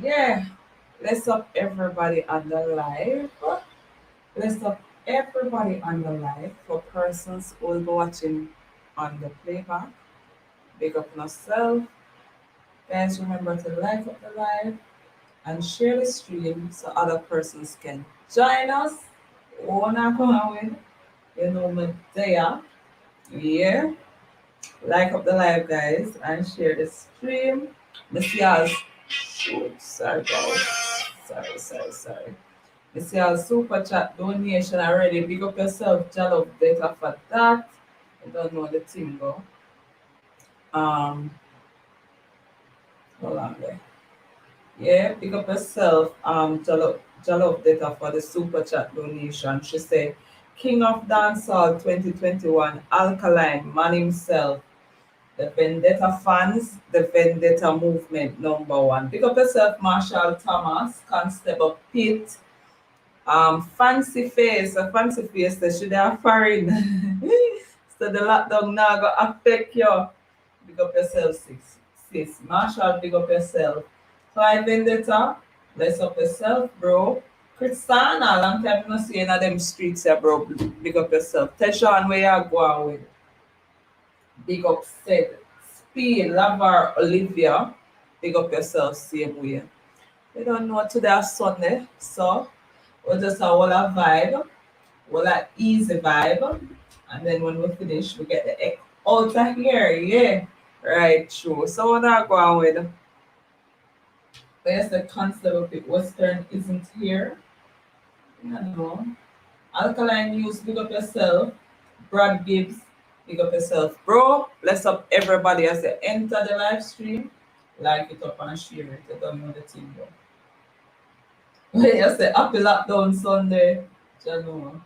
Yeah, let's up everybody on the live. Let's up everybody on the live for persons who will be watching on the playback. Big up yourself. Guys, remember to like up the live and share the stream so other persons can join us. Wanna come on with? You know me there. Yeah. Like up the live, guys, and share the stream. Miss y'all. Oops, sorry, guys. Sorry. You see our super chat donation already. Big up yourself, Jalop Data for that. I don't know the thing though. Um, hold on there. Yeah, big up yourself, Jalop Data for the super chat donation. She said, King of Dancehall 2021, Alkaline, man himself. The Vendetta fans, the Vendetta movement number one. Big up yourself, Marshall Thomas, Constable Pitt, a fancy face that should have foreign. So the lockdown now go affect you. Big up yourself, sis. Marshall, big up yourself. Clive Vendetta, bless up yourself, bro. Christina, long time no see in them streets here, bro. Big up yourself. Teshan, where you going with? Big up said. Speed, Lavar, Olivia. Big up yourself, same way. We don't know today is Sunday, so we just a whole a vibe, whole a easy vibe. And then when we finish, we get the heck out of here. Yeah, right, true. So we're not going with. There's the concept of it. Western isn't here. I don't know. Alkaline News, big up yourself. Brad Gibbs, big up yourself. Bro, bless up everybody as they enter the live stream. Like it up and share it. I don't know the thing though. When you say happy lockdown Sunday, you know.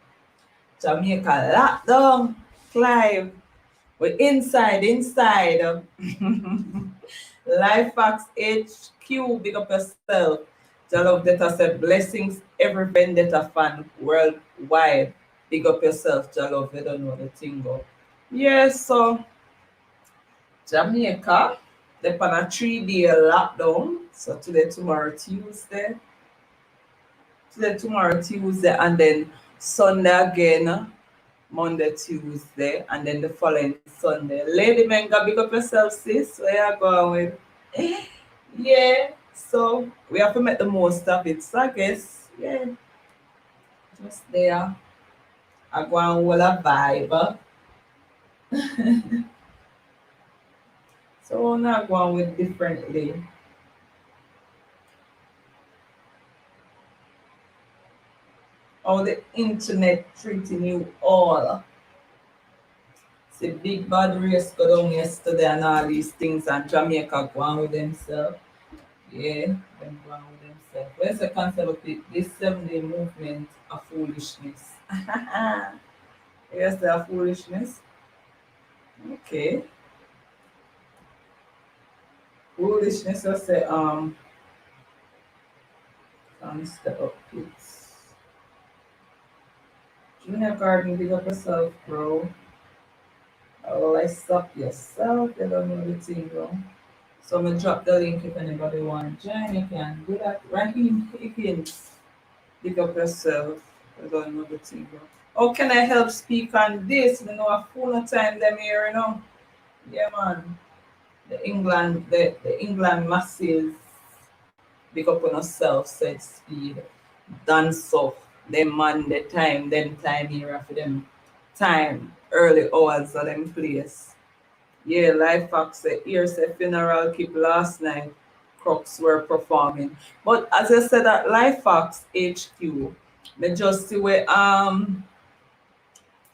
Jamaica lockdown. Clive. We're inside. Life Facts HQ, big up yourself. Jalov Data said blessings every Vendetta fan worldwide. Big up yourself, Jalov. You don't know the thing go. Yes, so Jamaica, they're on a 3 day lockdown. So tomorrow Tuesday, and then Sunday again, Monday, Tuesday, and then the following Sunday. Lady Menga, big up yourself, sis. Where you going with? Yeah, so we have to make the most of it. So I guess, yeah, just there. I go and hold a vibe. So we're not going with differently. How the internet treating you all. See, big bad race go down yesterday and all these things, and Jamaica go on with themselves. Yeah, them go on with themselves. Where's the concept of it? This 7 day movement of foolishness. Yes, they are foolishness. Okay. Foolishness, I say, concept of it. Junior Garden, big up yourself, bro. Oh, like stop yourself. You don't know the thing, bro. So I'm gonna drop the link if anybody want to join. You can do that. Raheem Higgins, pick up yourself. I don't know the thing, bro. How can I help speak on this? You know, a full of time them here, you know. Yeah, man. The England masses pick up on yourself, said speed. Dance off. Them man, them time here for them time, early hours of them place. Yeah, Life Fox said, here's a funeral keep last night. Crocs were performing. But as I said at Life Fox HQ, me just see where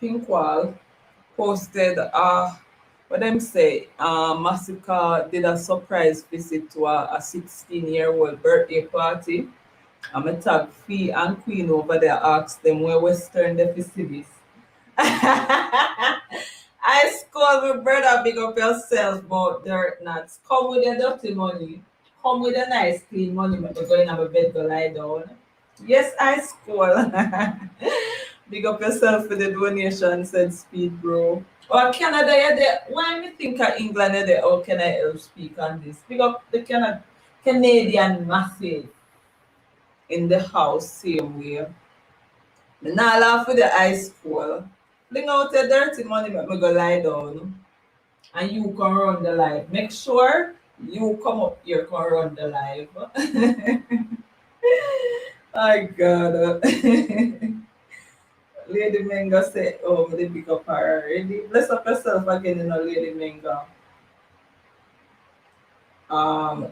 Pinkwall posted what them say, Massacre did a surprise visit to a 16-year-old birthday party. I'm a tag Fee and Queen over there asked them where Western the facilities. I scold my brother, big up yourself, but dirt nuts. Come with your dirty money. Come with a nice clean money, but you're going to have a bed to lie down. Yes, I scold. Big up yourself for the donation, said Speed Bro. Or Canada, yeah, there. Why me think of England, yeah, there? How can I help speak on this? Big up the Canadian massive in the house same way. Me nah laugh with the high school. Fling out your dirty money, make me go lie down. And you can run the live. Make sure you come up here can run the live. My God. Lady Menga say, oh, me dey pick up her already. Bless up yourself again, Lady Menga.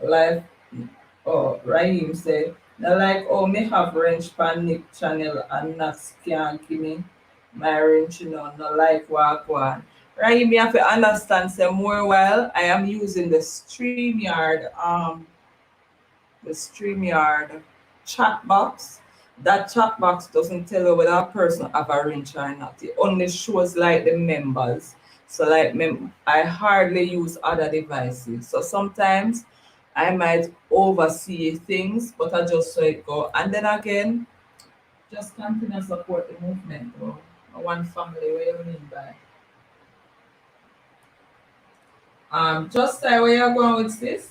Live. Oh, Raheem say, na like, oh, me have wrench pan Nick channel and not skanky me. My wrench, no like walk one. Raheem, you have to understand, say, more while I am using the StreamYard chat box. That chat box doesn't tell you whether a person have a wrench or not. It only shows like the members. So like I hardly use other devices. So sometimes I might oversee things, but I just saw it go. And then again, just continue to support the movement. Bro. One family, what you mean by? Just say where you're going with this.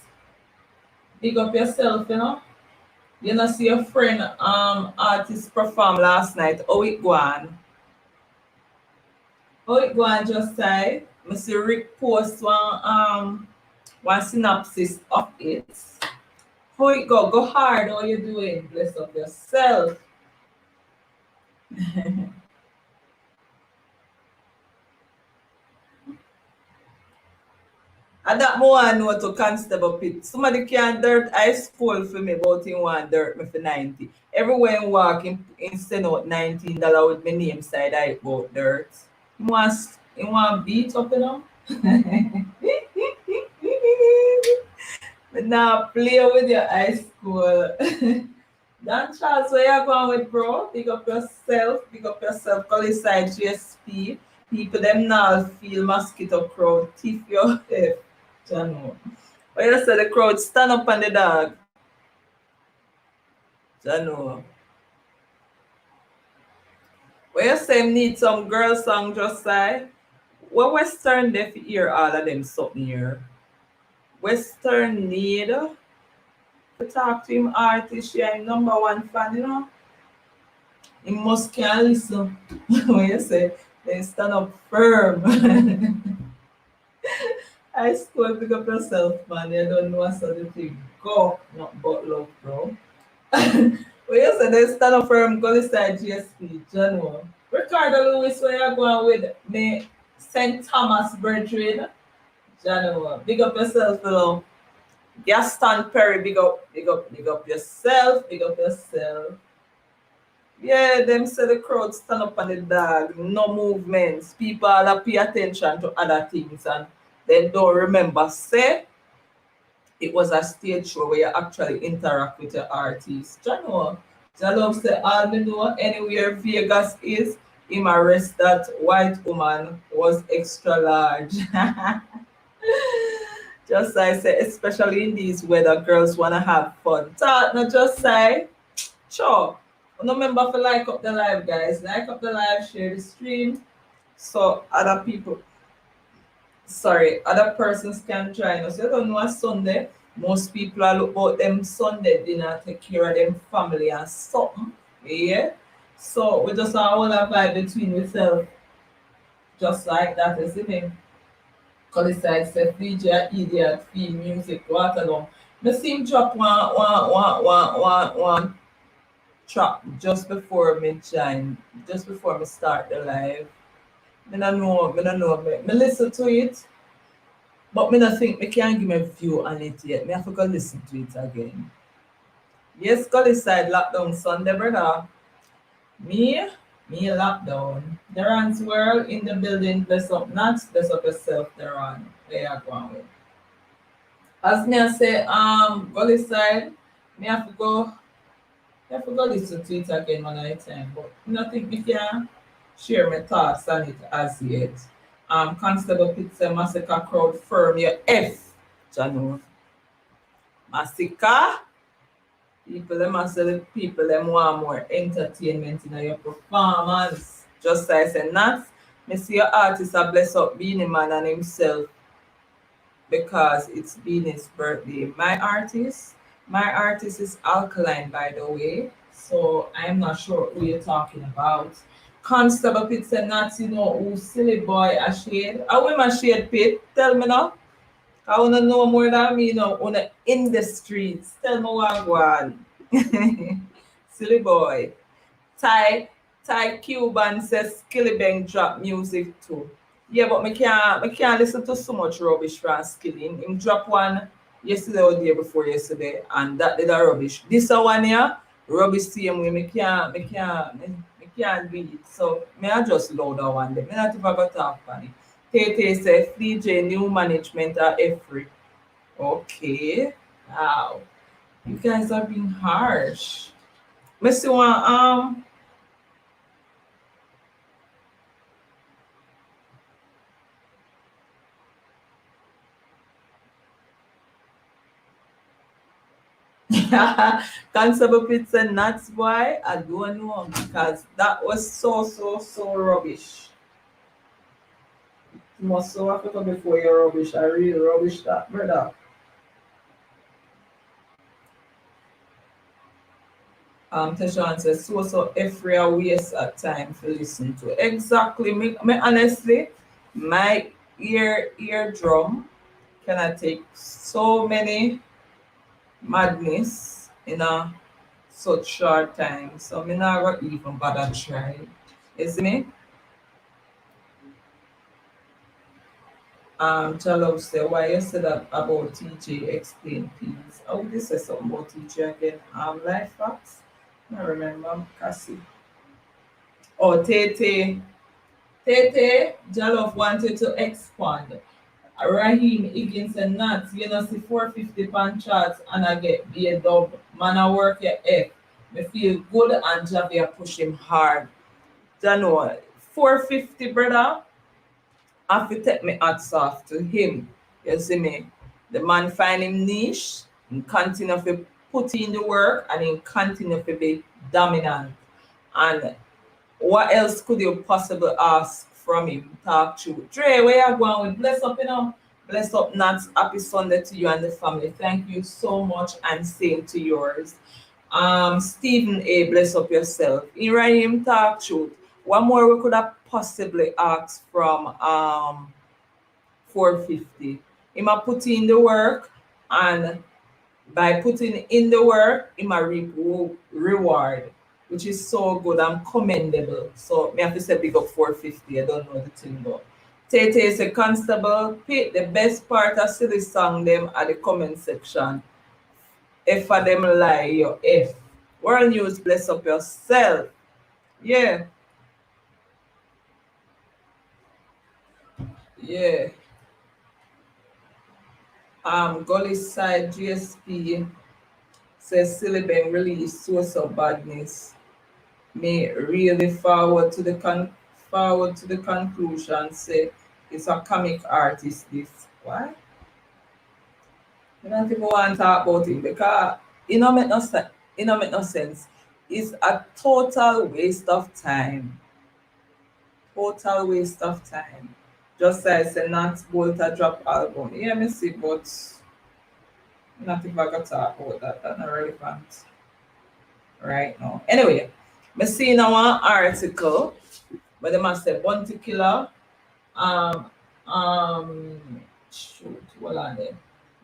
Big up yourself. You know, see your friend artist perform last night. How it go on? How it go on just say? I see Rick post one synopsis of it. How it go? Go hard, how you doing? Bless up yourself. And that more I know to constable pit. Somebody can dirt I school for me about in one dirt me for 90. Everywhere I walk in send out $19 with my name side I about dirt. You want beat up. But now play with your high school. Dan Charles, where you going with, bro? Big up yourself, college side GSP. People them now feel mosquito crowd, thief your head. Jano. Where you say the crowd stand up on the dog? Jano. Where you say need some girl song just say? What Western they hear all of them something here? Western need to talk to him artist, she am number one fan. He must can listen. When you say they stand up firm. High school, pick up yourself, man. You don't know what's the thing. Go, not but love, bro. When you say they stand up firm, go inside GSP, January. Ricardo Lewis, where you going with me? St. Thomas Brethren, January. Big up yourself, fellow. Gaston Perry, big up yourself, big up yourself. Yeah, them say the crowd stand up on the dog, no movements. People all pay attention to other things and then don't remember. Say it was a stage show where you actually interact with your artist. You know, Jalove say all me know anywhere Vegas is, him arrest that white woman was extra large. Just like I say, especially in these weather, girls wanna have fun. Talk, not just say, sure. No remember to like up the live, guys. Like up the live, share the stream, so other persons can join us. You don't know Sunday. Most people are look about them Sunday dinner, take care of them family and something. Yeah. So we just want to vibe between yourself, just like that, isn't it? Colliside said, DJ, idiot, feel music, water along. Me see him drop one track just before me join, just before me start the live. Me listen to it, but me not think me can give me a view on it yet. Me have to go listen to it again. Yes, Colliside lockdown Sunday, brother. Me, me lockdown. Deron's world in the building, bless up nuts, bless up yourself, Deron. Where you going with? As me I say, Gully side, me have to go listen to it again one at a time. But nothing we can share my thoughts on it as yet. Constable Pizza Massacre crowd firm your F. Jano. Massacre. People them want more entertainment in your performance. Just like I said, not me see your artist a bless up Beanie Man and himself because it's Beanie's birthday. My artist, My artist is Alkaline, by the way. So I'm not sure who you're talking about. Constable Pit said not who silly boy a shade. I will my shade Pit. Tell me now. I wanna know more than me on the in the streets. Tell me what I want. Silly boy. Ty Cuban says Skillibeng drop music too. Yeah, but me can't listen to so much rubbish from Skilly. Him drop one yesterday or day before yesterday, and that did a rubbish. This one here, rubbish same way. Me can't do it. So me I just load that one. Me not even got talk on it. Tete said Flea J new management are free. Okay. Wow. You guys are being harsh. Me see one Constable Pizza nuts boy, I don't know because that was so rubbish. You must so Africa before you're rubbish. I really rubbish that, brother. Teshan says so every waste at time to listen to. Exactly. Me honestly, my eardrum cannot take so many madness in a such short time. So me not gonna even bother try. You see me? Charles said, why you said that about TJ? Explain, please. Oh, this say something about TJ again. Life facts. I remember Cassie. Oh, Tete. Tete, Jalof wanted to expand. Raheem Higgins and Nats, see 450 pound charts and I get be a dub. Man, I work your F. Me feel good and Javier push him hard. Jano, 450, brother. I have to take my hats off to him. You see me? The man find him niche and continue to put in the work and he continue to be dominant. And what else could you possibly ask from him? Talk to Dre, where you going with? Bless up, Bless up, Nats. Happy Sunday to you and the family. Thank you so much and same to yours. Stephen A, bless up yourself. Ibrahim talk truth. What more we could have possibly asked from 450? He might put in the work and by putting in the work, he might reap reward, which is so good and commendable. So me have to say big up 450. I don't know the thing though. Tete is a constable. Pick the best part of silly song them at the comment section. If for them lie, your F. World News, bless up yourself. Yeah, yeah. Gully side GSP says Silly Ben release source of badness. May really forward to the conclusion. Say it's a comic artist. This why? You don't even want to talk about it because it don't make no sense. It don't make no sense. It's a total waste of time. Total waste of time. Just like say not Bolter drop album. Yeah, me see, but not if I got to talk about that. That's not relevant right now. Anyway, me see now one article where they must say Bounty Killer. Um shoot, hold on there.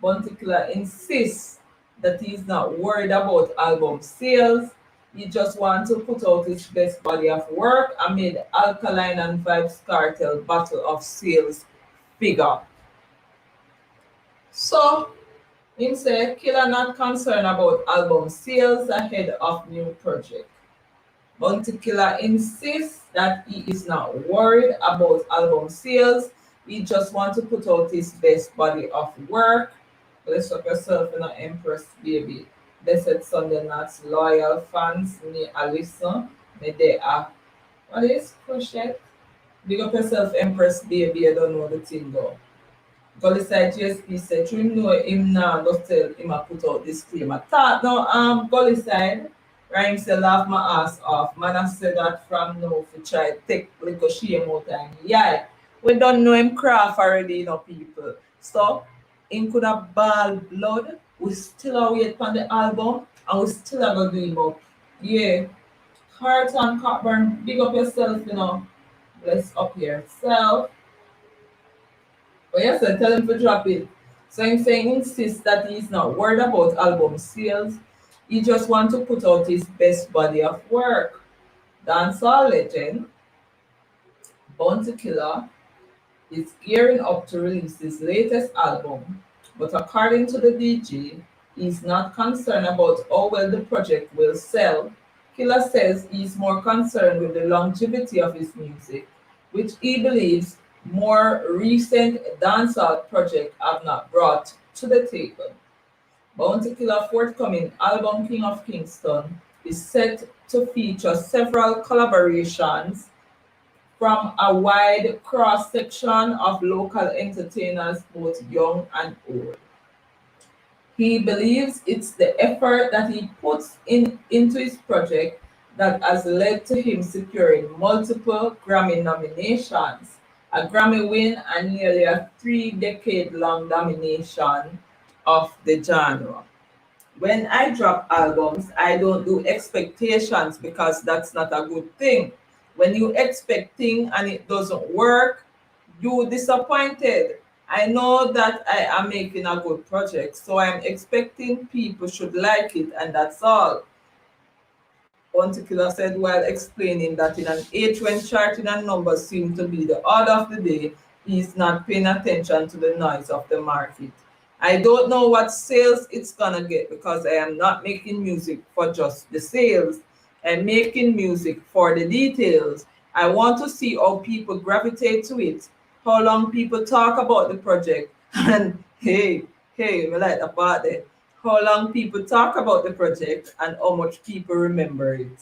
Bounty Killer insists that he's not worried about album sales. He just wants to put out his best body of work amid Alkaline and Vibes Cartel battle of sales figure. So him say Killer not concerned about album sales ahead of new project. Bounty Killer insists that he is not worried about album sales. He just wants to put out his best body of work. Bless up yourself in an Empress baby. Blessed Sunday Nights loyal fans, me Alison. Me they are what is crochet? Big up yourself, Empress baby. I don't know the thing though. Gully side GSP said, you know him now, just tell him I put out disclaimer. Thought now, Gully side, Rhyme say laugh my ass off. Man, I said that from now for try take little shame out time. Yeah, we don't know him craft already, people. So, him could have ball blood we still are wait on the album and we still are gonna do him up. Yeah. Heart and Cockburn, big up yourself, Bless up yourself. But yes, I tell him to drop it. So I'm saying insists that he's not worried about album sales. He just want to put out his best body of work. Dancehall legend, Bounty Killer, is gearing up to release his latest album, but according to the DJ, he's not concerned about how well the project will sell. Killer says he's more concerned with the longevity of his music, which he believes more recent dancehall projects have not brought to the table. Bounty Killer forthcoming album King of Kingston is set to feature several collaborations from a wide cross section of local entertainers, both young and old. He believes it's the effort that he puts into his project that has led to him securing multiple Grammy nominations, a Grammy win, and nearly a 3 decade long domination of the genre. When I drop albums, I don't do expectations because that's not a good thing. When you expect thing and it doesn't work, you disappointed. I know that I am making a good project, so I'm expecting people should like it, and that's all. Particular said while explaining that in an age when charting and numbers seem to be the order of the day, he is not paying attention to the noise of the market. I don't know what sales it's gonna get because I am not making music for just the sales. I'm making music for the details. I want to see how people gravitate to it, how long people talk about the project, and hey, we like the part there, how long people talk about the project and how much people remember it.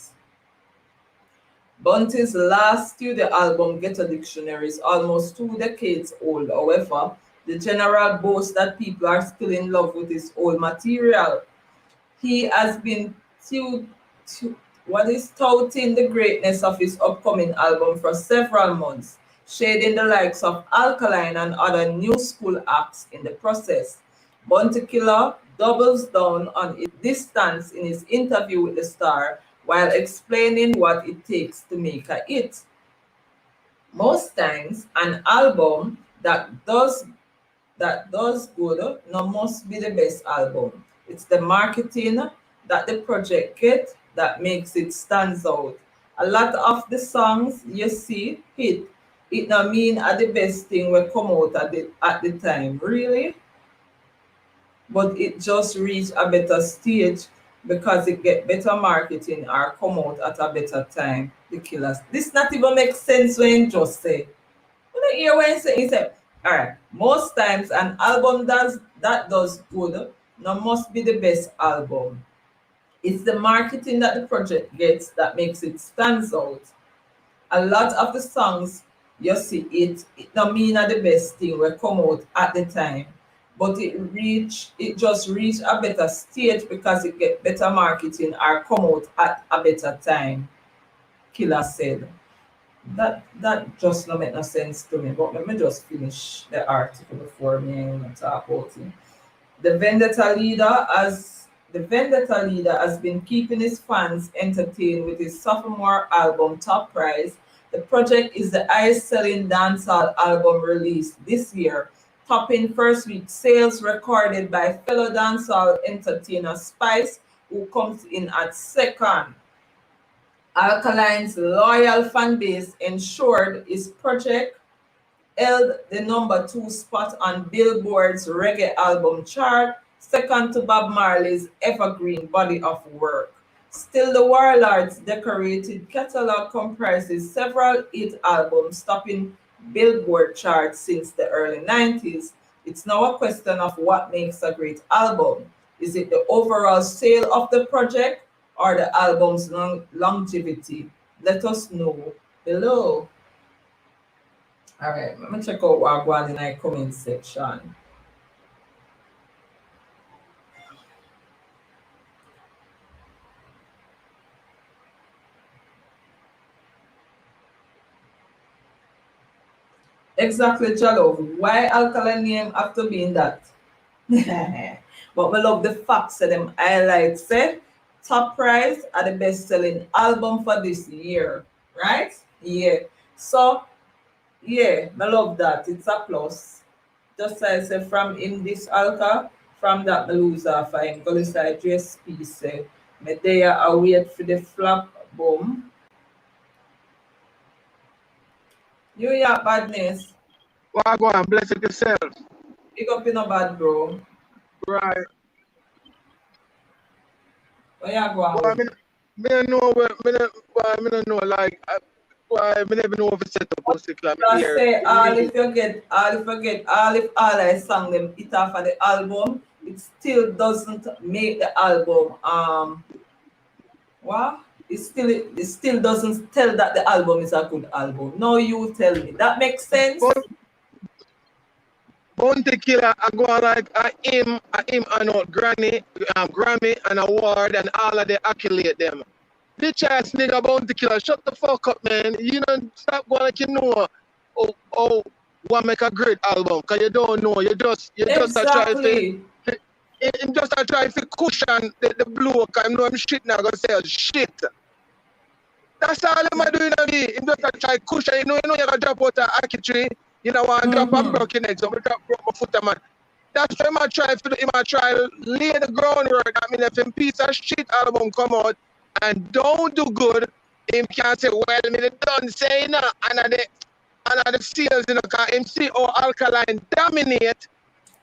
Bunty's last studio album, Get a Dictionary, is almost 2 decades old. However, the general boast that people are still in love with his old material. He has been what is touting the greatness of his upcoming album for several months, shading the likes of Alkaline and other new school acts in the process. Bounty Killer doubles down on its distance in his interview with the Star while explaining what it takes to make a hit. Most times, an album that does good no must be the best album. It's the marketing that the project get that makes it stands out. A lot of the songs you see hit, it not mean are the best thing will come out at the time, really, but it just reach a better stage because it get better marketing or come out at a better time. The killers. This not even make sense when you just say. When I hear when he say, all right, most times an album that does good, now must be the best album. It's the marketing that the project gets that makes it stands out. A lot of the songs you see it not mean are the best thing will come out at the time. But it just reach a better stage because it get better marketing or come out at a better time. Killer said. That just no make no sense to me. But let me just finish the article before me talk about it. The Vendetta leader has been keeping his fans entertained with his sophomore album Top Prize. The project is the highest selling dancehall album released this year, topping first week sales recorded by fellow dancehall entertainer Spice, who comes in at second. Alkaline's loyal fan base ensured his project held the number 2 spot on Billboard's reggae album chart, second to Bob Marley's evergreen body of work. Still, the Warlord's decorated catalog comprises several hit albums topping Billboard charts since the early 90s. It's now a question of what makes a great album. Is it the overall sale of the project or the album's longevity? Let us know below. All right, let me check out what going in the comment section. Exactly, Jalo. Why alkaline name have to be in that? But I love the facts that them highlight said Top Prize are the best selling album for this year. Right? Yeah. So yeah, I love that. It's a plus. Just like I said, from in this alka, from that me lose off I am going to say JSP say me there I wait for the flap boom. You yeah badness. Well, go on, bless it yourself. Pick up in a bad bro. Right. Where you go on Well, I with? mean, me don't know where, me don't know, like, well, me never know if it's set up or sick, like, me Just hear say really. all if all I sang them it off of the album, it still doesn't make the album what? It still doesn't tell that the album is a good album. No, you tell me. That makes sense? But Bounty Killer, I go on like, I him, and out Grammy and award and all of the accolade them. Bitch ass nigga Bounty Killer, shut the fuck up, man. You don't stop going like you know, what make a great album, cause you don't know, you just a try to, Exactly. him just a try to cushion the blow, cause I know I'm shit now, gonna sell shit. That's all I'm doing to me. Him just a try cushion, you know you're gonna drop out a hockey tree, you know, and drop a broken egg, so I'm drop broke my foot, man. That's why I try to do, I try to lay the groundwork. I mean, if him piece of shit album come out and don't do good, him can't say, well, me done say no, and the sales, you know, cause him see how Alkaline dominate,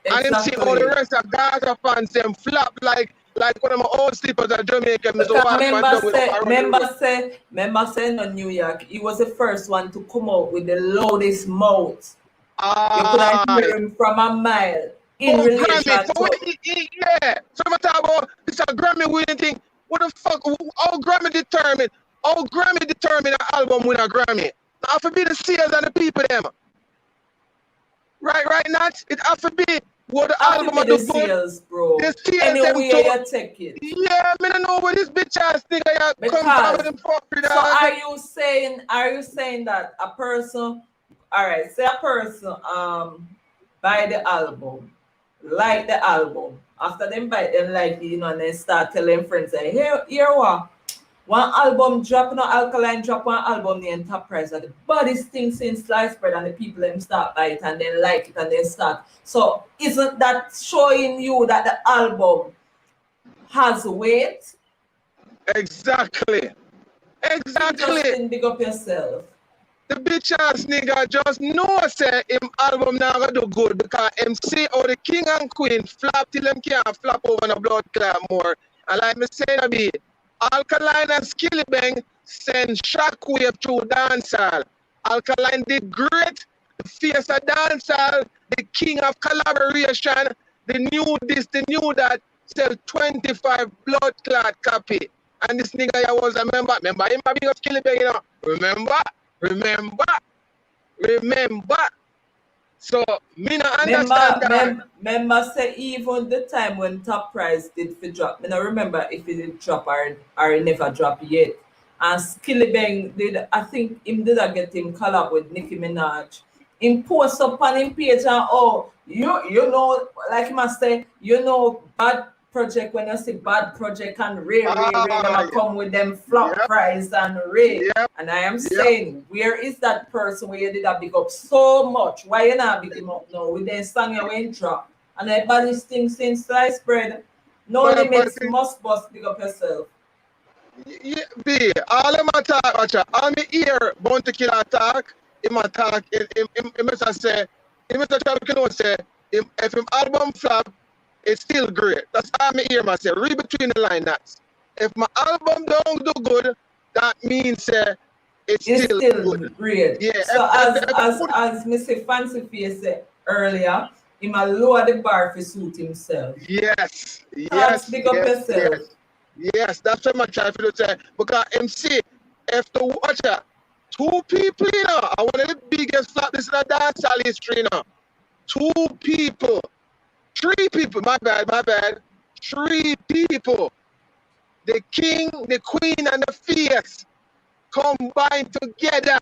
and him see how the Exactly. rest of Gaza fans them flop like one of my old sleepers at Jamaica, Mr. Because Walkman member done with say, around the member road. say, member say in New York, he was the first one to come out with the loudest mouth. You could have hear Aye. him from a mile in Oh, relation Grammy. So what to yeah. So I'm talking about this a Grammy winning thing. What the fuck? How Grammy determine? How Grammy determine an album win a Grammy? Now have to be the sales and the people them. Right, Nat? It have to be what the have to album be are the do good. sales, bro. The sales them Anyway too. you take it. Yeah, I don't know what this bitch ass nigga comes out with Because them fuckery, so dog. are you saying that a person, all right, say a person buy the album, like the album, after them buy it, then like you know, and then start telling friends say, here what? One album drop, no Alkaline drop one album the Top Price at the baddest thing since sliced bread, and the people them start buy it and then like it and then start. So isn't that showing you that the album has weight? Exactly. See, Exactly. Justin, big up yourself. The bitch ass nigga just know say him album now gonna do good because him see how the king and queen flop till them can't flop over the blood clot more. And like me say to be, Alkaline and Skilly Bang send shockwave through dancehall. Alkaline did great, the face of dancehall, the king of collaboration, the new that sell 25 blood clot copy. And this nigga here was a member him a big up Skilly Bang, you know. Remember. So me not understand that. Remember say even the time when Top Price did for drop, me not remember if it did drop or it never drop yet. And Skilly Bang did, I think him did I get him collab with Nicki Minaj. Him post up on him page and you know, like him must say, you know, bad project when you see bad project and Ray, them come with them flop price and Ray. And I am saying, where is that person where you did that big up so much? Why you not big him up now? With them song you went drop. And I banish things since sliced bread. No limits, must bust big up yourself. Yeah, B, all them attack, all me hear Bounty Killer attack, him attack, him must say, him must try to say, if him album flop, it's still great. That's all me hear myself. Read between the line that. If my album don't do good, that means it's still good. Great. Yeah. So as Mr. Fancy Face said earlier, he might lower the bar for suit himself. Yes. Big up yourself. Yes, that's what I'm trying to say. Because MC, if the watcher, two people, you know, are one of the biggest flop this in the dancehall history, you know. Three people, my bad. 3 people. The king, the queen, and the face combined together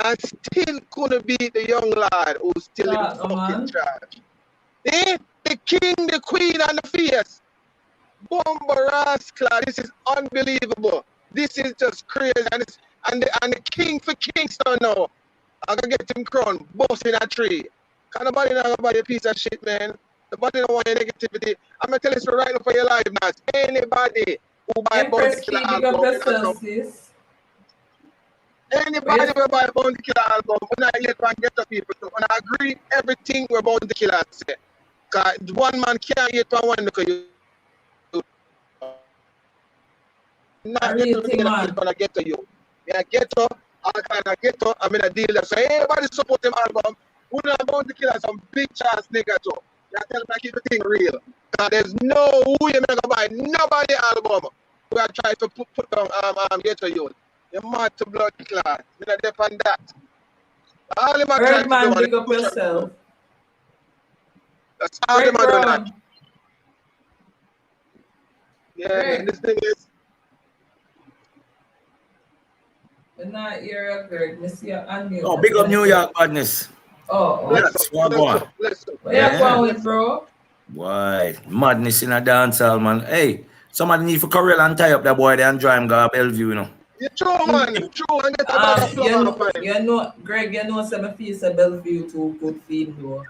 and still couldn't beat the young lad who's still in fucking charge. Eh? the king, the queen, and the face. Bomber rascal, this is unbelievable. This is just crazy. And the king for Kingston now. I'm gonna get him crowned, boss in a tree. Can nobody know about a piece of shit, man? Nobody don't want your negativity. I'm gonna tell you right now for your life now. Anybody who buy Bounty Killer album, anybody who buy Bounty Killer album, when I yet one get to people, so when I agree everything we're Bounty Killer say. Cause one man can't yet one because you not gonna get to you. Yeah, get to Alkaline, get to. I'm in a deal that say everybody support them album. Who not Bounty Killer some big chance nigga too. You tell me I keep the thing real. Cause there's no who you gonna buy nobody album who are trying to put down get to you. You're mad to blood clot. You not depend that. All him trying to do big up yourself. That's all him doing that. Yeah, man, this thing is. You're not here, Greg. Miss you and you. Oh, big up New York badness. Oh, that's what I'm going. Where you going with, bro? Why? Madness in a dance hall, man. Hey, somebody need for Corel and tie up that boy there and drive him go to Bellevue, you know. You true, man. You true. And get you know, Greg, you know some fees at Bellevue too good feed, though.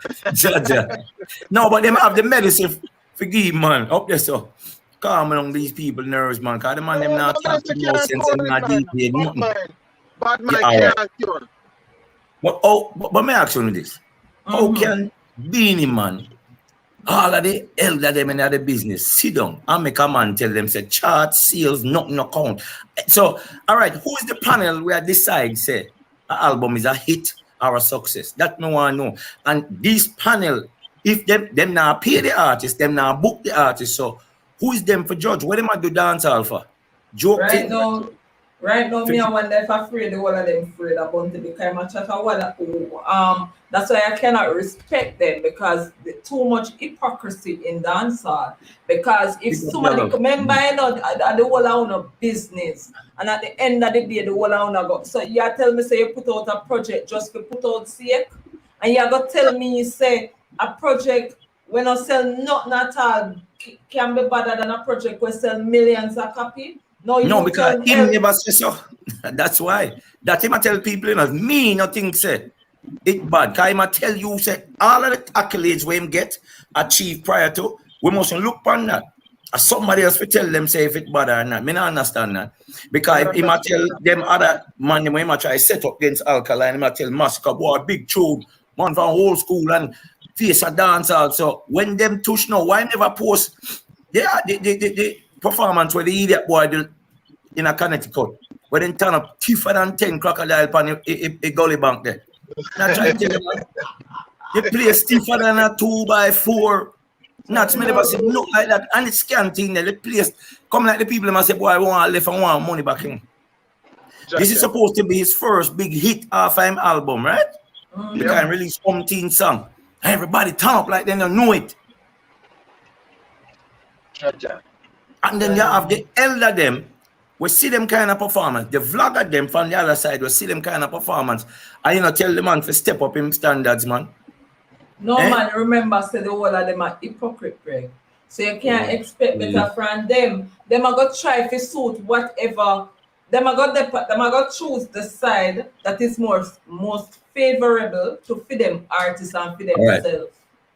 No, but them have the medicine for give, man. Up there, so. Calm along these people nerves, man. Cause the man them not talk to no sense and not deeply nothing. Bad man can't cure. But me ask you this. How can Beanie man, all of the elder them in the business, sit down and make a man tell them say chart, sales, nothing no count. So, all right, who is the panel where decide say an album is a hit or a success? That me want to know. And this panel, if them now pay the artist, them now book the artist, so who is them for judge? What am I do dance alpha? Joke right now, me I wonder if I'm afraid the whole of them afraid about it because I'm chat that's why I cannot respect them because too much hypocrisy in dancehall. Because if somebody remember you know the whole of business and at the end of the day the whole of go. So you tell me say you put out a project just to put out sake and you go tell me you say a project when I sell nothing at all can be better than a project where sell millions of copies. No, because he never says so. That's why. That him tell people, you know, me nothing say it bad. Cause him tell you say all of the accolades we him get achieved prior to, we mustn't look upon that. As somebody else will tell them say if it bad or not. Me not understand that. Because if him tell them other man when him try set up against Alkaline, him tell Massacre, boy, big tune, man from old school and face a dance also. When them touch now, why never post the performance where the idiot boy did in a Connecticut, where they turn up tougher than 10 crocodile on a gully bank there. Not trying to tell you, man. They play stiffer than a 2x4. Not me never say no like that. And it's scanting there. The place come like the people must say, boy, I want left and want money back in. This is supposed to be his first big hit off his album, right? He can release 17 songs. Everybody turn up like they don't know it. And then you have the elder them, we see them kind of performance. The vlogger them from the other side, we see them kind of performance. And you know, tell the man to step up in standards, man. No, man, remember, say the whole of them are hypocrite, Greg. So you can't expect better from them. Them are going to try to suit whatever. Them are going to choose the side that is most favorable to feed them artists and feed themselves. Right.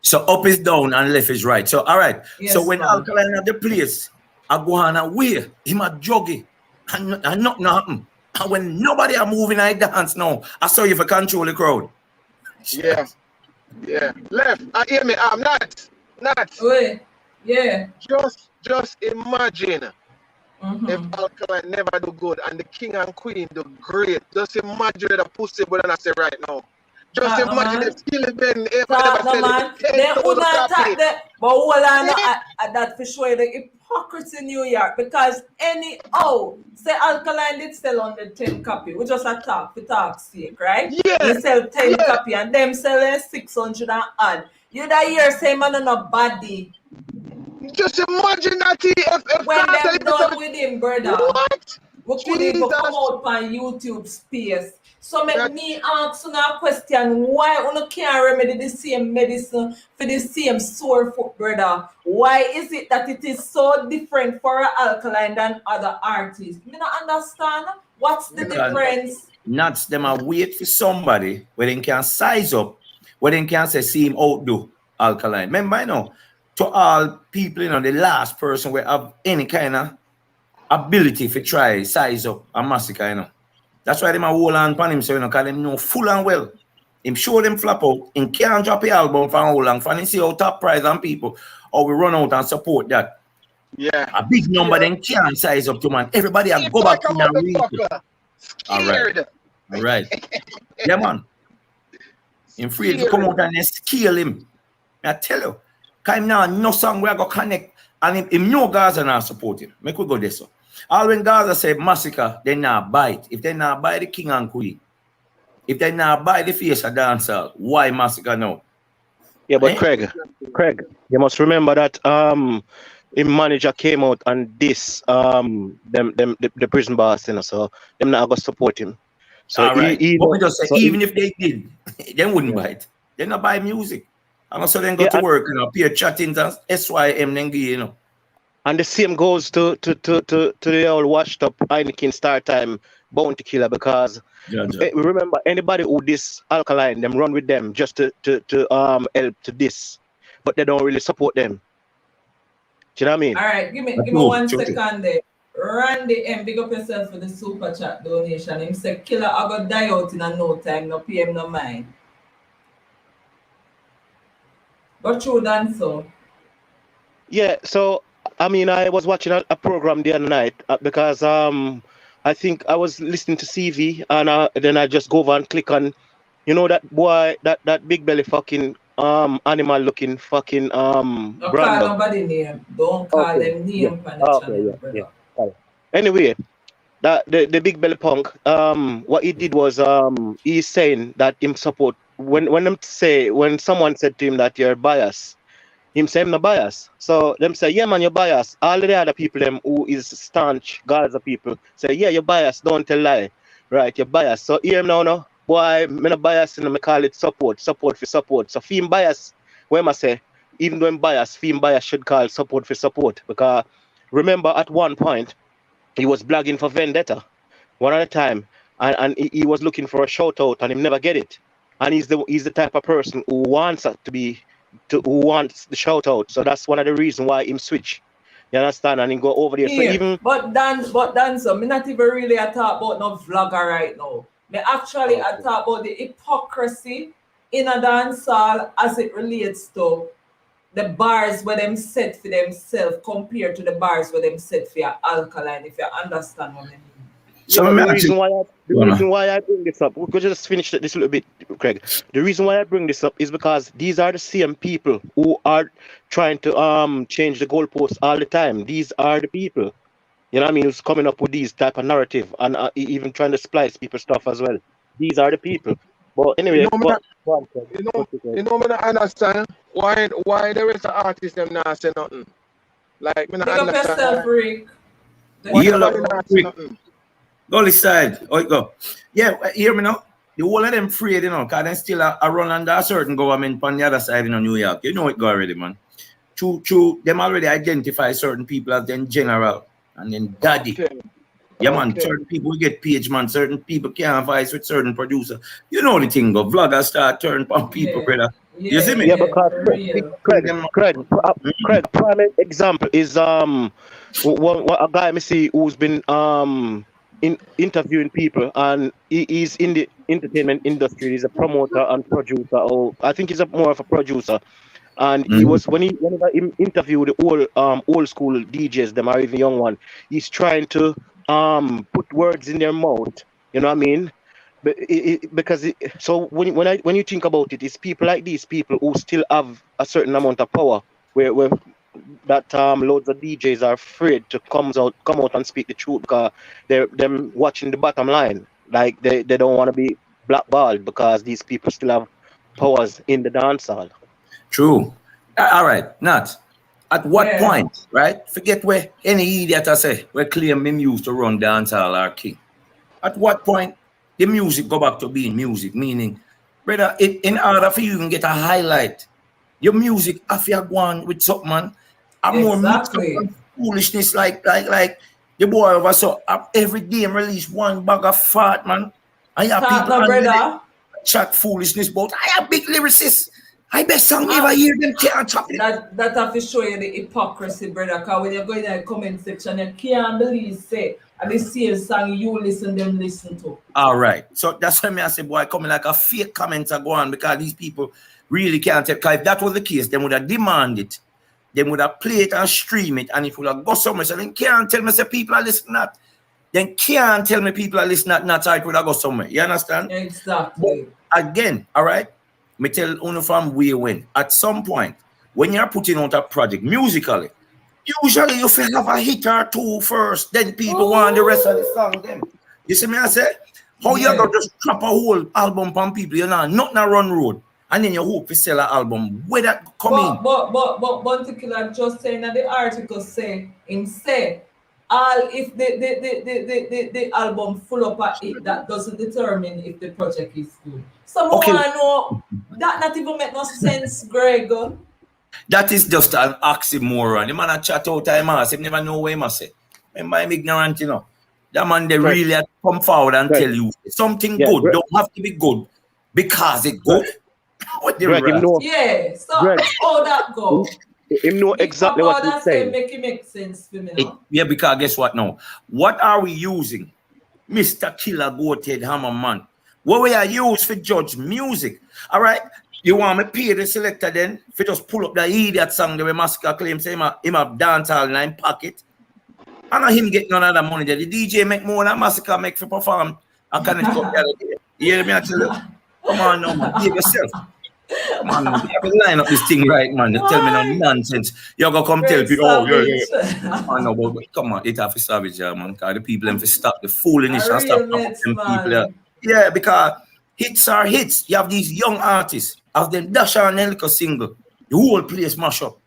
So up is down and left is right. So all right. Yes, so when Alkaline at the place, I go on away, him a joggy, and nothing happen. And when nobody are moving, I dance now. I saw you for control the crowd. Yeah. Yeah. Left. I hear me. I'm not. Wait. Yeah. Just imagine if Alkaline never do good and the king and queen do great. Just imagine the pussy but I say right now. Just imagine if Skilly Ben ever man. They would not attack that. But hold on at that for sure the hypocrisy in New York because say Alkaline did sell on the 10 copy. We just attack for talk's sake, right? Yeah. They sell 10 copy and them selling 600 and odd. You that year say man on a body. Just imagine that if when them done with him, brother. What? we could even come Jesus. out on YouTube space. So make me ask you a question, why you can't remedy the same medicine for the same sore foot, brother? Why is it that it is so different for an Alkaline than other artists? Me not understand. What's the difference? Nuts them are wait for somebody where they can size up, where they can say see him outdo Alkaline. Remember, you know, to all people, you know, the last person will have any kind of ability to try size up a massacre, you know. That's why they might hold on upon him, so you know, because they know full and well. Him show them flap out, him can't drop the album for how long, for him see how top price and people, or we run out and support that. Yeah. A big number then can't size up to man. Everybody have go back in and read it. All right. Yeah, man. Him free to come out and scale him. I tell you, because him now no song where I go connect, and him no Gaza now support him. Make we go this so. All when Gaza say massacre, they not buy it. If they not buy the king and queen, if they not buy the face of dancer, why massacre now? Yeah, but Craig, you must remember that him manager came out and this the prison boss, you know, so them not gonna support him. So all right. What we just say, so even if they did, they wouldn't buy it. They not buy music. And also then go to work, you know, peer chatting to SYM then you know. And the same goes to the old washed up Heineken Star Time Bounty Killer, because remember anybody who this Alkaline, them run with them just to help to this, but they don't really support them. Do you know what I mean? All right, give me 1 second there. Randy M, big up yourself for the super chat donation. Him say killer I got die out in a no time, no PM no mind. But true done so. Yeah, so I mean, I was watching a program the other night because I think I was listening to CV, and then I just go over and click on, you know, that boy, that big belly fucking animal looking fucking Don't Brando. call nobody name. Don't call them name on the channel. Anyway, that the big belly punk, what he did was he's saying that him support when someone said to him that you're biased. Him say him no bias. So them say, yeah man, you're biased. All the other people them who is staunch Gaza people say, yeah, you're biased, don't tell lie. Right, you're biased. So here now no, boy, me no bias and me call it support for support. So film bias, what am I say? Even though I'm biased, film bias should call support for support. Because remember at one point he was blogging for Vendetta one at a time, and he was looking for a shout out and he never get it. And he's the type of person who wants who wants the shout out. So that's one of the reasons why him switch. You understand? And he go over there. Yeah, So even Dan, so me not even really a talk about no vlogger right now. Me actually I talk about the hypocrisy in a dancehall as it relates to the bars where them set for themselves compared to the bars where them set for your Alkaline, if you understand what I mean. So the reason why I bring this up, we could just finish this a little bit, Craig. The reason why I bring this up is because these are the same people who are trying to change the goalposts all the time. These are the people, you know what I mean, who's coming up with these type of narrative and even trying to splice people's stuff as well. These are the people. But anyway, you know me not understand why the rest of the artists them not say nothing. Like me not understand. Yourself, Rick. Go this side. Oh, go. Yeah, hear me now. The whole of them afraid, you know, because they still are run under a certain government on the other side in New York. You know it go already, man. True, them already identify certain people as then general and then daddy. Okay. Yeah, man, certain people get page, man. Certain people can't voice with certain producer. You know the thing, go. Vloggers start turning on people, brother. You see me? Yeah, because Craig, prime example is a guy I see who's been interviewing people, and he's in the entertainment industry. He's a promoter and producer, or I think he's more of a producer. And he was whenever he interviewed the old school DJs, them or even young one, he's trying to put words in their mouth. You know what I mean? So when you think about it, it's people like these people who still have a certain amount of power, where that loads of DJs are afraid to come out and speak the truth because they're them watching the bottom line. Like they don't want to be blackballed because these people still have powers in the dancehall. True. All right, Nat. At what point, right? Forget where any idiot I say, we claim him used to run dancehall or king. At what point the music go back to being music? Meaning, brother, in order for you to get a highlight, your music, if you go on with something, man, I'm more mixed up Exactly. on foolishness like the boy over so every day release one bag of fart, man. I have Talk people no, under the brother. chat foolishness about I have big lyricists. I best song ever hear them can't chop it. That have to show you the hypocrisy, brother. Because when you go in the comment section, you can't believe say and the same song you listen to. All right. So that's why I say, boy, coming like a fake commenter go on because these people really can't take. Because if that was the case, they would have demanded it. They would have played it and stream it. And if would have go somewhere, so then can't tell me say people are listening not. Then can't tell me people are listening not so it would have go somewhere. You understand? Exactly. But again, all right. Me tell you from way when. At some point, when you're putting out a project musically, usually you feel have a hit or two first, then people want the rest of the song. Then you see me I say, how you gonna just drop a whole album from people, you know, not na run road, and then you hope to sell an album. Where that come in? But particular just saying that the article say him say all if the album full up at it, that doesn't determine if the project is good. Someone Okay. wanna know that not even make no sense, Greg. That is just an oxymoron. The man a chat out time ass, he never know what he must say. Remember, I'm ignorant, you know. That man they really have to come forward and tell you something good don't have to be good because it good. What the Yeah, so how that go? Him know exactly what he's saying. Make it make sense for me now. Yeah, because guess what now? What are we using? Mr. Killer Goathead Hammer Man. What we are used for judge music. All right. You want me pay the selector then? If you just pull up the idiot song the way Massacre claims him have dancehall in his pocket. I know him get none of that money there. The DJ make more than Massacre make for perform. I can't the other day. You hear me? I tell you. Come on now, man. Behave yourself. Come on, man. You have to line up this thing right, man. You tell me no nonsense. You're going to come tell people, oh, yeah. I know, but come on. It have to savage, man. Because the people have to stop the foolishness and stop them people. Yeah, because hits are hits. You have these young artists. As them dash on a single, the whole place mash up.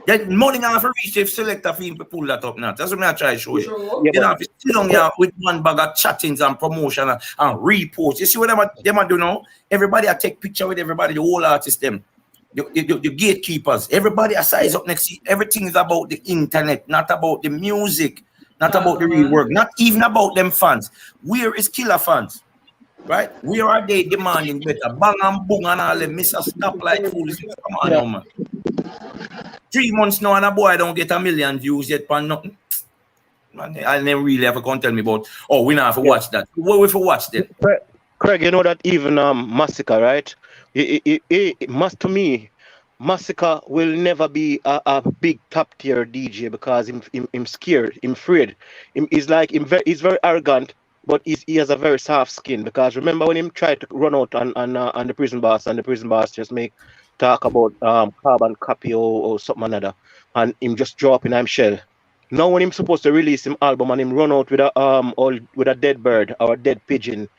Then money have to reach if selector for him to pull that up now. That's what I try to show you. You know, if you sit down here with one bag of chattings and promotion and repost. You see what them do now? Everybody I take picture with everybody, the whole artist them. The gatekeepers. Everybody I size up next to you. Everything is about the internet, not about the music, not about the real work, not even about them fans. Where is Killer fans? Right? Where are they demanding better? Bang and boom and all them Mr. Stop like foolishness. Come on now, man. 3 months now and a boy don't get 1 million views yet for nothing. Man, I never really have to come tell me about, oh, we not have to watch that. What we for watch then? Craig, you know that even Massacre, right? To me, Massacre will never be a big top tier DJ because him scared, him afraid. He's very arrogant, but he has a very soft skin. Because remember when him tried to run out on the prison boss, and the prison boss just talk about carbon copy or something another, and him just drop in him shell. Now when him supposed to release him album and him run out with a dead bird or a dead pigeon,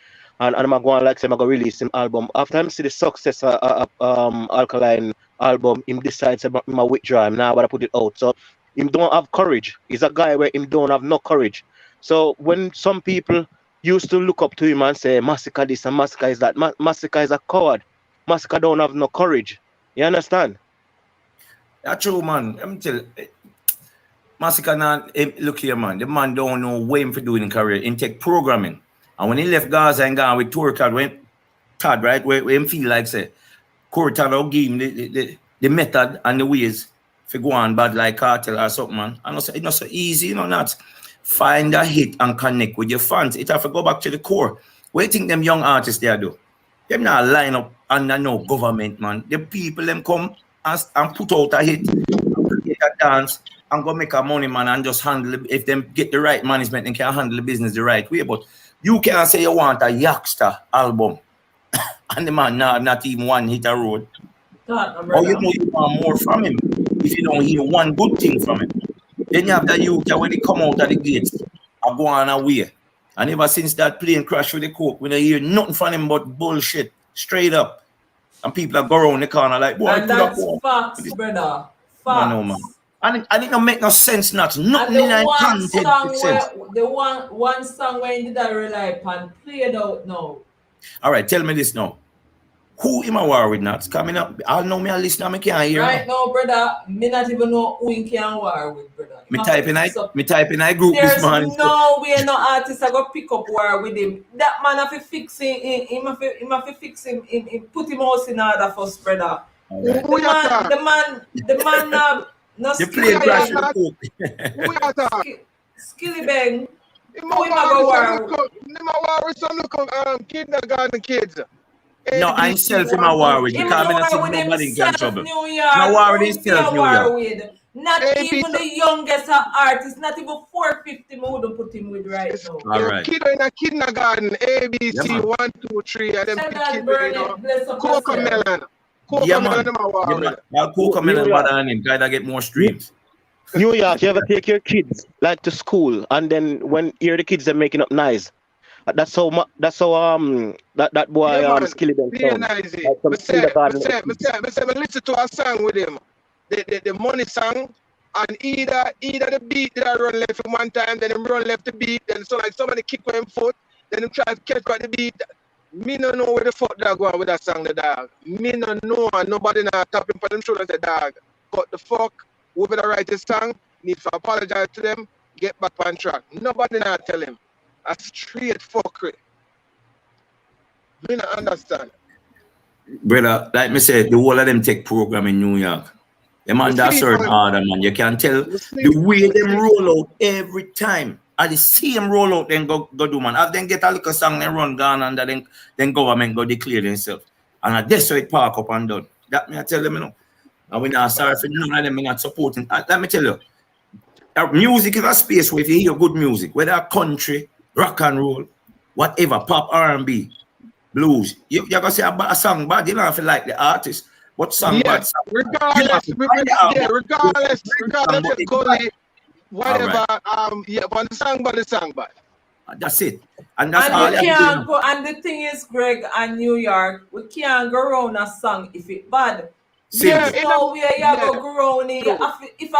and I'm going like say I'm gonna release him album. After him see the success Alkaline album, him decides about him withdraw him now, but I put it out. So him don't have courage. He's a guy where him don't have no courage. So when some people used to look up to him and say Massacre this and Massacre is that, Massacre is a coward. Massacre don't have no courage. You understand? That's true, man. I'm tell Massacre not look here, man. The man don't know what him for doing in career. In tech programming. And when he left Gaza and gone with Tour Card, right, where him feel like say Tour will give him the method and the ways for go on bad like Cartel or something, man. And it's not so easy, you know, not find a hit and connect with your fans. It have to go back to the core. What do you think them young artists there do? Them not line up under no government, man. The people them come and put out a hit, create a dance, and go make a money, man, and just handle it. If them get the right management and can handle the business the right way. But you can't say you want a Yakster album and the man not even one hit a road. Or you know you want more from him if you don't hear one good thing from him. Then you have the youth when they come out of the gates and go on away. And ever since that plane crash with the coke, we don't hear nothing from him but bullshit, straight up. And people are go around the corner like, boy, and that's facts, brother. Facts. No, man. And it don't make no sense, nothing in And the that one content song makes where sense. the one song where did I rely upon played out now. All right, tell me this now. Who am I war with not coming up? I know me a listener, I can't hear Right now. now, brother, me not even know who in can war with, brother. Me type in I group this There's morning. no way no artist I go pick up war with him. That man have to fix him have to fix him put him house in order first, brother. All right. Who you talk? The man no You skilly play crash bang. with the coke. Who you talk? Skilly bang. Him Who him a go war? war with some little kindergarten kids. No, I ABC himself in my war with Him because no I don't war see with nobody in himself, trouble. New No York. war Who with him himself, a New war York. with? Not ABC even the youngest artist, not even 450 me wouldn't put him with right now. All right. Kid in a kindergarten, Yeah, ABC, man. 1, 2, 3, and them Shut big that kids, burn it, bless up Coca yourself. Melon. Yeah, Coca man. Melon, them a war Yeah, with. man. I'll cook New and York, bother him. Guy that get more streams. New York, you ever take your kids like to school, and then when you're the kids, they're making up noise. That's how that boy Yeah, man. Skilly Bell Being sound. nice. Like some kindergarten little kids. Me listen to a song with him. The money song. And either the beat that I run left him one time, then him run left the beat, then so like somebody kick with him foot, then him try to catch back the beat. Me no know where the fuck that going with that song, the dog. Me no know, and nobody not tapping for them shoulder and say, dog, cut the fuck, whoever that write this song, need to apologize to them, get back on track. Nobody not tell him. A straight fuckery. Me not understand. Brother, like me said, the whole of them take program in New York. Them under a certain order, man. You can tell the way them roll out every time. At the same rollout, then go do, man. As then get a little song, then run down, and then government go declare themselves. And that's how it park up and done. That me I tell them, you know. And we not sorry for none of them, we not supporting. Let me tell you, music is a space where if you hear good music, whether country, rock and roll, whatever, pop, R&B, blues, you're going to say a song bad, you don't have to like the artist. But song bad. Regardless, of Gully, whatever, right. But the song bad. That's it. And that's and all you can't go, and the thing is, Greg and New York, we can't go around a song if it bad. Yeah, there's no way you go around it. If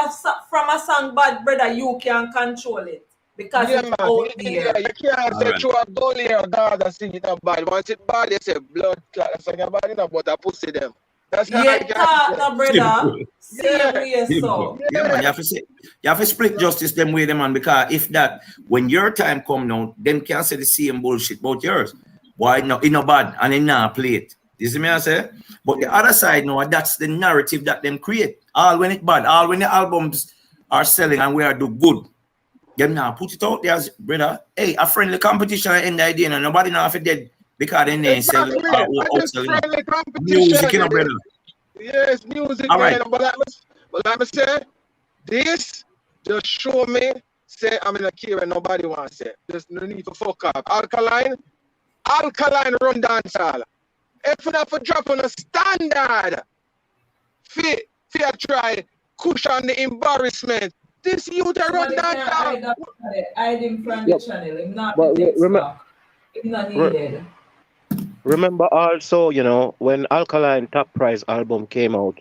from a song bad, brother, you can control it. Because it's out there. You can't say through a Gully or God and sing it up bad. Once it's bad, they say blood clot. That's like bad enough, but I pussy them. That's no, brother. Same way, so. Yeah, man, you have to split justice them way, man, because if that, when your time come now, them can't say the same bullshit about yours. Why no, it's not bad, and they not play it. You see me, I say? But the other side, no, that's the narrative that them create. All when it's bad, all when the albums are selling and we are do good. Them now put it out there as, brother, hey, a friendly competition in the idea, and nobody now if it dead. Because they ain't selling friendly competition. Music, you know, brother. Yes, music. All right. But like I say, this just show me, say I'm in a key and nobody wants it. There's no need to fuck up. Alkaline run dancehall. If you have to drop on a standard, fear try, cushion the embarrassment. This youth run dancehall. Hide him from the channel. Him not not needed. Remember also, you know, when Alkaline Top Prize album came out,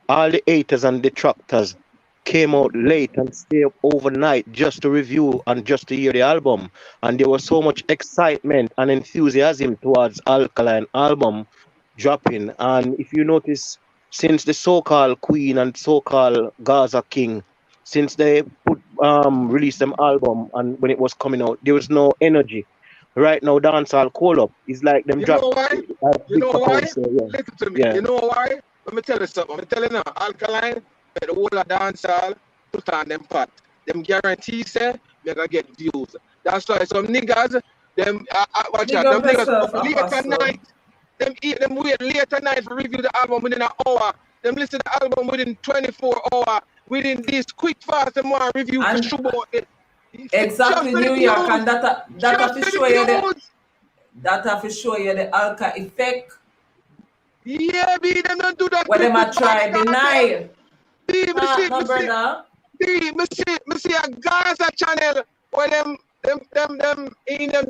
all the haters and detractors came out late and stayed up overnight just to review and just to hear the album. And there was so much excitement and enthusiasm towards Alkaline album dropping. And if you notice, since the so-called Queen and so-called Gaza King, since they released them album and when it was coming out, there was no energy. Right now, dancehall call up. It's like them drop. You know why? You know why? Listen to me. Yeah. You know why? Let me tell you something. I'm telling you now, Alkaline, the whole of dancehall, put on them pot. Them guarantee say they're gonna get views. That's why some niggas, them watch out, them niggas late at night. Them wait late at night to review the album within an hour. Them listen to the album within 24 hours. Within this quick fast and more review for sure about it. Exactly, New York, and that have to show you the Alka effect. Yeah, them don't do that. What them a try deny? Me see a Gaza channel where them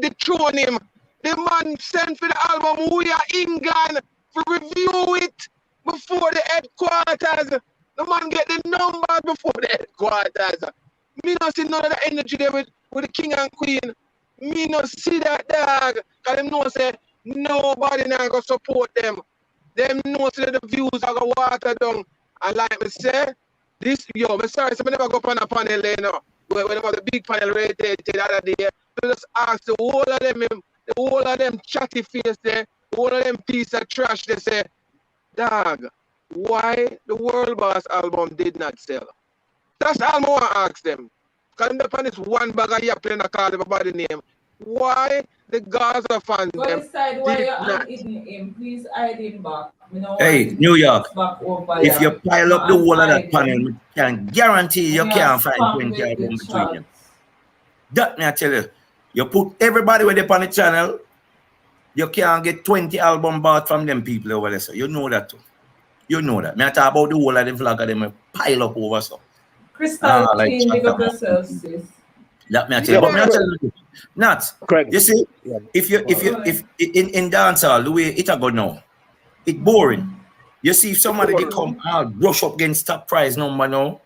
dethrone him. The man sent for the album We Are England to review it before the headquarters. The man get the numbers before the headquarters. Me not see none of the energy there with the king and queen. Me not see that dog. Cause them know say nobody now go support them. Them know say the views are gonna water down. And like me say, this me sorry, so I never go up on a panel there now. When I was the big panel right there the other day, so just ask the whole of them chatty face there, the whole of them piece of trash, they say, dog, why the World Boss album did not sell? That's all I want to ask them. Because upon this one bag of yap in a call everybody name, why the Gaza fans Go them inside where did you're not. hiding him. Please hide him back. Hey, New York. Back over If you pile up the whole of that hide panel, him. we can guarantee you And can't find spam 20 with the albums between chat. them. That me I tell you. You put everybody with up on the channel, you can't get 20 album bought from them people over there. So you know that too. You know that. Me I talk about the whole of them flag of them pile up over so. Crystal Like Queen, big chat up yourself, sis. that me I tell you. But me I tell you, not. Craig. You see, if in dancehall the way it a go now, it boring. You see, if somebody they come out brush up against top prize number now,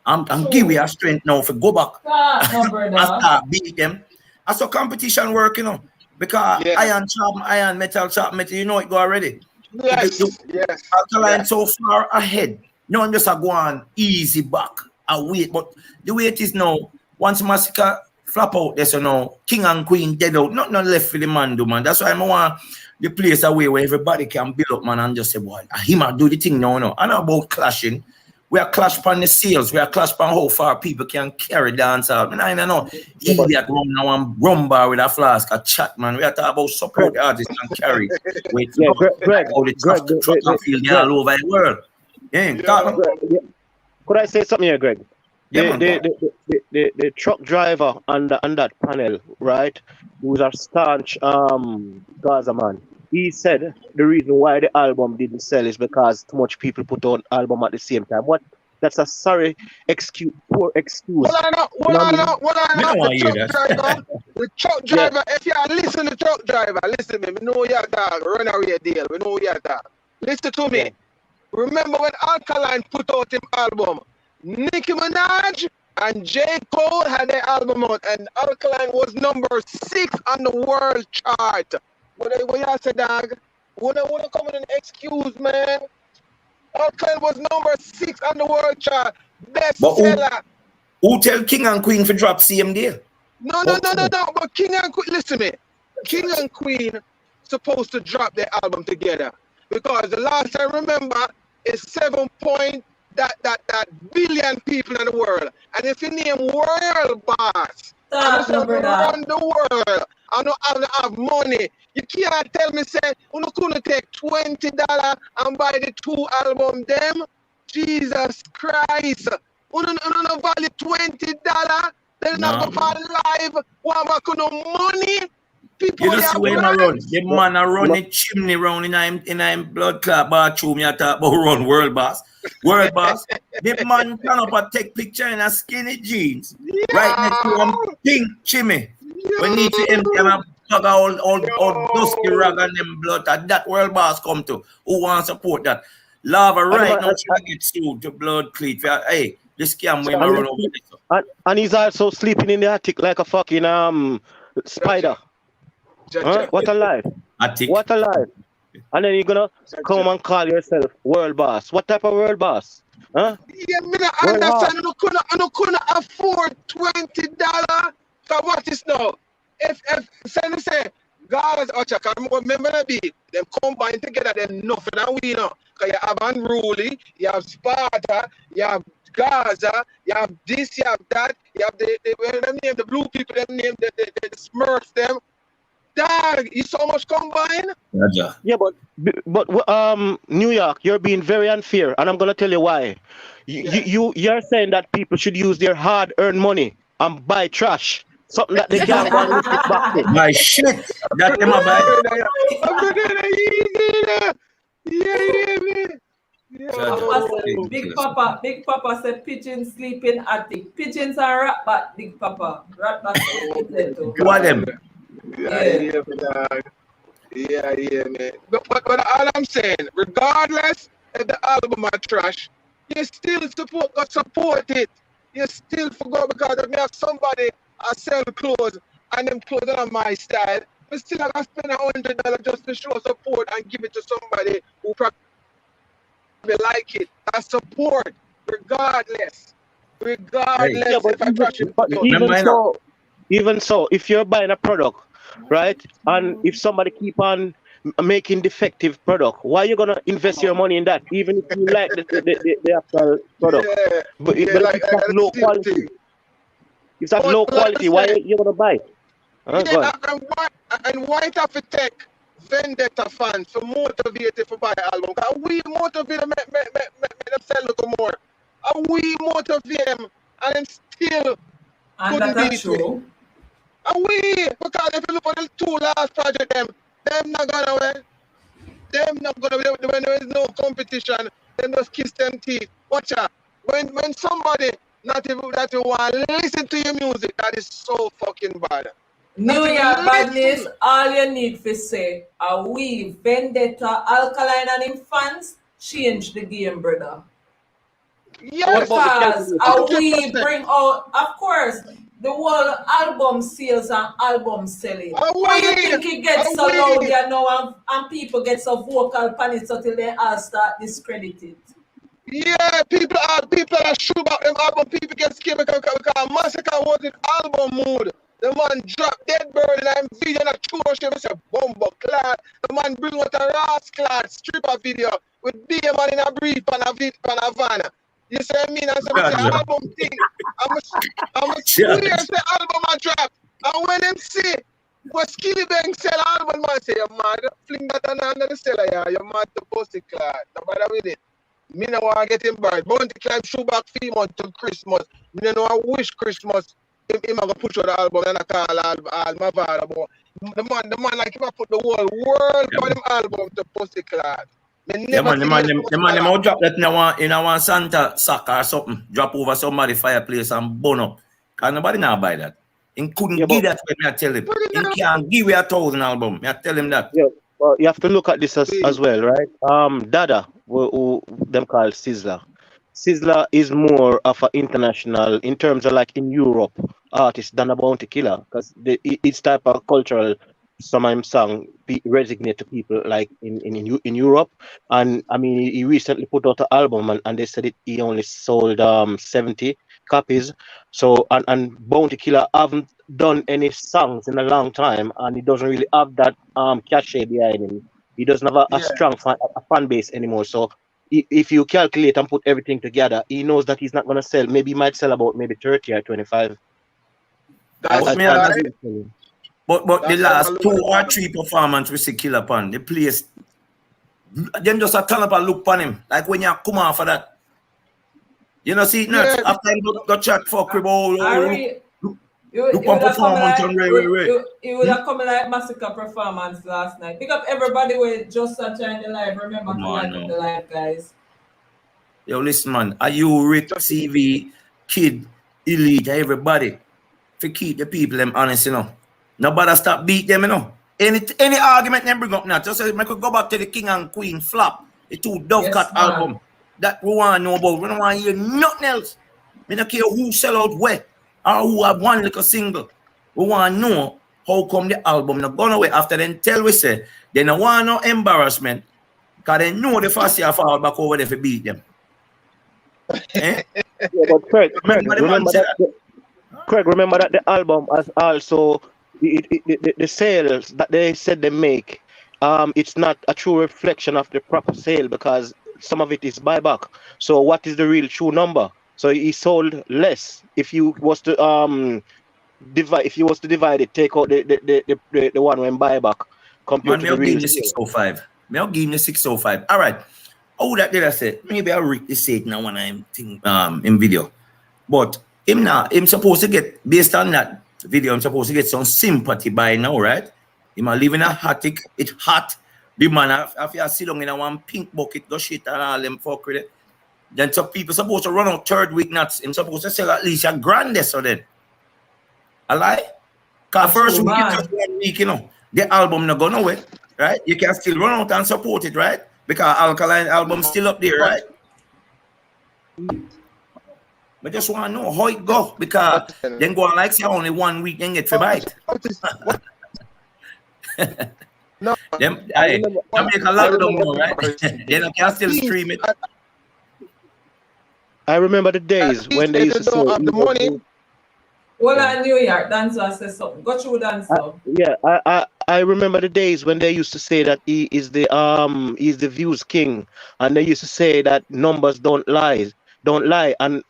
I'm give you a strength now for go back No, brother. and start beat them. That's a competition work, you know. Because iron chop iron, metal chop metal, you know it go already. Yes, the Alkaline so far ahead. No one just a go on easy back and wait. But the way it is now, once Massacre flap out there, so now King and Queen dead out, not left for the man do, man. That's why I want the place away where everybody can build up, man, and just say, boy, him a do the thing now, no. I know about clashing. We are clash on the sales. We are clash on how far people can carry dance out. I know. Idiot run now and rumbar with a flask, a chat, man. We are talking about support artists and carry. Wait, Greg, how the truck and field all over the world. Could I say something here, Greg? Yeah, the truck driver on that panel, right? Who was a staunch Gaza man. He said the reason why the album didn't sell is because too much people put on album at the same time. What? That's a sorry excuse, poor excuse. What I know. The truck driver, if you listen to truck driver, listen to me. We know your dog, runaway deal. We know your dog. Listen to me. Remember when Alkaline put out his album, Nicki Minaj and J. Cole had their album out, and Alkaline was number 6 on the world chart. What you say, dog? Wanna come with an excuse, man? Alkaline was number 6 on the world chart. Best seller. Who tell King and Queen for drop same day? No. But King and Queen, listen to me. King and Queen supposed to drop their album together. Because the last I remember is 7 billion people in the world. And if you name World Boss, around the world, I don't have money. You can't tell me, say, you couldn't take $20 and buy the 2 album them. Jesus Christ. You don't value $20. They're not going to live. What about no money? People, you know, see where I run. The man a run the chimney round in him blood clot bathroom. You talk about run World Boss. World Boss. The man turn up and take picture in a skinny jeans. Right next to him, pink chimney. We need to empty and plug all dusky rag and them blood. That World Boss come to. Who want to support that? Lava right now trying to get sued to blood cleat. Hey, this scam way run over this. And he's also sleeping in the attic like a fucking spider. Huh? What a life. What a life. And then you're gonna come and call yourself World Boss. What type of World Boss? Huh? Yeah, I understand. You couldn't afford $20. So what is now? If say guys, I remember the beat, them combine together, them nothing than we know. Because you have Unruly, you have Sparta, you have Gaza, you have this, you have that, you have the blue people, them name the Smurfs, them. Dog, you so much combine? Yeah, but New York, you're being very unfair, and I'm gonna tell you why. You're saying that people should use their hard-earned money and buy trash, something that they can't go and lift it back to. My shit, that them a buy. Big Papa said pigeons sleep in attic. Pigeons are rat bat, Big Papa. Rat bat. Who are them? Yeah, man. But all I'm saying, regardless if the album are trash, you still support it. You still forgot because if me have somebody I sell clothes and them clothes are my style, but still I gotta spend $100 just to show support and give it to somebody who probably like it. I support regardless. Hey, Yeah, Regardless if I crash it. but remember, you know, even so, if you're buying a product, right, and if somebody keep on making defective product, why you gonna invest your money in that? Even if you like the actual product, Yeah, but yeah, if like it's at the low same quality, thing. if it's at But low like I quality, why said, you gonna buy it? Go yeah, on. and why it have to take Vendetta fans to motivate if to buy an album? Cause we motivate them, make them sell a little more. And we motivate them, and them still And couldn't that's beat we. true. And we, because if you look at the two last project, them not gonna win. Them not gonna win. When there is no competition, them just kiss them teeth. Watch out. When somebody not even that you want to listen to your music, that is so fucking bad. New Not even Year badness, listen. all you need to say, are we Vendetta, Alkaline and him fans change the game, brother. What Yes, about the Because calculator? we 100%. bring out, of course, the whole album sales and album selling. How you Away, think it gets so away. loud there now and people get so vocal pan it so till they all start discredited? Yeah, people are sure about them album. People get scared because Massacre was in album mode. The man dropped Dead Bird and I'm video and a true shit. I said, Bumbo Clad. The man bring out a Ras Clad stripper video with B man in a brief and a van. You see what I mean? I said, it's Charger. an album thing. I'm a Charge. swear the album I drop. And when them see what Skilly Bang sell album, man say, you mad. Fling that under the cellar, yeah. You're mad to Pussy Clad. No matter with it. Me no want to get him bad. Bounty Climb shoe back 3 months till Christmas. Me no know I wish Christmas him gonna push out the album and I call all my father about. The man like if I put the whole world Yeah, on man. him album to Pussy Clad. Me Yeah, never man, forget the man, them all drop that in a one Santa sack or something. Drop over somebody fireplace and burn up. Cause nobody now buy that. He couldn't Yeah, give but that when I tell him. He can't give you 1,000 album. I tell him that. yeah, well, you have to look at this as well, right? Dada, who them called Sizzler. Sizzler is more of an international in terms of like in Europe artist than a Bounty Killer because its type of cultural some of him song resonate to people like in Europe. And I mean he recently put out an album and they said he only sold 70 copies. So and Bounty Killer haven't done any songs in a long time and he doesn't really have that cachet behind him. He doesn't have a Yeah, strong fan base anymore. So if you calculate and put everything together, he knows that he's not going to sell. Maybe he might sell about maybe 30 or 25 But that's me, as why he's selling. but the that's why I last look 2 at or that. 3 performance we see Killer Pan, the place, them just a turn up and look upon him. Like when you come off of that. You know, see, nuts. Yeah, After I got chat for crib, Ari, look you on would have come performance like and Ray. you would have come like Massacre performance last night. Pick up everybody with just join the live. Remember Come to on like up now. the live, guys. Yo, listen, man. Are you Rick, CV, Kid, Elite, everybody? To keep the people them honest, you know. Nobody stop beat them, you know. Any argument them bring up now. Just say, I could go back to the King and Queen flop. The 2 Dove Yes, Cut man. album. That we want to know about. We don't want to hear nothing else. We don't care who sell out where or who have one little single. We want to know how come the album not gone away. After then tell we say, they don't want no embarrassment because they know the first year fall back over there to beat them. Eh? Yeah, but Craig, Remember the man say that? Craig, remember that the album has also the sales that they said they make. It's not a true reflection of the proper sale because some of it is buyback. So what is the real true number? So he sold less. If you was to divide it, take out the one when buyback compared Man, to me the I'll give real him the sale. 605. Me I'll give him the 605. All right. Oh, that did I say? Maybe I'll read this it now when I'm in video. But him supposed to get, based on that video, I'm supposed to get some sympathy by now, right? Him a live in a attic, it's hot. The man, after you sit down in a one pink bucket, go shit and all them fuck with it. Then some people supposed to run out 3rd week nuts. Him supposed to sell at least a grand so then. A lie? Because first week it's just 1 week, you know. The album not going nowhere, right? You can still run out and support it, right? Because Alkaline album still up there, right? I just want to know how it go, because then go on like say only 1 week and get for bite. No, Them, I hey, remember. Jamaica I lockdown remember. now, right? Then I can still stream it. I remember the days when they if used you to say don't have he the was money, the- Well, yeah. on New York, Danzo says something. Go through Danzo. I remember the days when they used to say that he's the views king, and they used to say that numbers don't lie, and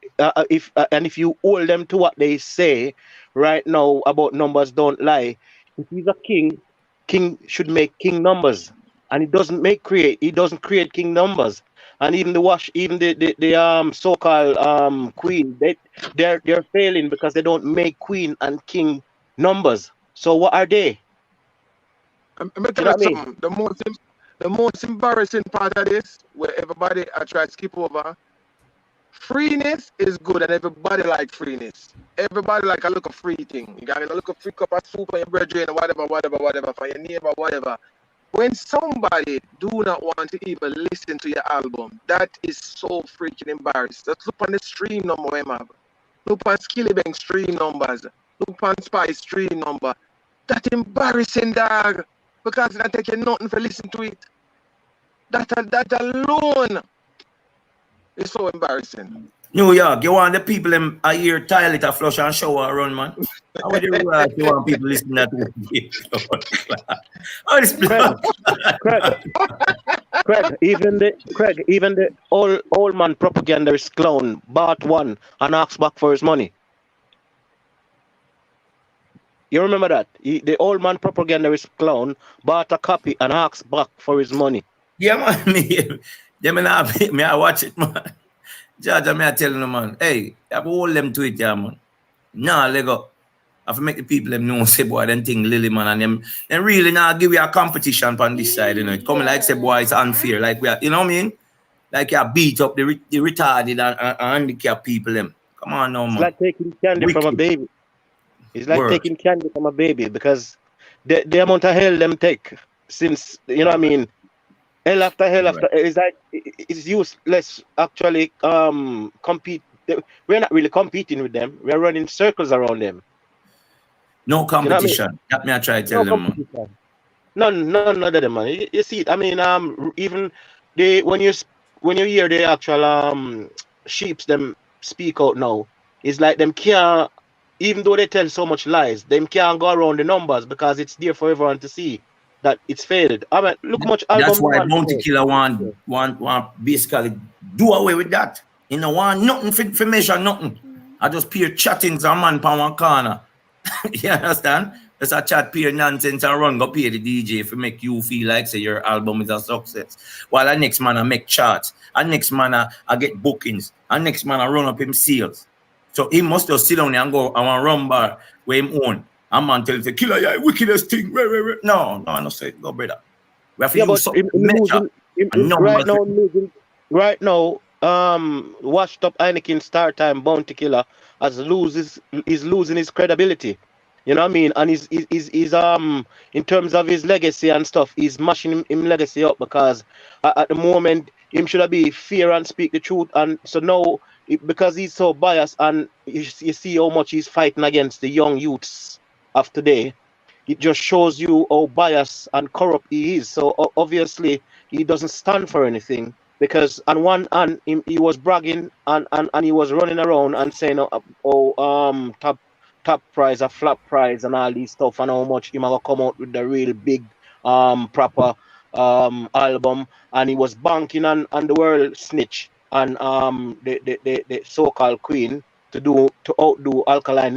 if you hold them to what they say right now about numbers don't lie, if he's a king, king should make king numbers, and he doesn't create king numbers, and even the so-called queen, they're failing because they don't make queen and king numbers. So what are they? I'm gonna You tell know you what I mean? something. The most embarrassing part of this, where everybody I try to skip over, freeness is good and everybody like freeness. Everybody like a look of free thing. You got a look of free cup of soup for your brethren, whatever, for your neighbor, whatever. When somebody do not want to even listen to your album, that is so freaking embarrassing. Just look on the stream number, man. Look on Skillibang stream numbers. Look on Spice stream number. That embarrassing, dog. Because that take you nothing for listen to it. That alone is so embarrassing. New York, you want the people them a hear toilet a flush and shower run, man. How would you want people listening to that? How this Craig, even the old man propagandist clown bought one and asked back for his money. You remember that? The old man propagandist clown bought a copy and asked back for his money. Yeah, man. Me, I watch it, man. Judge, I tell you, man. Hey, I hold them to it, yeah, man. Nah, let go. I have to make the people them know, say, boy, them thing Lily, man, and them really now give you a competition on this side, you know. It coming like, say, boy, it's unfair. Like, we are, you know what I mean? Like, you beat up the retarded and handicapped people, them. Come on now, It's man. like taking candy from a Wicked. baby. It's like Word. taking candy from a baby, because the amount of hell them take since, you know what I mean, hell after hell after, it's like it's useless actually compete. We're not really competing with them. We're running circles around them. No competition. You know what I mean? That me I try to tell No them, man. competition. None of them, man. You see it. I mean, even when you hear the actual sheeps them speak out now, it's like them can't, even though they tell so much lies, them can't go around the numbers because it's there for everyone to see that it's failed. I mean, look how much That's album the why man Bounty made. Killer want basically do away with that. You know, want nothing for measure, nothing. I just peer chattings a man pan one corner. You understand? Just a chat peer nonsense and run go pay the DJ if make you feel like say your album is a success. While the next man I make charts, and next man I get bookings, and next man I run up him sales. So he must just sit down there and go and one run bar where him own. And man tell the killer, yeah, wickedest thing. No, I don't say it. Go, brother. We have to use But something to measure and numbers. right now, washed up Heineken Star Time Bounty Killer is losing his credibility. You know what I mean? And he's in terms of his legacy and stuff, he's mashing him legacy up, because at the moment him should be fair and speak the truth. And so now, because he's so biased, and you see how much he's fighting against the young youths of today, it just shows you how biased and corrupt he is. So obviously he doesn't stand for anything, because on one hand he was bragging and he was running around and saying top prize, a flop prize, and all these stuff, and how much he might come out with the real big proper album, and he was banking on the world snitch and the so-called queen to outdo Alkaline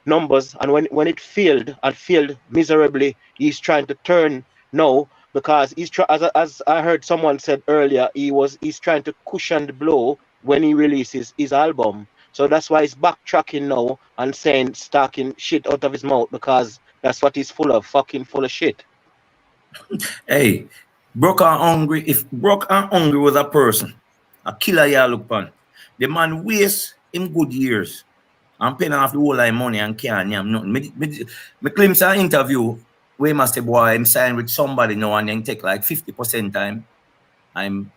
numbers, and when it failed and failed miserably, he's trying to turn now, because as I heard someone said earlier, he's trying to cushion the blow when he releases his album. So that's why he's backtracking now and stacking shit out of his mouth, because that's what he's fucking full of shit. Hey, broke and hungry. If broke and hungry was a person, a killer you look upon. The man waste him good years. I'm paying off the whole line money and can't name nothing. Me claims an interview where he must say, boy, I'm signed with somebody now and then take like 50% time. I'm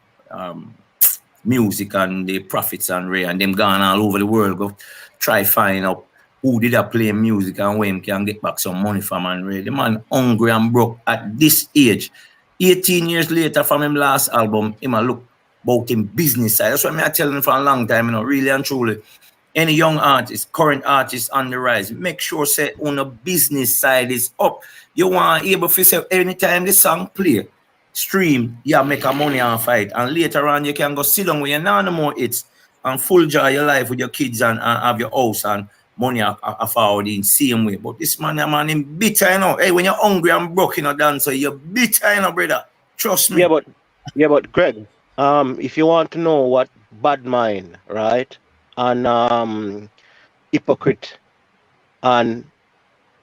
music and the Prophets and Ray and them gone all over the world go try find out who did I play music and when can get back some money from and Ray. The man hungry and broke at this age. 18 years later from him last album, him a look about him business side. That's what I tell him for a long time, you know, really and truly. Any young artist, current artist on the rise, make sure say on a business side is up. You want able to say anytime the song play, stream, yeah, make a money off it. And later on you can go sit down with your no more hits and full joy your life with your kids and have your house and money forward in same way. But this man him bitter, you know. Hey, when you're hungry and broke, you know, dancer, you're bitter, you know, brother. Trust me. Yeah, but Greg, if you want to know what bad mind, right? And hypocrite and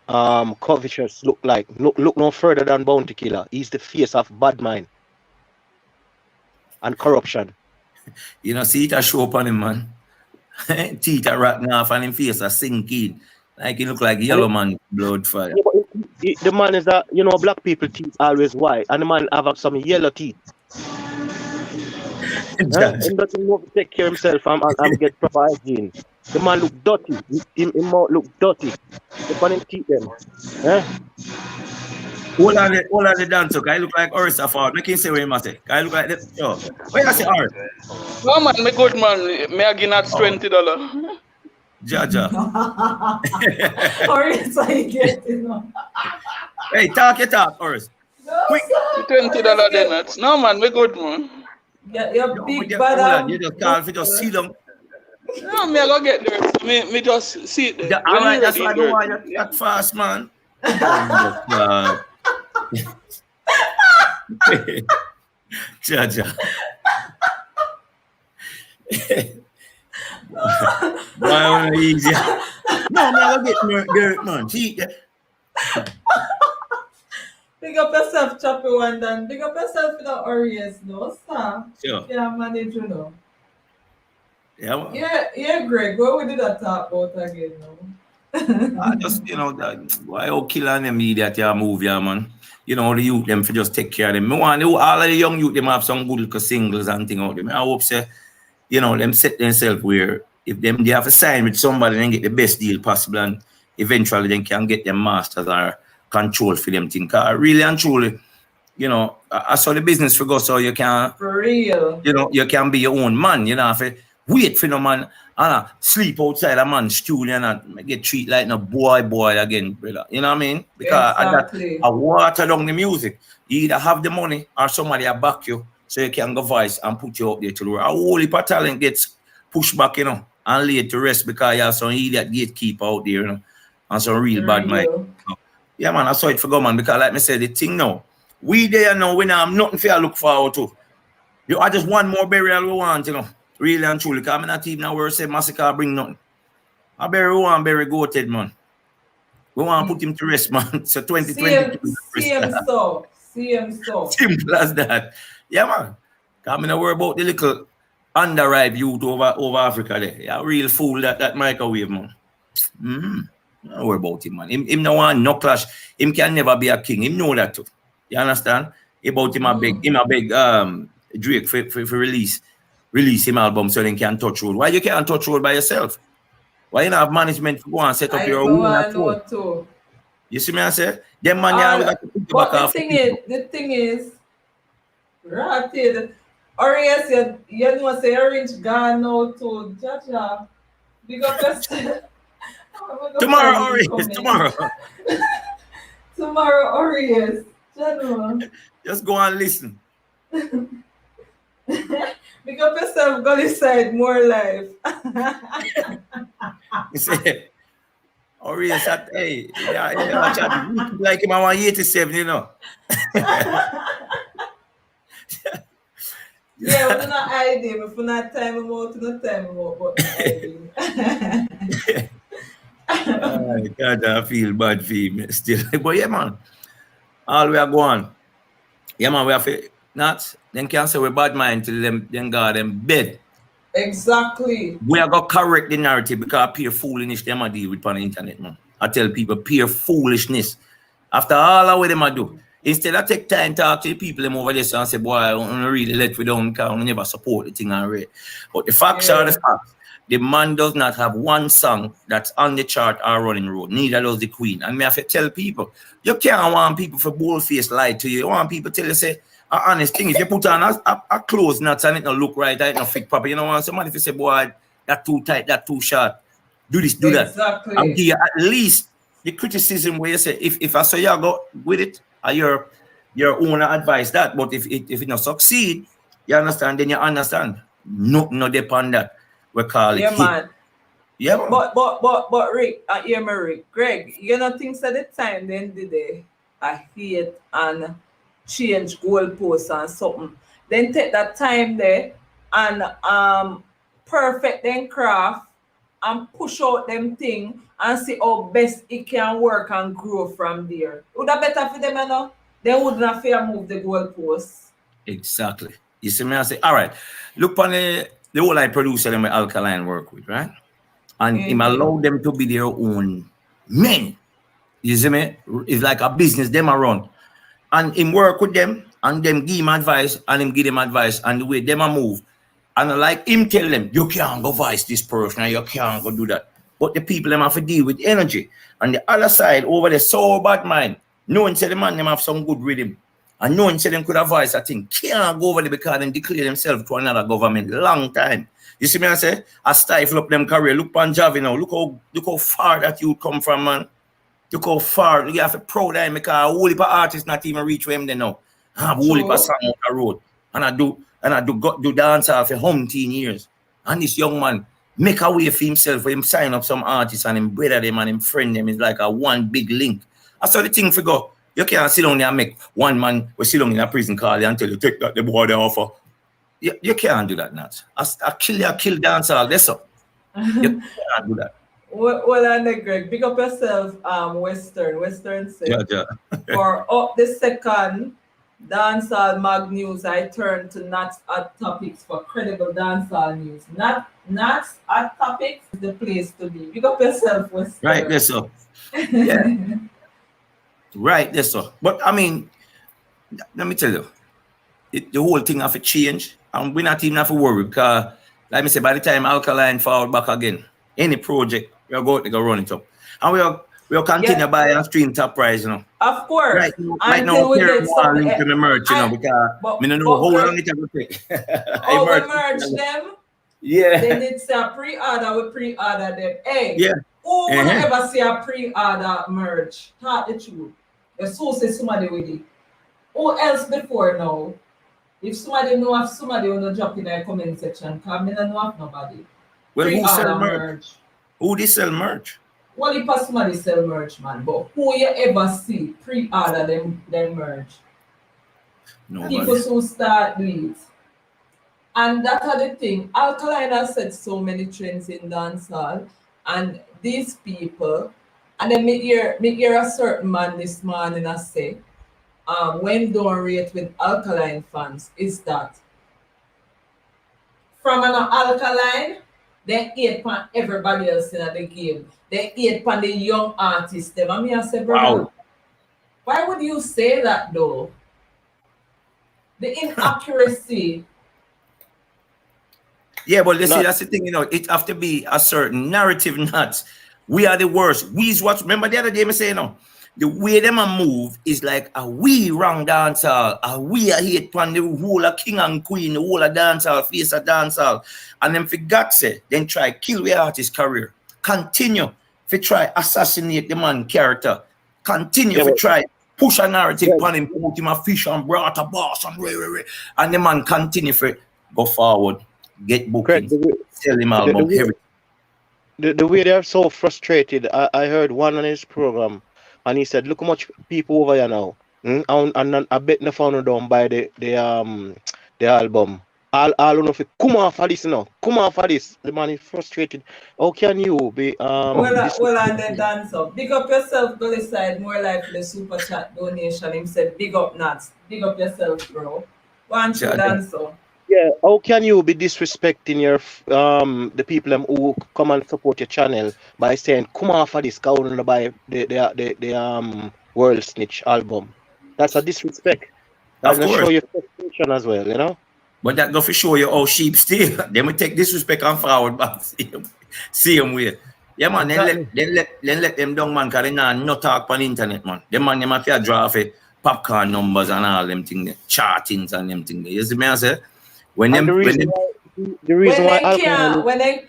covetous look like, look no further than Bounty Killer. He's the face of bad mind and corruption. You know, see it a show up on him, man. Teeth are rotten off and him face are sinking. Like he look like yellow man blood fire. Yeah, but the man is that, you know, black people teeth always white and the man have some yellow teeth. He doesn't know to take care of himself and get proper hygiene. The man look dirty. Him mouth look dirty. The man teeth them. All of the dancer, guy look like Horace Afford. Make him say what he must say. Guy look like this. Yo, where you say Horace? No man, me good man. Me again at $20. Jaja. Horace, I get it. Hey, talk your talk, Horace. Quick. $20 then. No man, me good man. Yeah, you're big bad. You just call for just see them. No, me I go get there. Me just see it there. All right, that's why I don't want you that fast, man. Jaja. Why want to easy? No, man, I'll get dirt, man. See, Pick up yourself, choppy one, then pick up yourself in the Oreos, no, sir. Sure. Yeah, manage, you know. Yeah, well, yeah, Greg, what we did that talk about again, no? I just, you know, why you killing them idiot yeah, move, yeah, man. You know, the youth, them for just take care of them. I want all of the young youth, them have some good singles and thing out there. I hope, say, you know, them set themselves where if they have to sign with somebody and get the best deal possible and eventually they can get them masters or control for them thing. Really and truly, you know, I saw the business for go so you can, for real, you know, you can be your own man, you know, if you wait for no man and sleep outside a man's studio and get treated like no boy again, brother. You know what I mean? Because exactly. I water down the music. You either have the money or somebody will back you so you can go voice and put you up there to the world. A whole heap of talent gets pushed back, you know, and laid to rest because you have some idiot gatekeeper out there, you know, and some real bad mind. Yeah, man, I saw it for go, man, because like I said, the thing now, we there now, we now have nothing for you to look forward to. You are just one more burial we want, you know, really and truly, because I'm not even now where say massacre bring nothing. I bury one, bury goated, man. We want to put him to rest, man. So 2022. See him so. Simple as that. Yeah, man. Because I'm not worry about the little underripe youth over Africa there. Yeah, real fool that microwave, man. Don't worry about him, man. Him no want no clash. Him can never be a king. Him know that too. You understand? About him a beg Drake for release him album so they can touch road. Why you can't touch road by yourself? Why you not have management to go and set up your own too. You see me I say? Them man we got to put back off. The thing is, right, or yes, you know say orange gone now too. Jaja. Big up yourself. Tomorrow, Orius. Tomorrow. Tomorrow, Orius. General. Just go and listen. Pick up yourself, go inside, more life. You say, Orius, hey, yeah, like him, I want 87, you know. Yeah, we're not hiding. If we're not time him out, we're not time him out, but hiding. God, I feel bad for him still. But yeah, man, all we are going. Yeah, man, we have to not. Then can't say we bad mind till them God them bed. Exactly. We are going to correct the narrative because pure foolishness them a deal with on the internet, man. I tell people pure foolishness. After all of what them a do, Instead of take time to talk to the people them over there and say, boy, I don't really let we down because we never support the thing already. But the facts are the facts. The man does not have one song that's on the chart or running road. Neither does the Queen. And me have to tell people, you can't want people for bold-faced lie to you. You want people to tell you, say, an honest thing. If you put on a clothes nuts and it don't look right, it don't fit proper, you don't want somebody to say, boy, that too tight, that too short. Do this, do that. Exactly. I'll give you at least the criticism where you say, if I say you go with it, or your own advice that. But if it not succeed, you understand, then you understand. No depend that. We call it hit. Man. Yeah, man. But Rick, hear me, Rick. Greg, you know things at the time then the day I hate and change goalposts and something. Then take that time there and perfect them craft and push out them thing and see how best it can work and grow from there. Would that better for them, you know? They wouldn't have to move the goalposts. Exactly. You see me, I say, all right, look on the whole I producer them with Alkaline work with, right? And him allow them to be their own men. You see me? It's like a business them a run. And him work with them and them give him advice and him give them advice and the way them a move. And like him tell them, you can't go vice this person and you can't go do that. But the people them have to deal with energy. And the other side over there, so bad mind. No one said the man them have some good rhythm. And no one said them could advise a thing. Can't go over there because they declare themselves to another government long time. You see me I say? I stifle up them career. Look on Javi now. Look how far that you come from, man. Look how far. You have to proud of him because a whole heap of artists not even reach where him they know. I have a whole heap of song on the road. And I do dance for 18 years. And this young man make a way for himself for him sign up some artists and him brother them and him friend them is like a one big link. I saw the thing for go. You can't sit down there and make one man will sit down in a prison call you and tell you take that the boy they offer. You can't do that, Nat. I kill dancehall. That's all. You can't do that. Well, and Greg, pick up yourself, Western said. Yeah. For up the second dancehall mag news, I turn to Nat's Hot Topics for credible dancehall news. Nat's Hot Topics is the place to be. Pick up yourself, Western. Right, that's all. Yeah. Right, that's all. But I mean, let me tell you, the whole thing have to change, and we're not even have to worry because, like I say, by the time Alkaline fall back again, any project we'll go run it up, and we'll continue buy and stream top price, you know. Of course. Right now, we get more link to the merch, you know, because I don't know how long it will take. Oh, we merch them. Yeah. They did say a pre-order. We pre-order them. Hey. Yeah. Who would ever see a pre-order merch? Talk the truth. You so say somebody with it. Who else before now? If somebody know of somebody want to drop in the comment section, because I don't know of nobody. Well, who Pre-order sell merch? Who they sell merch? Well, if somebody sell merch, man, but who you ever see pre-order them merch? Nobody. People who start doing it. And that are the thing. Alkaline has set so many trends in dancehall, and these people, and then me hear a certain man this morning I say, when don't rate with Alkaline fans is that from an Alkaline, they hate upon everybody else in the game. They hate upon the young artists. Them. And me I say, brother, wow. Why would you say that though? The inaccuracy. Yeah, but you see, that's the thing, you know, it have to be a certain narrative, not we are the worst. We's what, remember the other day I say, you know, the way them a move is like a we wrong dancehall, a we a hate pan the whole of king and queen, the whole of dancehall, face of dancehall. And then forgot say, then try kill the artist career. Continue to try assassinate the man character. Continue to try push a narrative upon him, put him a fish and brought a boss and the man continue to go forward. Get bookings, sell him album, the way they're so frustrated, I heard one on his program, and he said, "Look how much people over here now, and I bet the found down by the album. All don't know if come off of this now, come off of this." The man is frustrated. How can you be well, and then dance up. Big up yourself, go side more like the super chat donation. Him said, "Big up Nats, big up yourself, bro." One to dance up. Yeah, how can you be disrespecting your the people who come and support your channel by saying come off of this, go on to buy the World Snitch album? That's a disrespect. Of And I course. show you frustration as well, you know? But that go for show you how sheep steal. Then we take disrespect and forward back same way. Yeah man, Exactly. then let them down man, cause they nah no talk on the internet, man. Them man them have to draw for popcorn numbers and all them things there, chartings and them things there. You see me I say? And When them the reason When why they Alkaline can't, is, when they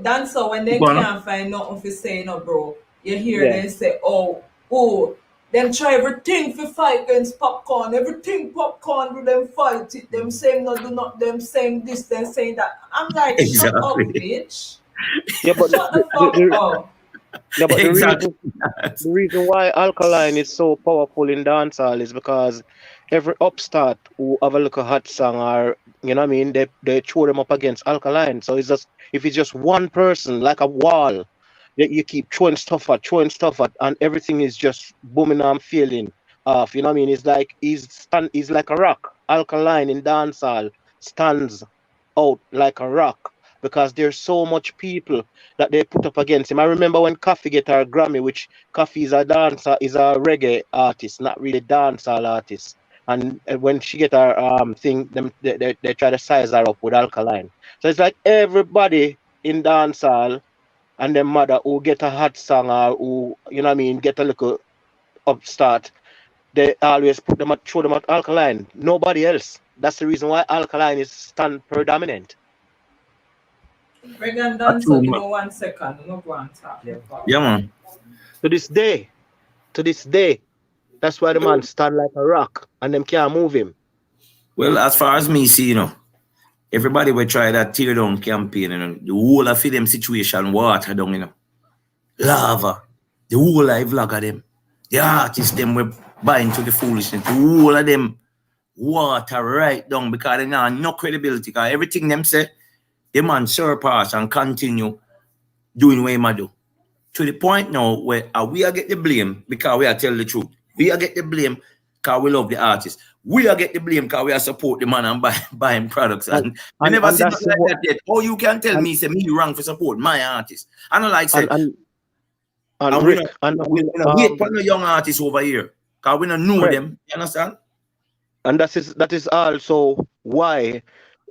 dance so when they gonna can't find nothing for say no bro, you hear yeah. them say, oh, them try everything for fight against popcorn, everything popcorn do them fight it, them saying no do not them saying this, them saying that. I'm like, shut up, exactly. bitch. Yeah, but Shut the fuck up. yeah, but Exactly. the reason why Alkaline is so powerful in dancehall is because every upstart who have a look at hot song or you know what I mean, they throw them up against Alkaline. So it's just if it's just one person like a wall that you keep throwing stuff at, and everything is just booming and failing off. You know what I mean? It's like he's like a rock. Alkaline in dancehall stands out like a rock because there's so much people that they put up against him. I remember when Coffee get her Grammy, which Coffee is a dancer, is a reggae artist, not really dancehall artist. And when she get her thing, they try to size her up with Alkaline. So it's like everybody in dancehall and their mother who get a hot song or who, you know what I mean, get a little upstart, they always put them at, throw them at Alkaline. Nobody else. That's the reason why Alkaline is stand predominant. Regan That's dance so true, give man. me 1 second, no go and talk about. Yeah man. To this day, to this day, that's why the man stand like a rock and them can't move him. Well, as far as me see, everybody will try that tear down campaign, the whole of them situation water down, lava. The whole of vlogger them. The artists them were buying to the foolishness. The whole of them water right down because they have no credibility. Because everything them say, the man surpass and continue doing what he do. To the point now where we are get the blame because we are tell the truth. We are get the blame because we love the artist. We are get the blame because we are support the man and buying products. And And we never and see that's nothing like that yet. Or you can tell and me, say me wrong for support my artist. I don't like and say, and, and and Rick and we not wait for no young artists over here. Because we don't know correct. them. You understand? And that is also why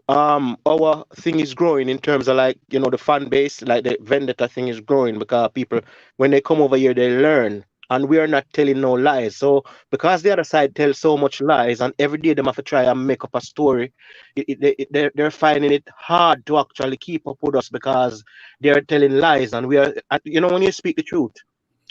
our thing is growing in terms of like the fan base, like the vendetta thing is growing because people when they come over here they learn and we are not telling no lies. So because the other side tells so much lies and every day them have to try and make up a story, they're finding it hard to actually keep up with us because they're telling lies and we are when you speak the truth.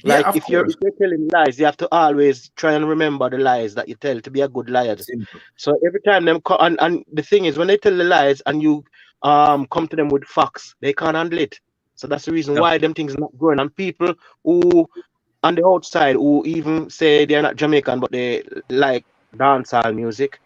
Yeah, Like of if course. you're telling lies, you have to always try and remember the lies that you tell to be a good liar. Simple. So every time them and the thing is when they tell the lies and you come to them with facts, they can't handle it. So that's the reason Yeah. why them things not growing. And people who on the outside who even say they're not Jamaican but they like dancehall music.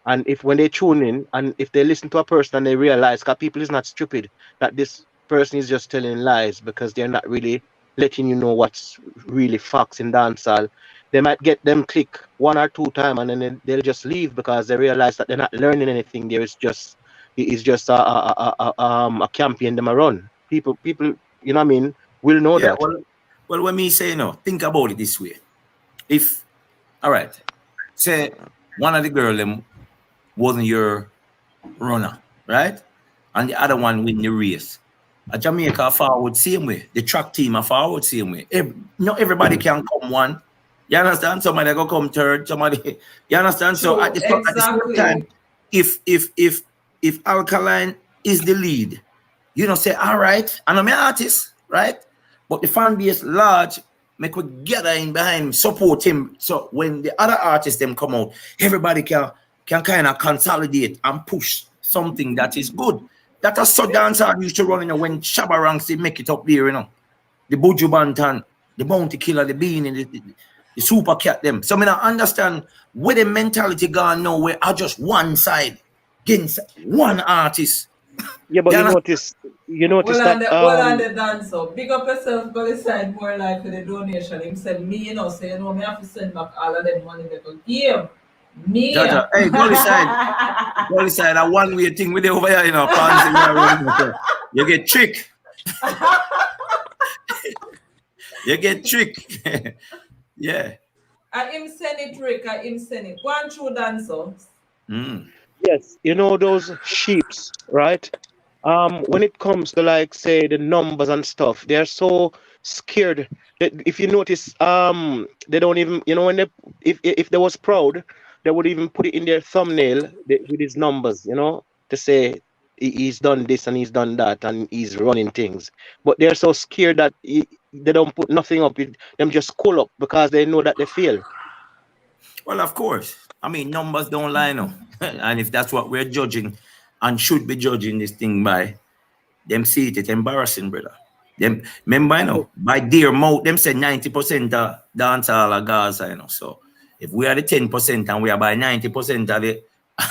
And if when they tune in and if they listen to a person and they realize, because people is not stupid, that this person is just telling lies because they're not really letting you know what's really facts in dancehall, they might get them click 1 or 2 times and then they'll just leave because they realize that they're not learning anything. There is just it is just a campaign them a run. People, you know what I mean, will know Yeah, that. well, when me say think about it this way. If all right, say one of the girl them wasn't your runner, right? And the other one win the race. A Jamaica forward same way. The track team are forward same way. Not everybody can come one. You understand? Somebody go come third. Somebody. You understand? So True, at the same exactly. time, if Alkaline is the lead, say all right. And I'm an artist, right? But the fan base large. Make we gather in behind him, support him. So when the other artists them come out, everybody can kind of consolidate and push something that is good. That a so dancer used to run, when Shabba Ranks they make it up there, the Buju Bantan, the Bounty Killer, the Beanie, the Super Cat them. So I mean, I understand where the mentality gone now, where are just one side against one artist. Yeah, but You you understand? notice that Well on the dance so big up yourself, go side more like for the donation. Him said me, say me have to send back all of them money they could give. Me. Jaja, hey, Gully side. Gully side, a one-way thing with the over here, pants in your room. You get tricked. You get tricked. Yeah. I him send it, Rick. I him send it. Go on through dancer. Mm. Yes, you know those sheeps, right? When it comes to like say the numbers and stuff, they're so scared that if you notice, they don't even, you know, when they if they was proud, they would even put it in their thumbnail with his numbers, you know, to say he's done this and he's done that and he's running things. But they're so scared that they don't put nothing up. Them just call up because they know that they fail. Well, of course. I mean, numbers don't lie now. And if that's what we're judging and should be judging this thing by, them see it, it's embarrassing, brother. Them remember, you know, by dear mouth, them say 90% of dance all of Gaza, you know. So if we are the 10% and we are by 90% of it,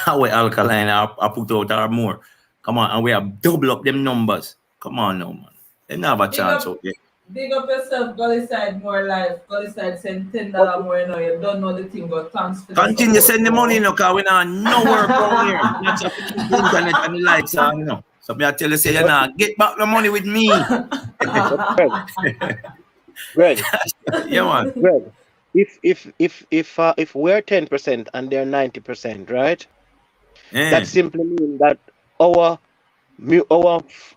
our alkaline are put out or more. Come on, and we have double up them numbers. Come on now, man. They never have a chance out there. Big up yourself, Gully side more life. Gully side send $10 more, you know. You don't know the thing, but thanks for the Continue support, send the bro. money, you know, because we not no work down here. That's have to keep the internet and the lights on, you know. So me I tell you, say, you know, get back the money with me. Greg, Yeah, man. Greg, if we're 10% and they're 90%, right? Yeah. That simply means that our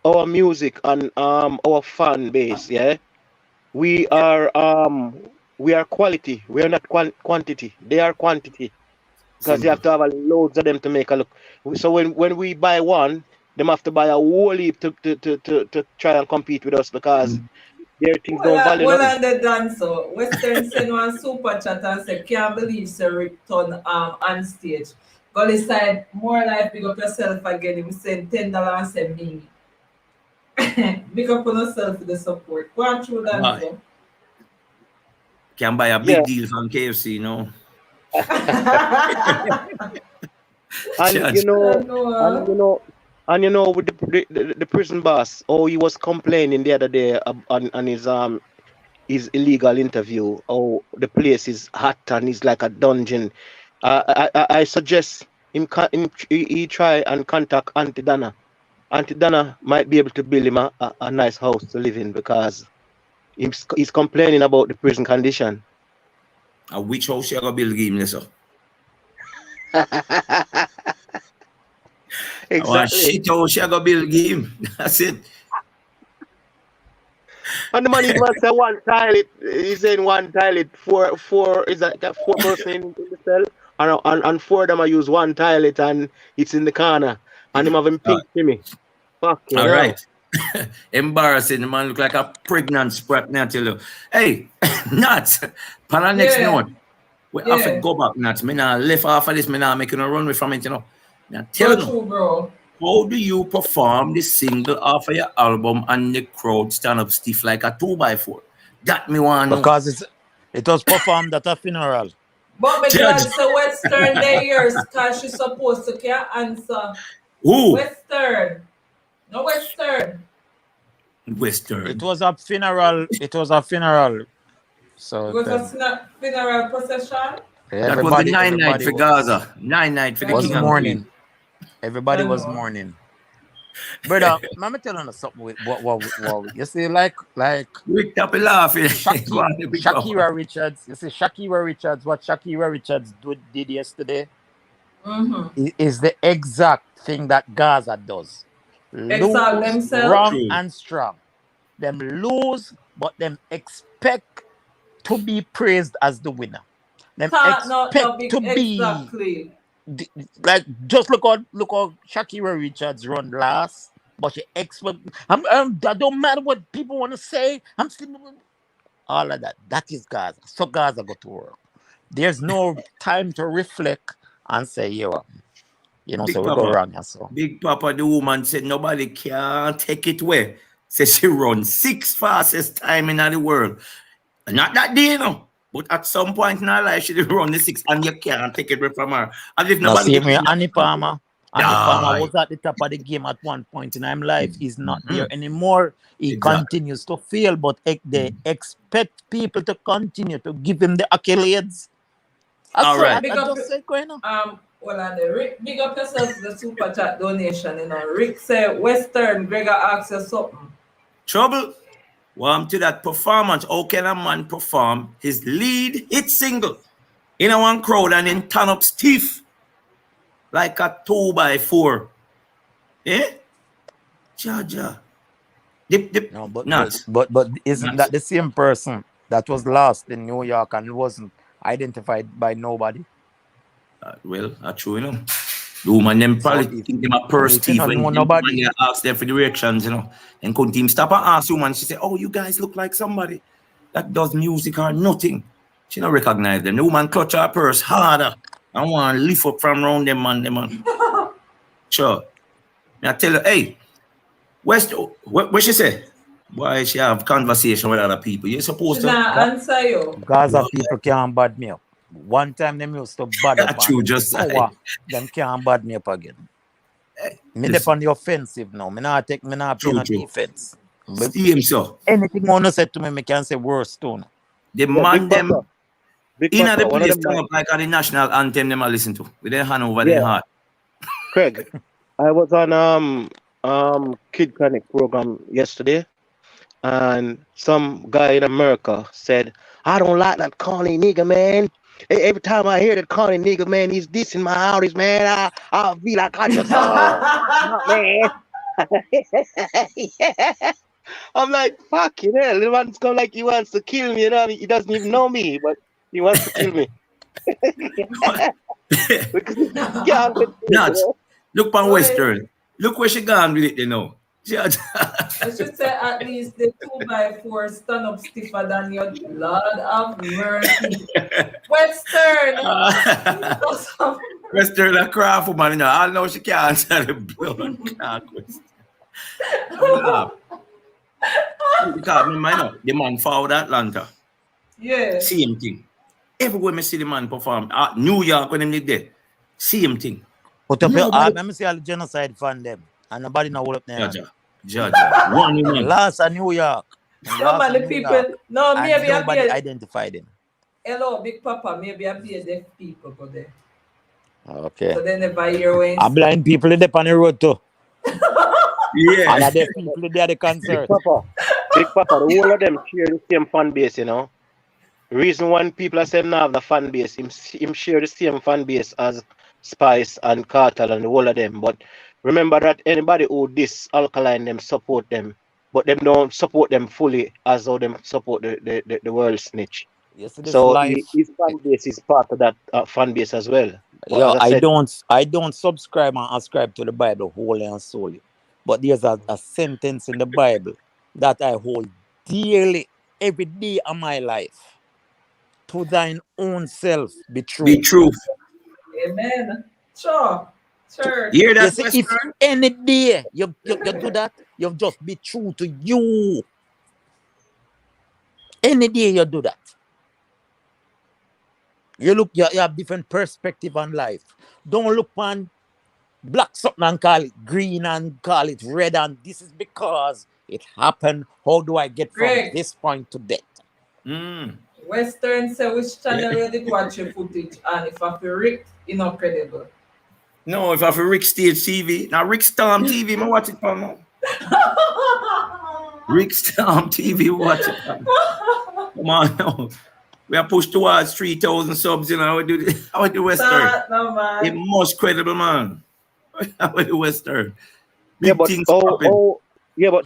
our music and our fan base, yeah, we are quality. We are not quantity. They are quantity because you Simple. have to have a loads of them to make a look. So when we buy one, them have to buy a whole heap to try and compete with us because their things don't value Well, nothing. on the dancer, Western send one super chat and say, can't believe Sir Rick turn on stage. Gully side, more life, big up yourself again. Him send $10 and send me. Big up on yourself for the support. Go on through Why? dancer. Can buy a Yeah, big deal from KFC, you know. and Judge. Noah. you know with the prison boss, oh, he was complaining the other day on his illegal interview. Oh, the place is hot and it's like a dungeon. I suggest he try and contact Auntie Dana. Auntie Dana might be able to build him a nice house to live in because he's complaining about the prison condition. Which house you gonna build game, so? I want Exactly. shit house you gonna build game. That's it. And the man even say one toilet. He's saying one toilet. Four is that 4 person in the cell, and four of them I use one toilet, and it's in the corner, and him having Uh, pink to me. Fucking all hell. right. Embarrassing. The man look like a pregnant sprat now tell you. Hey, nuts. Pan the next Yeah, note. We have to yeah. go back nuts. Me now left off of this, me now making a runway from it, you know. Now tell Go you. through, bro. How do you perform the single off of your album and the crowd stand up stiff like a 2x4? That me want to know. Because it was performed at a funeral. But me Judge. glad say Western they yours because she's supposed to can answer. Who? Western. No Western. Western. It was a funeral. It was a funeral. So It was then a funeral procession. That was the 9 night for Gaza. 9 night for the was king and mourning. queen. Everybody I was know. mourning. Brother, let me tell you something. What you see, like Rick Tappy laughing. Go on, the big papa. Shakira Richards. You see, Shakira Richards. What Shakira Richards did yesterday is the exact thing that Gaza does. Exalt Lose, themselves. wrong True. and strong. Them lose, but them expect to be praised as the winner. Them No, expect big to be exactly. like just look how Shakira Richards run last, but she expect. That don't matter what people want to say. I'm still all of that. That is Gaza. So Gaza go to work. There's no time to reflect and say, yo, Big so we go Papa. wrong. So Big Papa, the woman said nobody can take it away. Said she run 6 fastest time in the world. Not that day, you know. But at some point in her life, she did run the 6 and you can't take it away from her. And if now nobody see give me, you Annie Palmer. Annie Palmer die. was at the top of the game at one point in her life. He's not there anymore. He Exactly. continues to fail, but they expect people to continue to give him the accolades. All right. Big I up, just say, going on. well, and Rick, big up yourself for the super chat donation. You know, Rick said Western. Gregor asked you something. Trouble. Welcome to that performance. How can a man perform his lead hit single in a one crowd and then turn up stiff like a 2x4. Eh? Jaja. No, Nuts. but isn't Nuts. that the same person that was lost in New York and wasn't identified by nobody? Well, that's true, you know. The woman them So probably think them a so purse if you thief don't when know them woman nobody, they ask them for directions, you know. And couldn't even stop and ask the woman. She said, "Oh, you guys look like somebody that does music or nothing." She don't recognize them. The woman clutch her purse harder and want to lift up from around them man. Sure. I tell her, hey, what she say? Why she have conversation with other people? You're supposed Should to. I answer you? Gaza people can't bad me up. One time them used to bad up True, and just power, them can't bad me up again. Me dep on the offensive now. Me not pay no True. defense. Steam so. Anything one say to me, me can say worse too. The Yeah, man them Big in Papa, the one of place them turn man. up like the national anthem them I listen to with their hand over their Yeah, heart. Craig. I was on Kid Connect program yesterday, and some guy in America said, "I don't like that corny nigga, man. Every time I hear that corny nigga, man, he's dissing my artist, man. I feel like I just not man." Yeah. I'm like, fucking hell, the man's come like he wants to kill me, you know. He doesn't even know me, but he wants to kill me. Because he can't get it, you Nuts. know. Look on Boy, Western. Look where she gone with it, you know. I should say at least the 2x4 stand up stiffer than your Lord of mercy. Western! Western a craft woman, you know. I know she can't answer the blood conquest. Because me, you know, the man forward Atlanta. Yeah. Same thing. Everywhere me see the man perform. New York when him live there. Same thing. Put up your Nobody. let me see all the genocide fund them. And nobody know hold up there. Jaja. One woman. Last in New York. No, man, the people. No, And maybe I nobody be. identified him. Hello, Big Papa. Maybe I be a deaf people go there. Okay. So they never hear when. A blind people in the on the road too. Yeah. And the people there at the concert. Big Papa, the whole of them share the same fan base, you know. Reason why people are saying now have the fan base, him share the same fan base as Spice and Cartel and the whole of them. But remember that anybody who this Alkaline, them support them, but them don't support them fully as how them support the world snitch. Yes, this So life. his fan base is part of that fan base as well. But Yo, as I said, I don't subscribe and ascribe to the Bible wholly and solely. But there's a sentence in the Bible that I hold dearly every day of my life. To thine own self be true. Be truth. Amen. Sure. Church. Hear You that, see, if Western? any day you do that, you just be true to you. Any day you do that. You have different perspective on life. Don't look on black something and call it green and call it red, and this is because it happened. How do I get from Greg. this point to that? Western say which channel you did watch your footage and if I feel Rick, you know credible. No, if I for Rick Stage TV. Now Rick Storm TV, I watch it for now. Rick Storm TV, watch it for now. Come on now. We are pushed towards 3,000 subs, you know. How we do Western. No, man. It most credible, man. How we do Western. yeah, Big but things popping.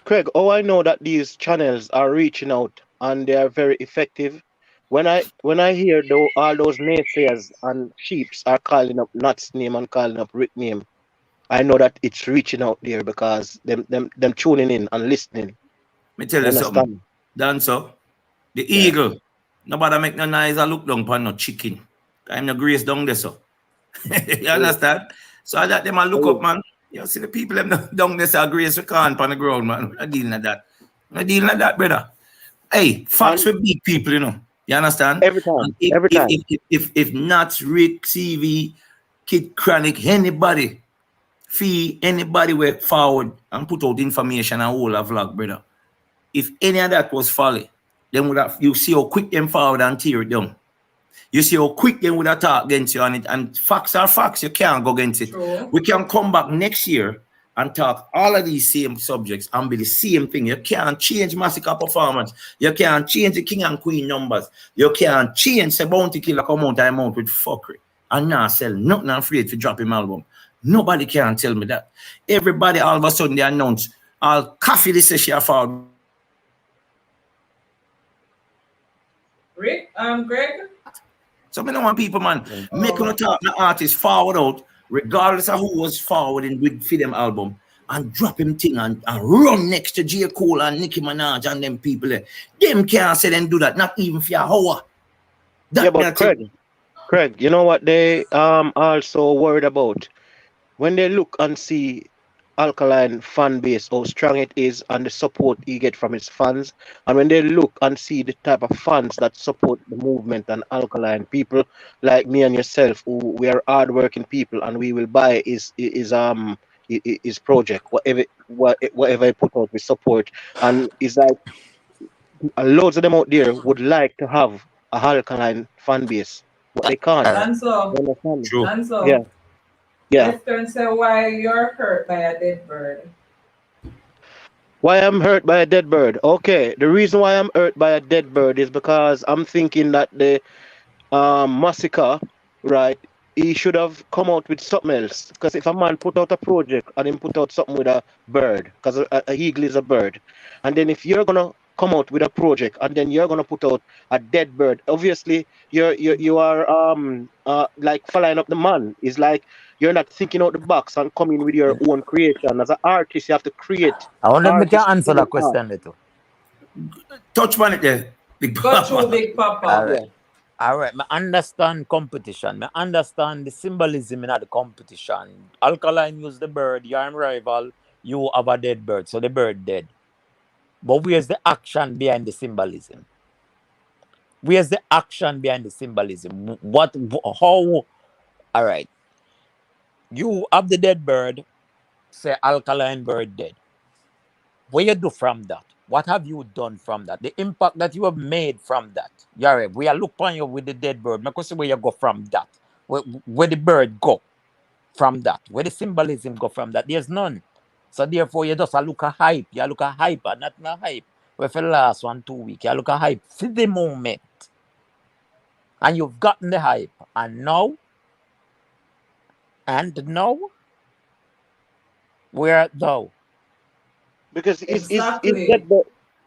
Craig, I know that these channels are reaching out and they are very effective. When I hear all those naysayers and sheeps are calling up Nuts name and calling up Rick name, I know that it's reaching out there because them tuning in and listening. Me tell you something. Dancer, the eagle. Nobody make no noise. I look down upon no chicken. I'm no grace down there, so. You understand? So I that them I look up, man. You see the people them down there, so grace we can't on the ground, man. We're not dealing like that. We're not dealing like that, brother. Hey, facts for big people, you know. You understand? Every time. If not Rick, CV, Kid Chronic, anybody, fee anybody went forward and put out information and whole a vlog, brother. If any of that was folly, then would have you see how quick them forward and tear it down. You see how quick them would attack against you on it, and facts are facts, you can't go against it. True. We can come back next year and talk all of these same subjects and be the same thing. You can't change Massacre performance. You can't change the King and Queen numbers. You can't change the Bounty Killer come out and out with fuckery and now sell nothing afraid to drop him album. Nobody can tell me that. Everybody all of a sudden they announce, I'll coffee this year for Rick, Greg? so I don't want people, man, make no talk the artist forward out, regardless of who was forwarding with for them album, and drop him thing and run next to J. Cole and Nicki Minaj and them people there. Them can't say them do that, not even for a hour. That Yeah, but Craig, you know what they also worried about? When they look and see Alkaline fan base, how strong it is, and the support he get from his fans, and when they look and see the type of fans that support the movement and Alkaline, people like me and yourself, who we are hardworking people, and we will buy his project, whatever he put out, we support, and it's like loads of them out there would like to have a Alkaline fan base, but they can't. And so, You understand? True. and so, Yeah. Yeah. let's turn say why you're hurt by a dead bird. Why I'm hurt by a dead bird? Okay, the reason why I'm hurt by a dead bird is because I'm thinking that the massacre, right? He should have come out with something else. Because if a man put out a project and then put out something with a bird, because a eagle is a bird, and then if you're gonna come out with a project and then you're gonna put out a dead bird, obviously you are like following up the man. It's like you're not thinking out the box and coming with your own creation. As an artist, you have to create. I wonder if we can Artist answer that create art. question little. Touch on it there. Big Go through Papa. Big Papa. All right. All right, I understand competition. I understand the symbolism in the competition. Alkaline use the bird, you're a rival, you have a dead bird, so the bird dead. But where's the action behind the symbolism? Where's the action behind the symbolism? How? All right, you have the dead bird, say Alkaline bird dead. What you do from that? What have you done from that? The impact that you have made from that. Yeah, we are looking on you with the dead bird. Because where you go from that. Where the bird go from that. Where the symbolism go from that. There's none. So therefore you just look a hype. You look a hype and not a hype. Where for the last 1-2 weeks, you look a hype for the moment. And you've gotten the hype. And now, where thou? Because Exactly. his dead bird,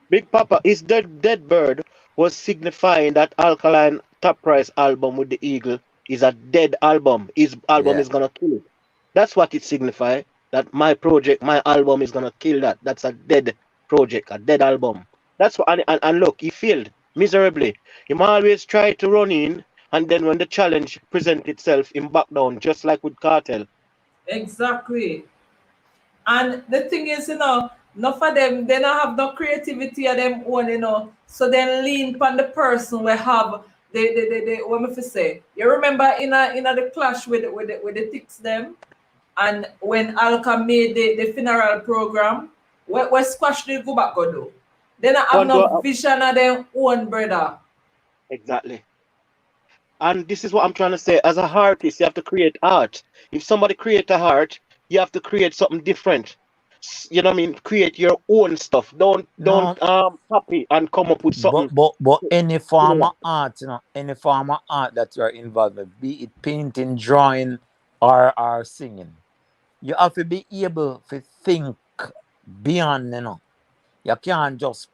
Big Papa, his dead bird was signifying that Alkaline top price album with the eagle is a dead album. His album Yeah. is gonna kill it. That's what it signifies. That my project, my album is gonna kill that. That's a dead project, a dead album. That's what and look, he failed miserably. He always tried to run in, and then when the challenge present itself, him back down, just like with Cartel. Exactly. And the thing is, enough of them, they don't have no creativity of them own, So then lean upon the person we have the what me fi say. You remember in the clash with the ticks them, and when Alka made the funeral program, we squash the go back go do. They don't have no vision of their own, brother. Exactly. And this is what I'm trying to say. As a artist, you have to create art. If somebody create a art, you have to create something different. You know what I mean? Create your own stuff. Don't copy and come up with something. But any form of art, any form of art that you're involved with, be it painting, drawing, or singing, you have to be able to think beyond, You can't just,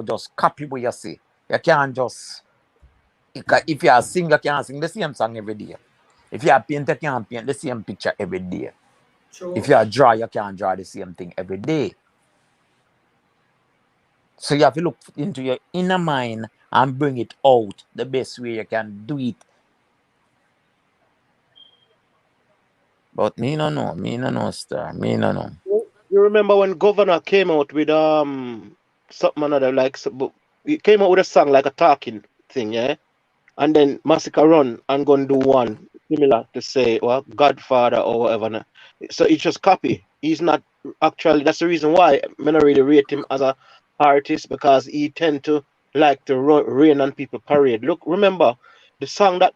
just copy what you say. You can't just, if you're a singer, you can't sing the same song every day. If you're a painter, you can't paint the same picture every day. True. If you're a drawer, you can't draw the same thing every day. So you have to look into your inner mind and bring it out the best way you can do it. But me no know, star. Me no know. You remember when Governor came out with something another like he came out with a song like a talking thing, yeah? And then Massacre run and gonna do one similar to say Godfather or whatever. So it's just copy. He's not actually, that's the reason why I don't really rate him as a artist, because he tend to like to rain on people parade. Look, remember the song that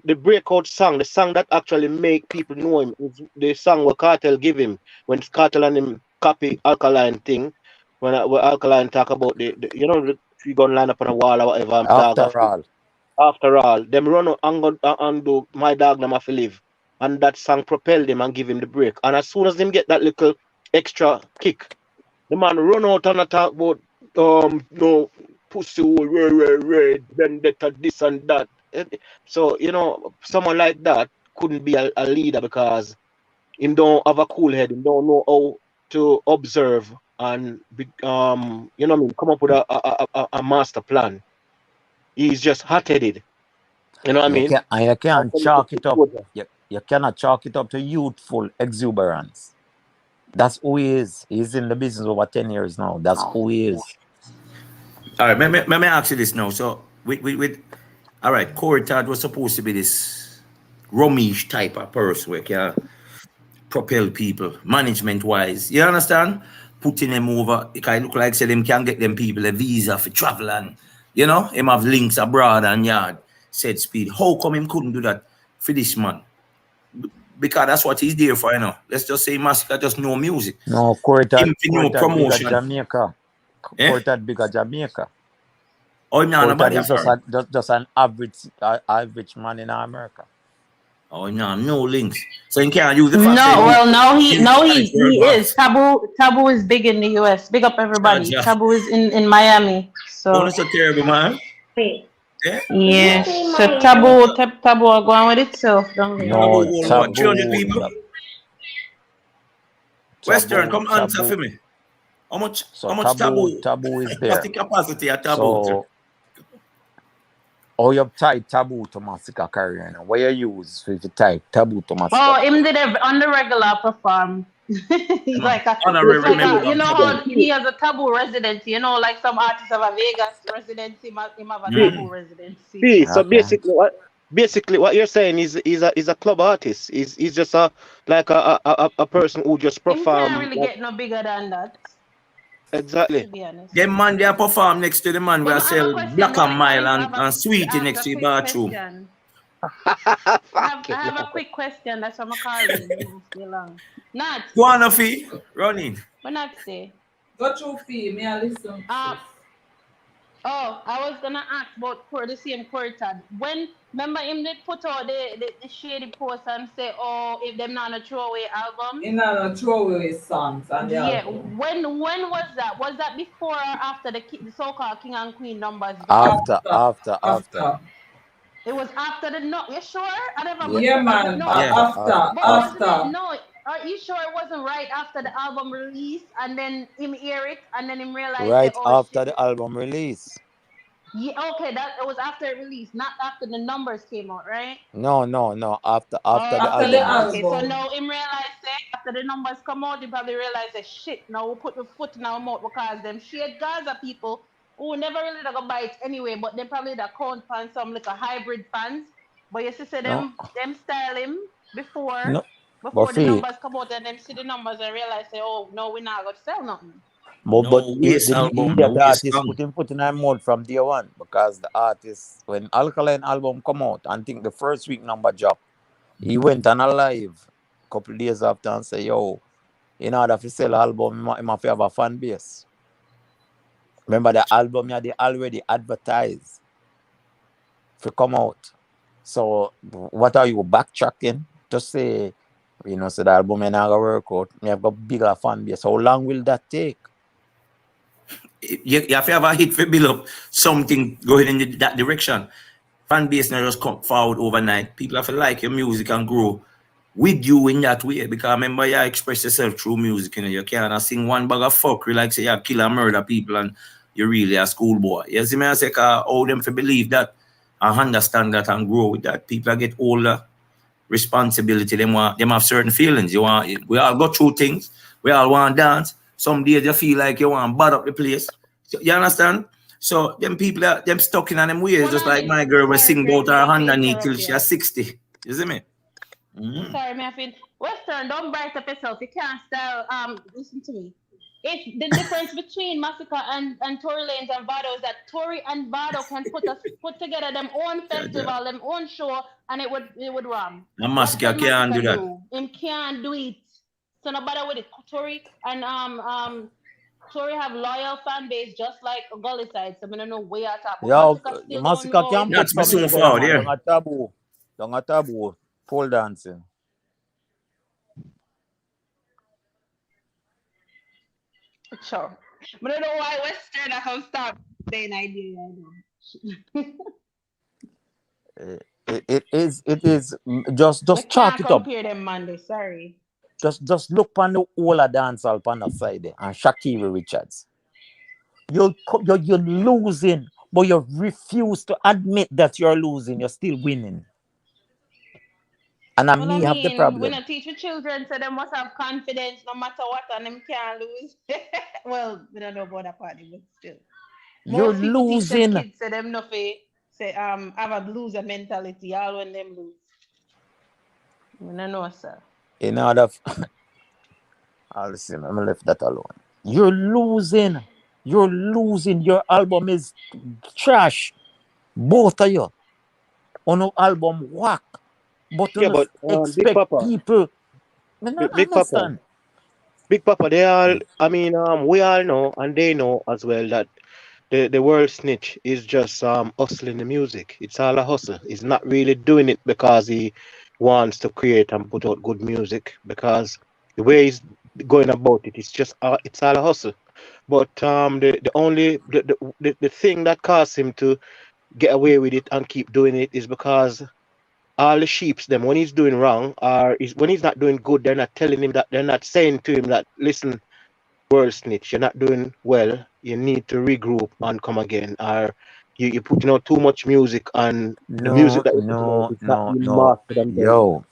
the breakout song, the song that actually make people know him is the song what Cartel give him when Cartel and him copy Alkaline thing. When Alkaline talk about the you know the three gun line up on a wall or whatever, dog After after all, them run out and do my dog them have to live. And that song propelled him and give him the break. And as soon as them get that little extra kick, the man run out and talk about no pussy hole, red, vendetta, this and that. So, you know, someone like that couldn't be a leader because him don't have a cool head, him don't know how to observe and be, you know what I mean, come up with a master plan. He's just hot-headed. You know what I you mean? can and you can't That's chalk it up. what You cannot chalk it up to youthful exuberance. That's who he is. He's in the business over 10 years now. That's who he is. All right, let me ask you this now. So, with all right, Corey Todd was supposed to be this rummish type of person where can propel people management wise. You understand? Putting them over. It can look like say them can get them people a visa for travel and you know him have links abroad and yard said speed. How come him couldn't do that for this man? Because that's what he's there for, you know. Let's just say Massacre just know music. No, Quartet Him for no bigger promotion. Jamaica. Eh? Quartet bigger Jamaica. Oh, no, Quartet nobody is just an average man in America. Oh no links. So you can't use the No, fact that well, no, he he is. Taboo is big in the US. Big up everybody. Charger. Taboo is in Miami. Oh, So that's so terrible, man. Yeah? yeah. So taboo are going with itself. Don't they? No, What, 300 people? Western, come answer taboo. for me. How much So taboo taboo is what's there. the capacity of taboo? So how you type taboo to Massacre career now? What you use if you type taboo to Massacre? Oh, him did it on the regular perform. He's like a, Honorary like member a, you of know Taboo. how he has a taboo residency. You know, like some artists have a Vegas residency, him have a taboo residency. So Okay. basically what you're saying is a club artist. He's just a person who just Him perform. can't really get no bigger than that. Exactly. To be honest. Them man they perform next to the man where But I have a sell question, Black and no, Mile I have and Sweetie next to the quick bathroom. question. I have a quick question. That's what I'm calling. Long. Not. Go on, Fee. Running. But not say. Go through fee, me I listen. Oh, I was gonna ask about the same Quartet. When remember him did put out the shady post and say, oh, if them not a throwaway album. In a throwaway songs and yeah. album. When was that? Was that before or after the so-called King and Queen numbers? After. It was after the no. You sure? I never. Yeah, man. No. After. No. Are you sure it wasn't right after the album release and then him hear it and then him realize right that, oh, after the album release? Yeah, okay, that it was after it released, not after the numbers came out, right? No. After the album. Okay, so now him realize that after the numbers come out, he probably realize that shit. Now we'll put the foot in our mouth because them shade Gaza people who never really gonna buy it anyway, but they probably the count on some like a hybrid fans. But you see them style him before the numbers come out and them see the numbers and realize say, oh no, we're not gonna sell nothing. But the artist put him foot in our mouth from day one because the artist, when Alkaline album come out, I think the first week number drop, he went on a live a couple days after and say, yo, in order to sell album, he must have a fan base. Remember the album they already advertised to come out. So what are you backtracking to say, so the album ain't gonna work out? Me have got bigger fan base. How long will that take? You have to have a hit for build up something going in that direction. Fan base not just come forward overnight. People have to like your music and grow with you in that way. Because remember, you express yourself through music. You can't sing one bag of fuckery like say you kill and murder people and you're really a schoolboy. You see me? I say, how them to believe that and understand that and grow with that. People get older, responsibility. Them have certain feelings. We all go through things. We all want to dance. Some days you feel like you want to bad up the place. You understand? So them people them stuck in them ways, just like my girl was sing about her underneath till she's 60. You see me? Sorry, Western, don't bright up yourself. You can't style. Listen to me. If the difference between Massacre and Tory Lanez and Vado is that Tory and Vado can put together them own festival, them own show, and it would run. And What Massacre can can't do Massacre that. do? Him can't do it. So no bother with it. Tory and Tory have loyal fan base just like Gully side. So I don't know where at all. But Yo, Massacre still don't Massacre know. can put That's me something so together, far man. there. Don't a taboo. Pole dancing. Sure. But I don't know why Western I can stop saying idea. It is just We chalk can't it up. compare them, Monday. Sorry. Just look on the whole of dancehall on the side there and Shakira Richards. You're losing, but you refuse to admit that you're losing. You're still winning. And I Well, I me have the mean, problem. when I teach the children, so they must have confidence no matter what, and them can't lose. Well, we don't know about that part, but still. You're Most people teach them losing. kids, say them no say have a loser mentality, all when them lose. We don't know, sir. In order, I'll listen. I'm left that alone. You're losing. You're losing. Your album is trash. Both of you. On your album whack. But Yeah, you but Big expect Papa, people. I don't Big Papa, understand. Big Papa, they all, I mean, we all know and they know as well that the world snitch is just hustling the music. It's all a hustle. He's not really doing it because he wants to create and put out good music, because the way he's going about it, it's all a hustle. But the only the thing that caused him to get away with it and keep doing it is because all the sheeps them, when he's doing wrong or when he's not doing good, they're not telling him that, they're not saying to him that, listen, world snitch, you're not doing well, you need to regroup and come again, or you putting out too much music and the music No, that you're putting out no, is not no, being no. mastered and done. Yo,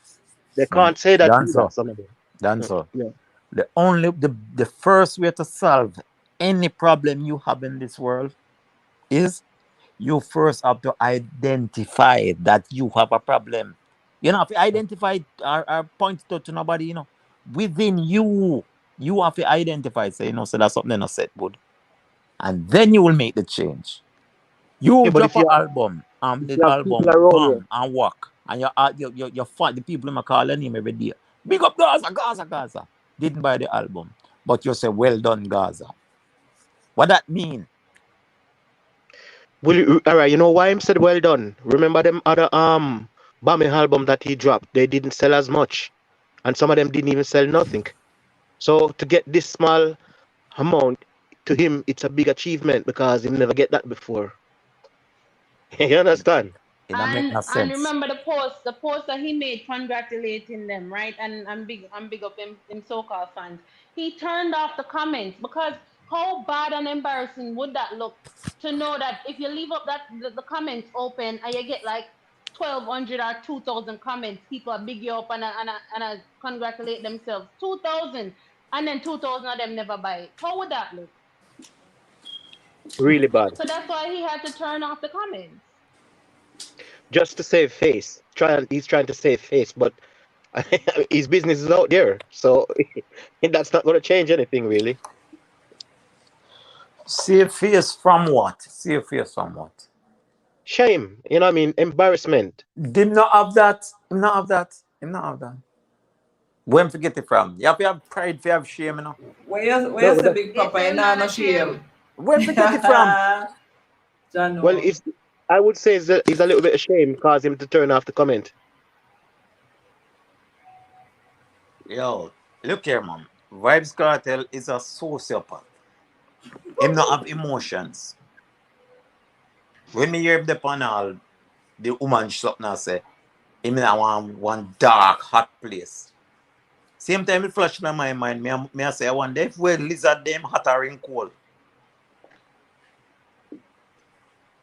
They can't say that either, dancer, some of them. dancer. Yeah. The first way to solve any problem you have in this world is you first have to identify that you have a problem. You know, if you identify or point it out to nobody, within you, you have to identify, say, so that's something I said good. And then you will make the change. You Yeah, but drop an album, if the you have people album around you, bang and work, and you fight the people in call your name every day. Big up Gaza, Gaza, Gaza. Didn't buy the album, but you say well done, Gaza. What that mean? all right, you know why him said well done? Remember them other bombing album that he dropped, they didn't sell as much, and some of them didn't even sell nothing. So to get this small amount, to him it's a big achievement because he never get that before. You understand? It don't make no And sense. remember the post that he made congratulating them, right? And I'm big up him so-called fans. He turned off the comments because how bad and embarrassing would that look to know that if you leave up the comments open and you get like 1,200 or 2,000 comments, people are big you up and congratulate themselves. 2,000, and then 2,000 of them never buy it. How would that look? Really bad. So that's why he had to turn off the comments. Just to save face. He's trying to save face, but his business is out there. So that's not going to change anything, really. Save face from what? Save face from what? Shame. You know what I mean? Embarrassment. Him not have that. Him not have that. Him not have that. Where him to get it from? You have to have pride, you have shame, Where you No, say but Big Papa, It's you know no not a shame. shame. Where him to get it from? John, well, I would say it's a little bit of shame cause him to turn off the comment. Yo, look here, man. Vibes Cartel is a sociopath. Him not have emotions. When me hear the panel, the woman shop now say, him not want one dark, hot place. Same time it flash in my mind, me I say, I wonder if we lizard them hotter in cold.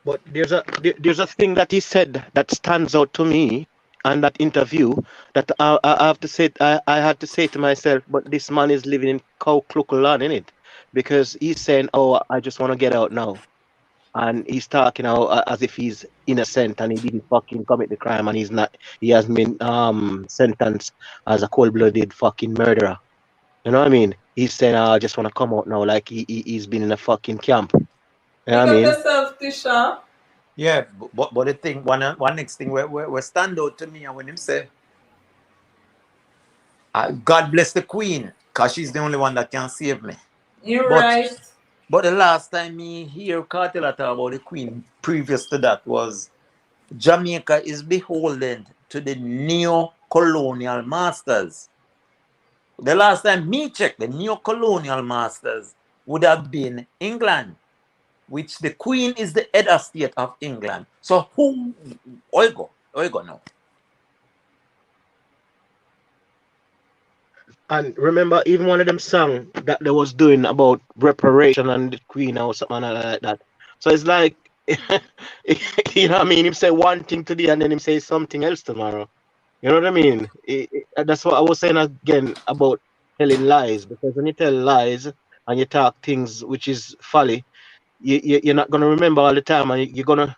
But there's a thing that he said that stands out to me on that interview that I have to say, I had to say to myself, but this man is living in Land, in it, because he's saying, oh, I just want to get out now, and he's talking as if he's innocent and he didn't fucking commit the crime, and he has been sentenced as a cold-blooded fucking murderer. You know what I mean? He's saying, I just want to come out now, like he's been in a fucking camp. You know what I Pick up mean? yourself, Tisha. Yeah, but the thing, one next thing where stand out to me and when him say, God bless the Queen, because she's the only one that can save me. You're But right. the last time me hear Cartel talk about the Queen previous to that was Jamaica is beholden to the neo-colonial masters. The last time me checked, the neo-colonial masters would have been England, which the Queen is the head of state of England. So who, Oigo now. And remember, even one of them song that they was doing about reparation and the Queen or something like that. So it's like, you know what I mean? Him say one thing today and then him say something else tomorrow. You know what I mean? That's what I was saying again about telling lies. Because when you tell lies and you talk things which is folly, you're not gonna remember all the time, and you're gonna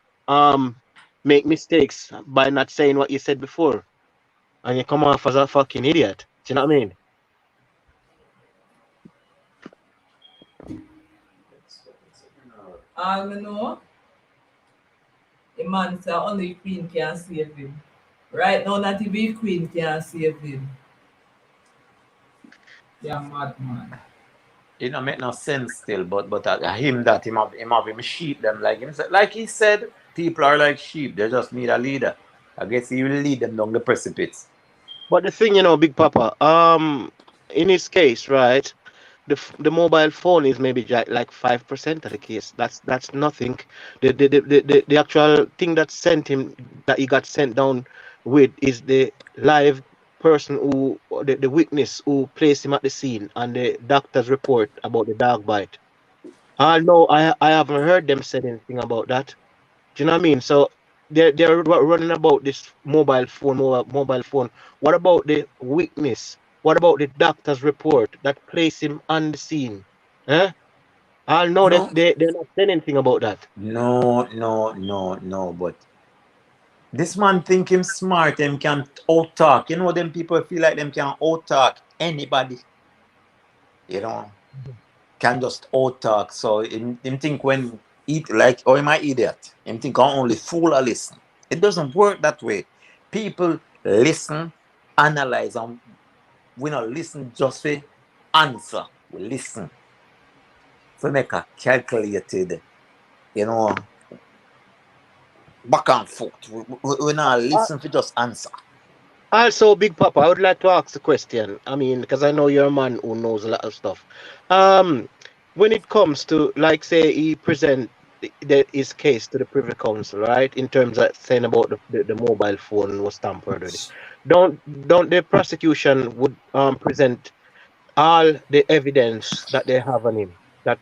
make mistakes by not saying what you said before, and you come off as a fucking idiot. Do you know what I mean? All me know, the man say only Queen can save him. Right now, not even Queen can save him. Yeah, madman. It don't make no sense still, but him that him sheep them like him said, like he said, people are like sheep, they just need a leader. I guess he will lead them down the precipice. But the thing, Big Papa, in his case, right, the mobile phone is maybe like 5% of the case. That's nothing. The actual thing that sent him, that he got sent down with, is the live person who, or the witness who placed him at the scene, and the doctor's report about the dog bite. I know, I haven't heard them say anything about that. Do you know what I mean? So they're running about this mobile phone. What about the witness? What about the doctor's report that placed him on the scene? Eh? I know that No, they're not saying anything about that. no, but this man think him smart and can out talk. You know them people feel like them can out talk anybody, you know, can just out talk. So him think when eat like, oh, am I idiot? Him think I only fool or listen. It doesn't work that way. People listen, analyze, and we not listen just for answer. We listen to make a calculated, you know, back and forth. We not Uh, listen for just answer. Also, Big Papa, I would like to ask a question. I mean, because I know you're a man who knows a lot of stuff. Um, when it comes to, like, say, he present his case to the Privy Council, right? In terms of saying about the mobile phone was tampered with. Don't the prosecution would present all the evidence that they have on him, that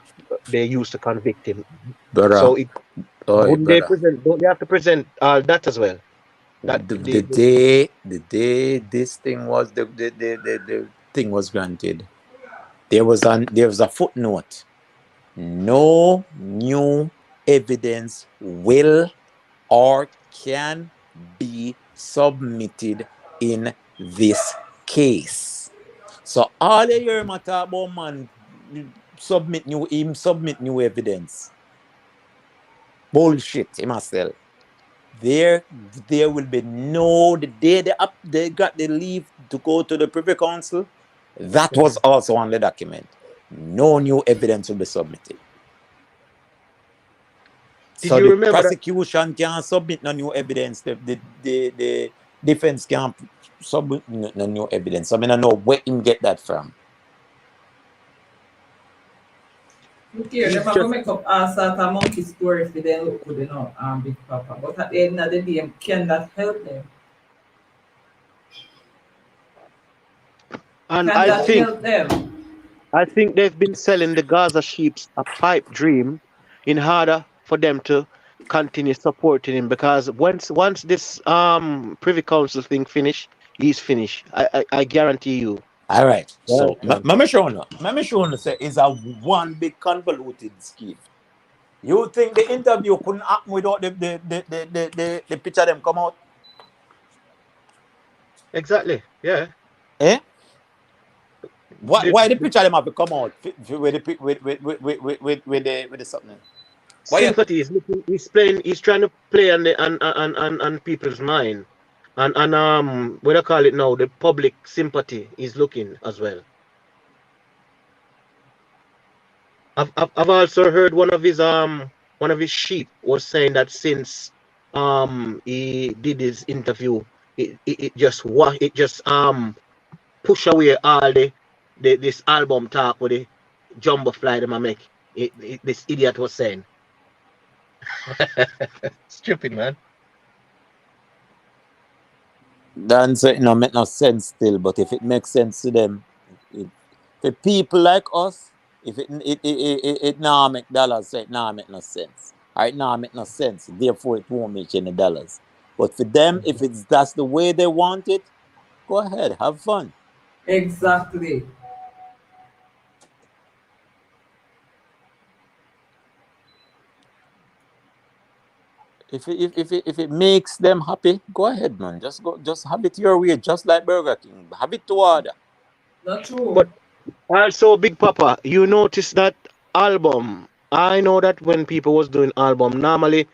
they used to convict him? Brother, So it oi, wouldn't they brother. present? Don't they have to present all that as well? That The day this thing was the thing was granted, there was a footnote. No new evidence will or can be submitted in this case. So all the year matter about man submit new evidence. Bullshit, himself. There will be no the day they got the leave to go to the Privy Council. That was also on the document. No new evidence will be submitted. did So you the remember that? prosecution can't submit no new evidence. The defense can't submit no new evidence. So I don't know where him get that from. Look here, He's them are just gonna make up all sort of monkey story for them look good enough, Big Papa. But at the end of the day, can that help them? And Can that help them? I think they've been selling the Gaza sheeps a pipe dream in order for them to continue supporting him, because once this Privy Council thing finish, he's finished. I guarantee you. All right. You So understand? let me show you say it's a one big convoluted scheme. You think the interview couldn't happen without the picture them come out? Exactly. Yeah. Eh? Why the picture them have to come out with the something? Why you, Sympathy is looking, he's playing, he's trying to play on people's mind. And what I call it now, the public sympathy is looking as well. I've also heard one of his sheep was saying that since he did his interview, it just push away all the this album talk with the jumbo fly them I make. This idiot was saying. Stupid man. then so it no make no sense still, but if it makes sense to them, for people like us, if it now make dollars, so it now make no sense. Or it now make no sense, therefore it won't make any dollars. But for them, if that's the way they want it, go ahead, have fun. Exactly. If it makes them happy, go ahead, man. Just have it your way, just like Burger King. Have it to order. Not true. But also, Big Papa, you notice that album. I know that when people was doing album, normally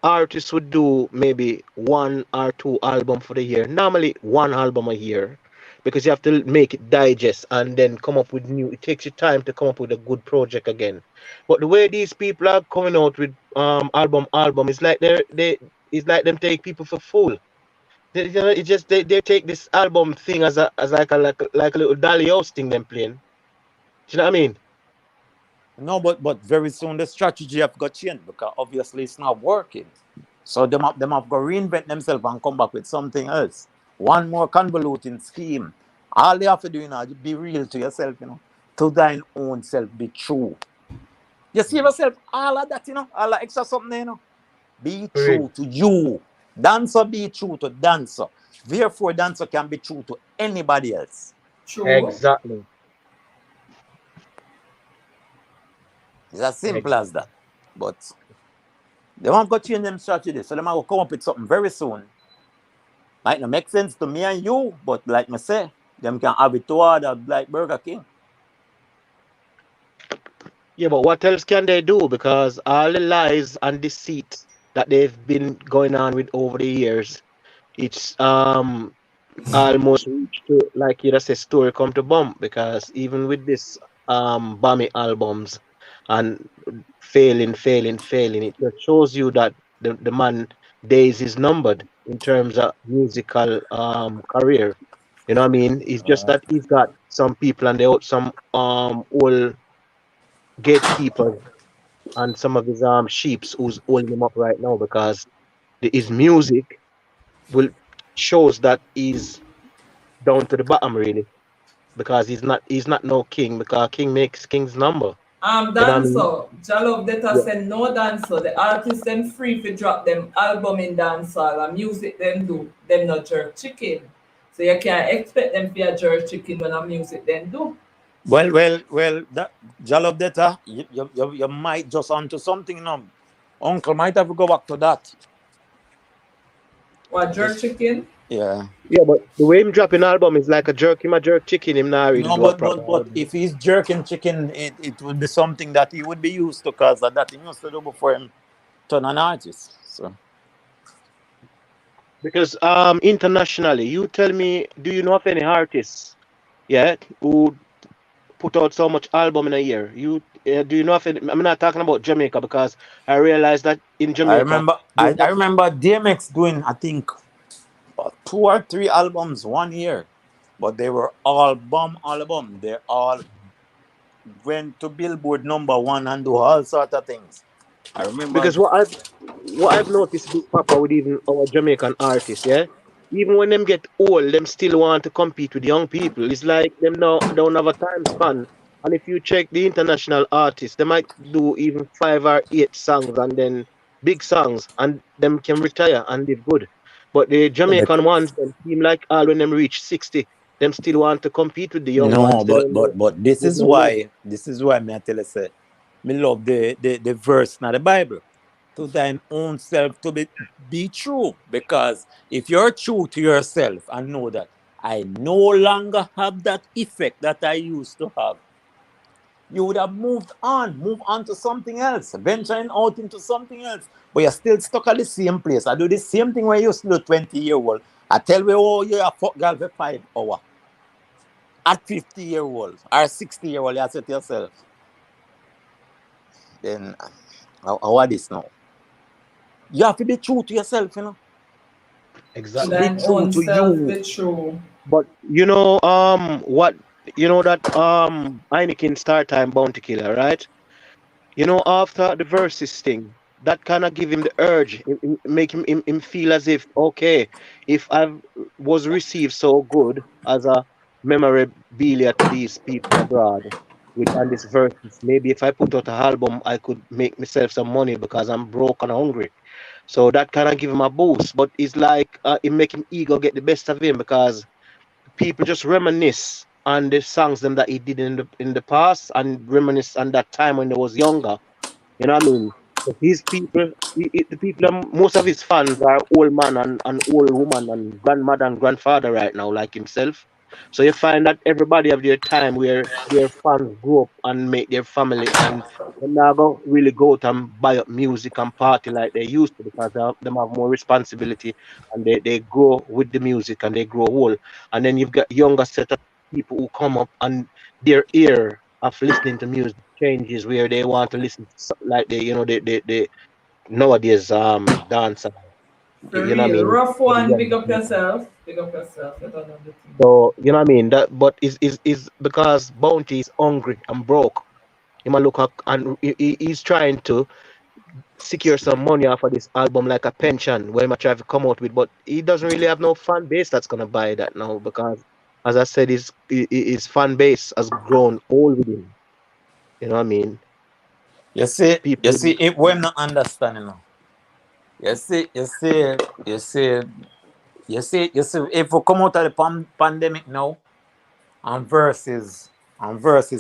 artists would do maybe 1 or 2 album for the year. Normally 1 album a year, because you have to make it digest and then come up with new. It takes you time to come up with a good project again. But the way these people are coming out with album, it's like it's like them take people for fool. It's just they take this album thing as like a little dolly house thing them playing. Do you know what I mean? No, but very soon the strategy have got changed because obviously it's not working. So them have got reinvent themselves and come back with something else. One more convoluting scheme. All they have to do now is be real to yourself, to thine own self, be true. You see yourself, all of that, all that extra something, Be true to you. Dancer be true to dancer. Therefore, dancer can be true to anybody else. True. Exactly. It's as simple as that. But they won't go change them strategy. So they might come up with something very soon. Might not make sense to me and you, but like I say, them can have it to order like Burger King. Yeah, but what else can they do? Because all the lies and deceit that they've been going on with over the years, it's almost reached to, like you just say, story come to bump. Because even with this Bammy albums and failing, it just shows you that the man days is numbered in terms of musical career. You know what I mean? It's just that he's got some people and some old gatekeepers and some of his sheeps who's holding him up right now, because his music will shows that he's down to the bottom really, because he's not no king, because king makes king's number. You know what I mean? Dancer. Jalove Data Yeah. said no dancer. The artists them free to drop them album in dancehall and music them do. Them not jerk chicken. So you can't expect them to be a jerk chicken when a music them do. Well, that Jalop Data, you might just onto something now. Uncle might have to go back to that. What jerk chicken? Yeah. Yeah, but the way him dropping album is like a jerk chicken. Him not really No, do a but proper but album. if he's jerking chicken, it would be something that he would be used to, because that he used to do before him turn an artist. So Because internationally, you tell me, do you know of any artists, yeah, who put out so much album in a year? Do you know of any? I'm not talking about Jamaica, because I realized that in Jamaica, I remember DMX doing, I think, 2 or 3 albums 1 year, but they were all bomb album. They all went to Billboard #1 and do all sort of things. I remember. because what I've noticed, Big Papa, with even our Jamaican artists, yeah, even when them get old, them still want to compete with young people. It's like them now don't have a time span. And if you check the international artists, they might do even 5 or 8 songs and then big songs, and them can retire and live good. But the Jamaican ones, them seem like all when them reach 60, them still want to compete with the young No, ones. They don't know. but this They is don't know. why me I tell you say, me love the verse in the Bible. To thine own self to be true. Because if you're true to yourself and know that I no longer have that effect that I used to have. You would have moved on to something else, venturing out into something else. But you're still stuck at the same place. I do the same thing when you used to do 20-year-old. I tell you, oh, you're a fuck girl for 5 hours. At 50-year-old or 60-year-old, you say to yourself, then how are this now? You have to be true to yourself, you know. To Exactly. Be thine true own to self, you. be true. But what that Heineken Star Time Bounty Killer, right? After the verses thing, that kind of give him the urge, make him feel as if, okay, if I was received so good as a memorabilia to these people abroad with on this verses, maybe if I put out an album, I could make myself some money because I'm broke and hungry. So that kind of give him a boost. But it's like it make him ego get the best of him because people just reminisce on the songs them that he did in the past and reminisce on that time when they was younger. You know what I mean? But these people, the people, most of his fans are old man and old woman and grandmother and grandfather right now, like himself. So you find that everybody have their time where their fans grow up and make their family, and they never really go out and buy up music and party like they used to because they have more responsibility and they grow with the music and they grow old. And then you've got younger set of people who come up and their ear of listening to music changes where they want to listen to like they nowadays dance For you know what I real. mean. Rough one, big up yourself. Big up yourself. You don't know the thing. So you know what I mean, that but is because Bounty is hungry and broke. He might look up and he's trying to secure some money off of this album like a pension where he might try to come out with, but he doesn't really have no fan base that's gonna buy that now because as I said his fan base has grown old with him. You know what I mean? You People see, it we're not understanding now. You see, if we come out of the pandemic now and verses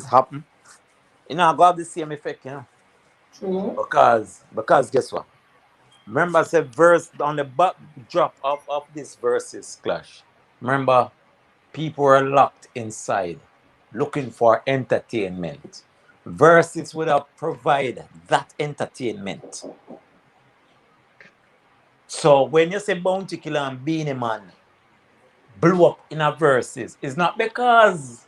happen, go have the same effect, True. Because guess what? Remember, I said verse on the backdrop of this verses clash. Remember, people were locked inside looking for entertainment. Verses would have provided that entertainment. So when you say Bounty Killer and Beanie Man blew up in a verses, it's not because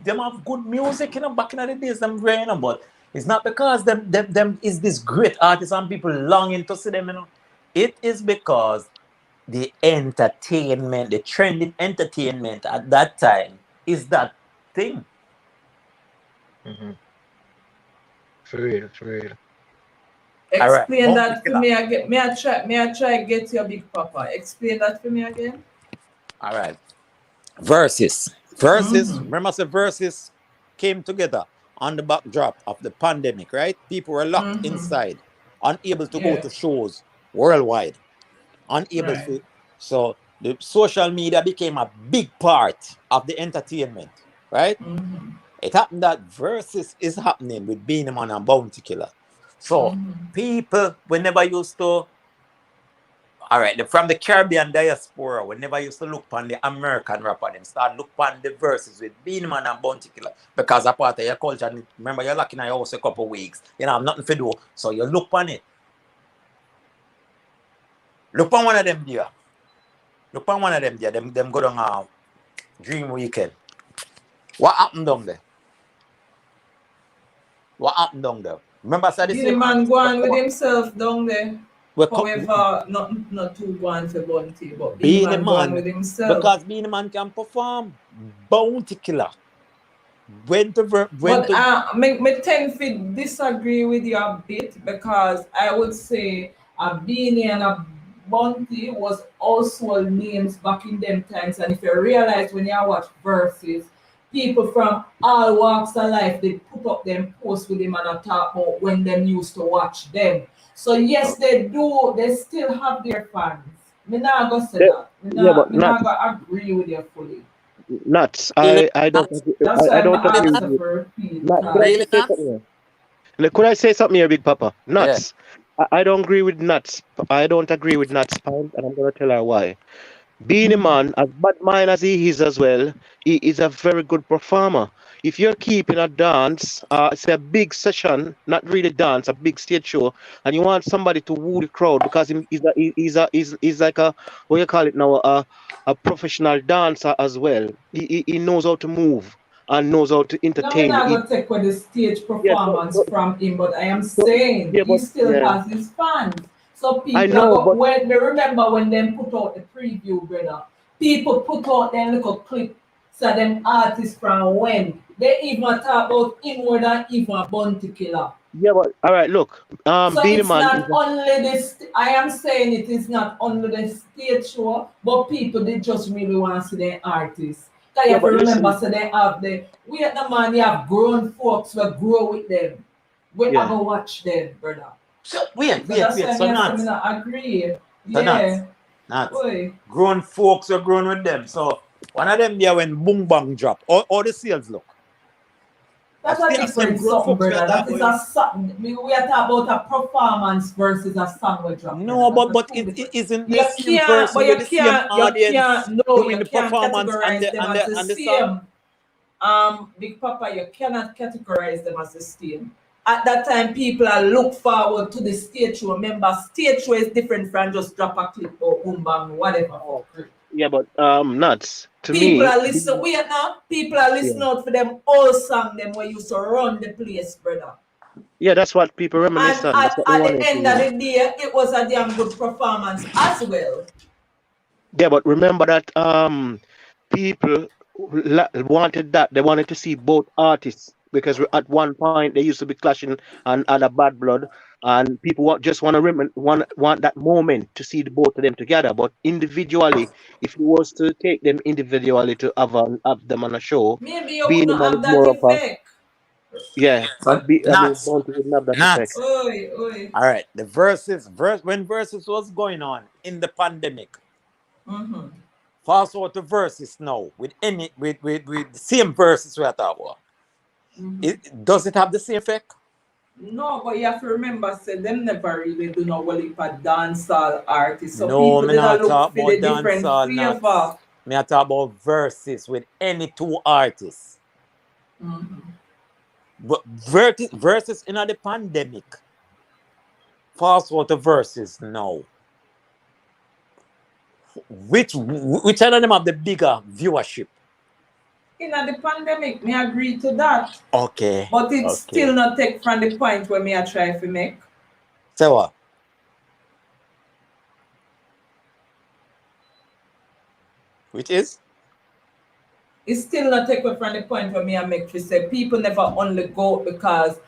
them have good music, back in the days, them brain, but it's not because them is this great artists and people longing to see them. It is because the entertainment, the trending entertainment at that time is that thing. Mhm. For real, for real. All right, Explain Bounty that for Killer. me again. May I try get your big papa. Explain that for me again. All right, verses. Mm-hmm. Remember, the verses came together on the backdrop of the pandemic, right? People were locked Mm-hmm. inside, unable to go Yeah. to shows worldwide, unable Right. to. So the social media became a big part of the entertainment, right? Mm-hmm. It happened that versus is happening with Beanie Man and Bounty Killer. So Mm-hmm. people, whenever used to, all right, from the Caribbean diaspora, whenever used to look on the American rapper, them start look on the verses with Beanie Man and Bounty Killer because a part of your culture. And remember, you're locking in your house a couple of weeks. Have nothing to do, so you look on it. Look on one of them there. Look on one of them there. Them go down Dream Weekend. What happened down there? What happened down there? Remember, I said the Billy same man artist go will on with come up. himself down there. Will come However, not too go on for Bunty, but Billy Beanie man go on Man, with himself. because Beanie Man can perform. Bounty Killer went But to me tend to disagree with you a bit because I would say a Beanie and a Bunty was also names back in them times. And if you realize when you watch verses, people from all walks of life they put up them posts with them and I talk about when them used to watch them. So yes, they do. They still have their fans. Me not gonna say The- that. yeah, but Me not gonna agree with you fully. nuts. really I don't not, agree, That's I why I'm don't agree with asking you. for repeat Nuts. Could I because really just say not. something here? Could I say something here, Big Papa? Yeah. Nuts. I don't agree with nuts. I don't agree with nuts point, and I'm gonna tell her why. Being a man, as bad mind as he is as well, he is a very good performer. If you're keeping a dance, it's a big session, not really dance, a big stage show, and you want somebody to woo the crowd because he's like a, what you call it now, a professional dancer as well. He knows how to move and knows how to No, we're entertain. not gonna take away the stage Yeah, performance from him, but I am saying yeah, he but still yeah, has his fans. So I people are know, go but when they remember when them put out the preview, brother. People put out their little clip so them artists from when they even talk about him more than even a bounty killer. yeah, but all right, look, So Being a it's man not is only this. I am saying it is not only the stage show, but people they just really want to see the artists. Cause you yeah, have to but remember, listen, so they have the we at the man, they have grown folks will grow with them. We are yeah. gonna watch them, brother. So wait, So wait, that's wait. why So me I say not, me not agree. so not, Yeah. not. Boy. Grown folks are grown with them. So one of them there when boom bang drop, all the sales look. I That's a still same different grown something, folks we are brother. That talking is about. a something. We are talking about a performance versus a song we drop, brother. No, That's but a but two it different. isn't You the same can't, but person with the same you audience can't, no, doing you the can't performance categorize them and as the the song. same. Big Papa, you cannot categorize them as the same. At that time, people are look forward to the stage show. Remember, stage show is different from just drop a clip or boom bang, whatever. Oh, yeah, but nuts to People me. are listening. Wait now. People are Yeah, listening out for them old song them where used to run the place, brother. yeah, that's what people reminisce And on. That's what they at want the to end of hear. the day, it was a damn good performance as well. Yeah, but remember that people wanted that. They wanted to see both artists because at one point they used to be clashing and had a bad blood, and people just want to want that moment to see the both of them together. But individually, if you was to take them individually to have them on a show, Maybe you Being a wouldn't Man is have that more of a, effect. yeah. So I mean, nuts, Bounty wouldn't have that effect. nuts. Oi, oi. All right, the when verses was going on in the pandemic. Mm-hmm. Fast forward to verses now with with the same verses we are talking about. Mm-hmm. Does it have the same effect? No, but you have to remember, say them never really do not well if a dancehall artist. So No, people me did not not look talk for about the different dancehall nuts. flavor. Me I talk about verses with any two artists. Mm-hmm. But verses in the pandemic. Fast forward to verses now. Which one of them have the bigger viewership? In the pandemic, me agree to that. Okay, But it still okay. not take from the point where me I try to make. So what? Which is? It still not take away from the point where me I make to say people never only go because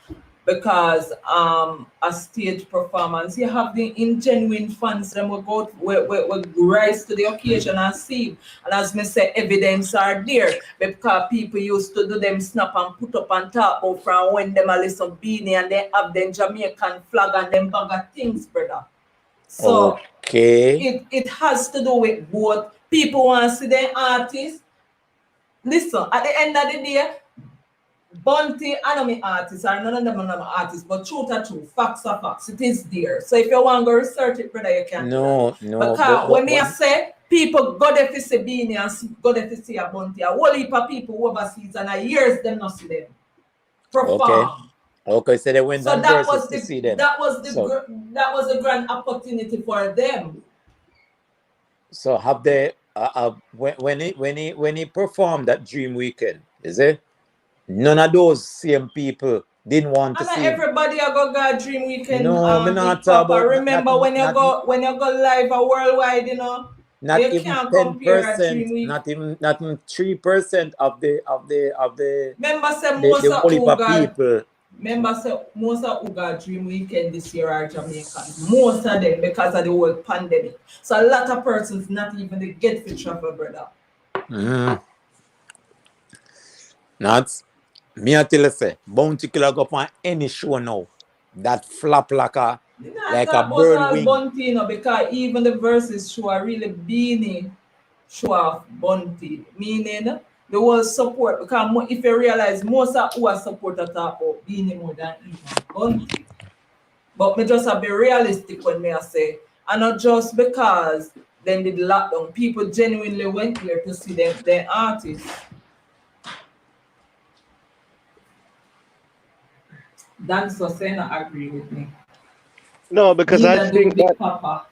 a stage performance. You have the ingenuine fans them will go will rise to the occasion and see. And as me say, evidence are there because people used to do them snap and put up and talk about from when them a listen beanie and they have them Jamaican flag and them bag of things, brother. So Okay. it has to do with both. People want to see their artists. Listen, at the end of the day, Bunty, I know me artists, or none of them are not artists, but truth are true, facts are facts. It is there. So if you want to go research it, brother, you can do that. No, no, Because when me I but say people go there to see Beanie and go there to see a Bunty, a whole heap of people overseas and a years them not see them okay. perform. Okay, so they went So on verses to see them. So that was a grand opportunity for them. so have they when he performed that dream weekend, is it? None of those same people didn't want to And not see him. everybody I go dream weekend No, me Big not talk Papa. about Remember when you go live a worldwide, not you even can't compare a 10%, dream week. not even 3% of Remember say the whole heap of people. most of who got dream weekend this year are Jamaicans. Most of them because of the whole pandemic. So a lot of persons not even they get to travel, brother. Mm. Not me I tell you say Bounty Killer go on any show now that flap You not like a talk about bird all wing. Bunty, because even the verses show are really beanie show off Bunty. Meaning the whole support because if you realize most of who are supporters talk about beanie more than even Bunty. But me just have be realistic when me I say, and not just because then did lockdown. People genuinely went there to see their artists. Dan Sosena agree with me. No, because I Neither do think that Big Papa.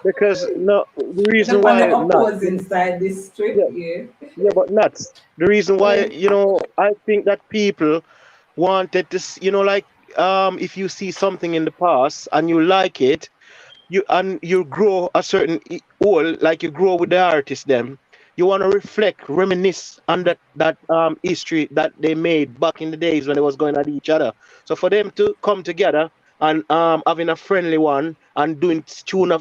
the And reason up on the why not, opposing side this trip, yeah, yeah. yeah, but nuts. The reason why, Well, I think that people wanted to, like, if you see something in the past and you like it, you grow a certain whole, like you grow with the artist them. You want to reflect, reminisce on that history that they made back in the days when they was going at each other. So for them to come together and having a friendly one and doing tune